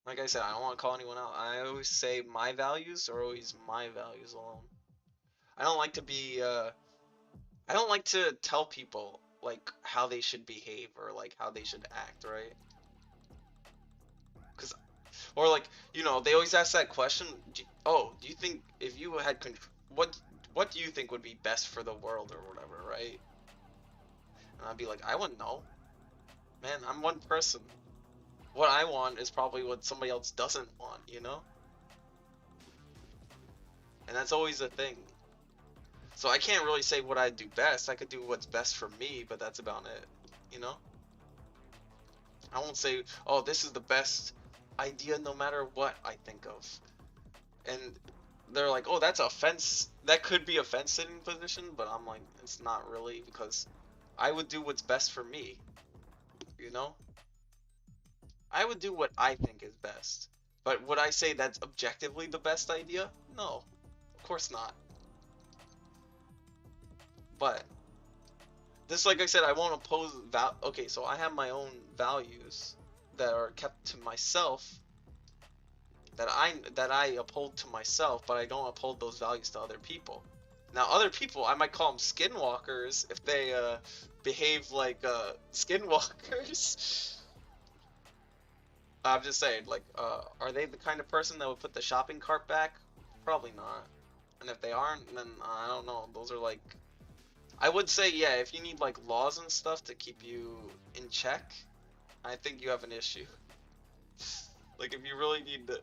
like I said, I don't want to call anyone out. I always say my values are always my values alone. I don't like to be, I don't like to tell people, like, how they should behave or, like, how they should act, right? Because, or, like, you know, they always ask that question, do you think if you had control, what do you think would be best for the world or whatever, right? And I'd be like, I wouldn't know. Man, I'm one person. What I want is probably what somebody else doesn't want, you know? And that's always a thing. So I can't really say what I do best. I could do what's best for me, but that's about it, you know? I won't say, oh, this is the best idea no matter what I think of. And they're like, oh, that's offense. That could be a fence-sitting position, but I'm like, it's not really, because I would do what's best for me, you know? I would do what I think is best. But would I say that's objectively the best idea? No, of course not. But this, like I said, I won't oppose okay, so I have my own values that are kept to myself, that I uphold to myself, but I don't uphold those values to other people. Now, other people, I might call them skinwalkers if they behave like skinwalkers. I'm just saying, like, are they the kind of person that would put the shopping cart back? Probably not. And if they aren't, then I don't know. Those are like, I would say, yeah, if you need like laws and stuff to keep you in check, I think you have an issue. Like if you really need to,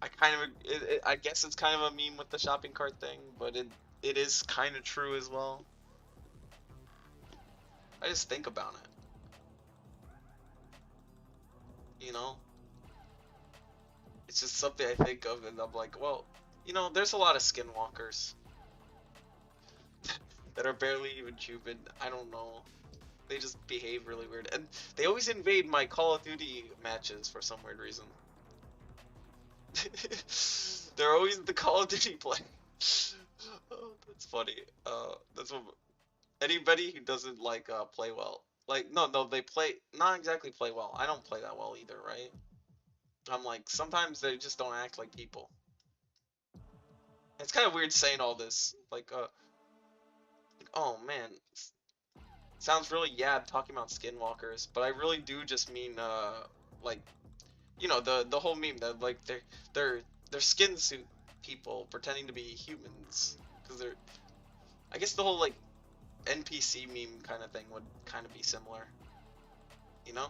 I guess it's kind of a meme with the shopping cart thing, but it is kind of true as well. I just think about it, you know? It's just something I think of, and I'm like, well, you know, there's a lot of skinwalkers that are barely even human. I don't know. They just behave really weird, and they always invade my Call of Duty matches for some weird reason. They're always the Call of Duty play. Oh, that's funny. That's what anybody who doesn't like play well. Like no, they play not exactly play well. I don't play that well either, right? I'm like sometimes they just don't act like people. It's kind of weird saying all this. Like oh man, sounds really yab talking about skinwalkers, but I really do just mean like you know the whole meme that like they're skin suit people pretending to be humans because they're I guess the whole like NPC meme kind of thing would kind of be similar, you know?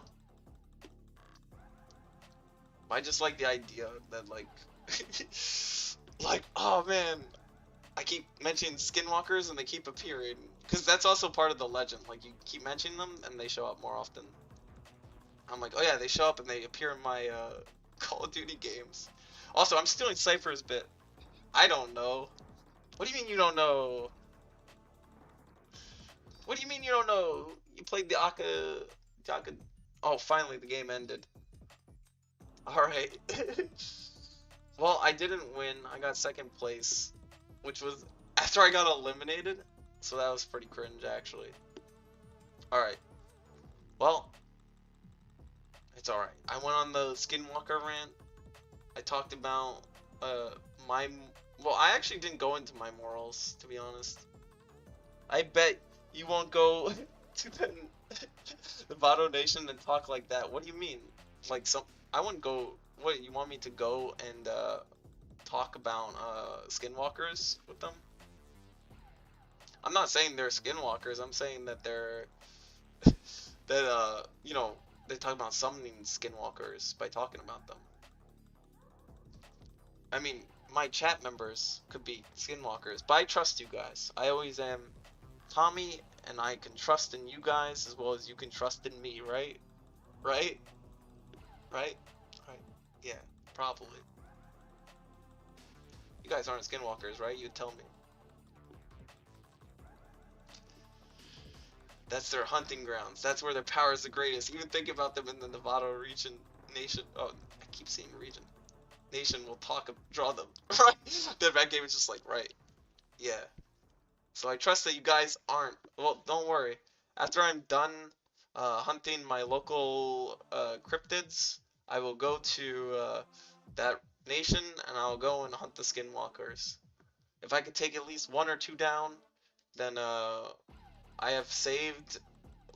I just like the idea that like like oh man, I keep mentioning skinwalkers and they keep appearing because that's also part of the legend. Like you keep mentioning them and they show up more often. I'm like, oh yeah, they show up and they appear in my Call of Duty games. Also, I'm stealing Cypher's bit. I don't know. What do you mean you don't know? What do you mean you don't know? You played the Aka. Oh, finally the game ended. Alright. Well, I didn't win. I got second place, which was after I got eliminated. So that was pretty cringe, actually. Alright. Well, it's alright. I went on the Skinwalker rant. I talked about my... Well, I actually didn't go into my morals, to be honest. I bet you won't go to the Vado Nation and talk like that. What do you mean? Like I wouldn't go. What, you want me to go and talk about skinwalkers with them? I'm not saying they're skinwalkers. I'm saying that they're that you know, they talk about summoning skinwalkers by talking about them. I mean, my chat members could be skinwalkers, but I trust you guys. I always am Tommy, and I can trust in you guys as well as you can trust in me, right? Right? Right? Right. Yeah, probably. You guys aren't skinwalkers, right? You tell me. That's their hunting grounds. That's where their power is the greatest. Even think about them in the Nevada region, nation. Oh, I keep saying region. Nation will draw them. Right? The red game is just like, right. Yeah. So I trust that you guys aren't. Well, don't worry. After I'm done hunting my local cryptids, I will go to that nation and I'll go and hunt the skinwalkers. If I could take at least 1 or 2 down, then I have saved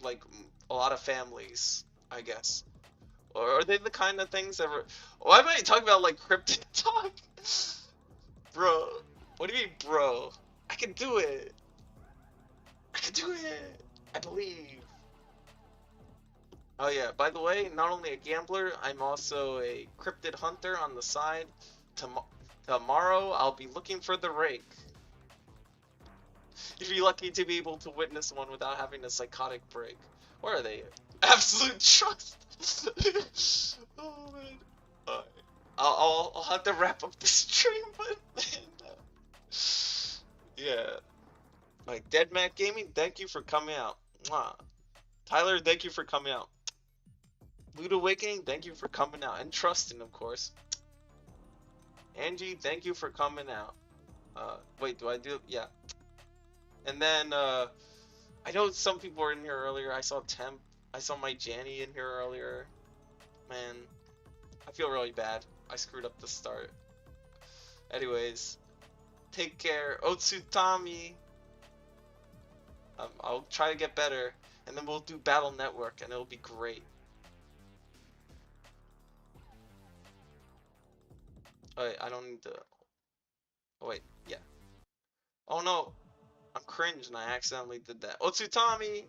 like a lot of families, I guess. Or are they the kind of things that were... Why am I talking about like cryptid talk? Bro, what do you mean, bro? I can do it. I can do it. I believe. Oh yeah, by the way, not only a gambler, I'm also a cryptid hunter on the side. Tomorrow, I'll be looking for the rake. You'd be lucky to be able to witness one without having a psychotic break. Where are they? Absolute trust. Oh man. Alright. I'll have to wrap up the stream, but yeah. Like Dead Mac Gaming, thank you for coming out. Mwah. Tyler, thank you for coming out. Loot Awakening, thank you for coming out. And Trusting, of course. Angie, thank you for coming out. Wait, do I do it? Yeah. And then, I know some people were in here earlier. I saw Temp. I saw my Janny in here earlier. Man, I feel really bad. I screwed up the start. Anyways, take care. Otsutami. I'll try to get better. And then we'll do Battle Network, and it'll be great. Alright, I don't need to... Oh wait, yeah. Oh no, I'm cringe and I accidentally did that. Otsutami!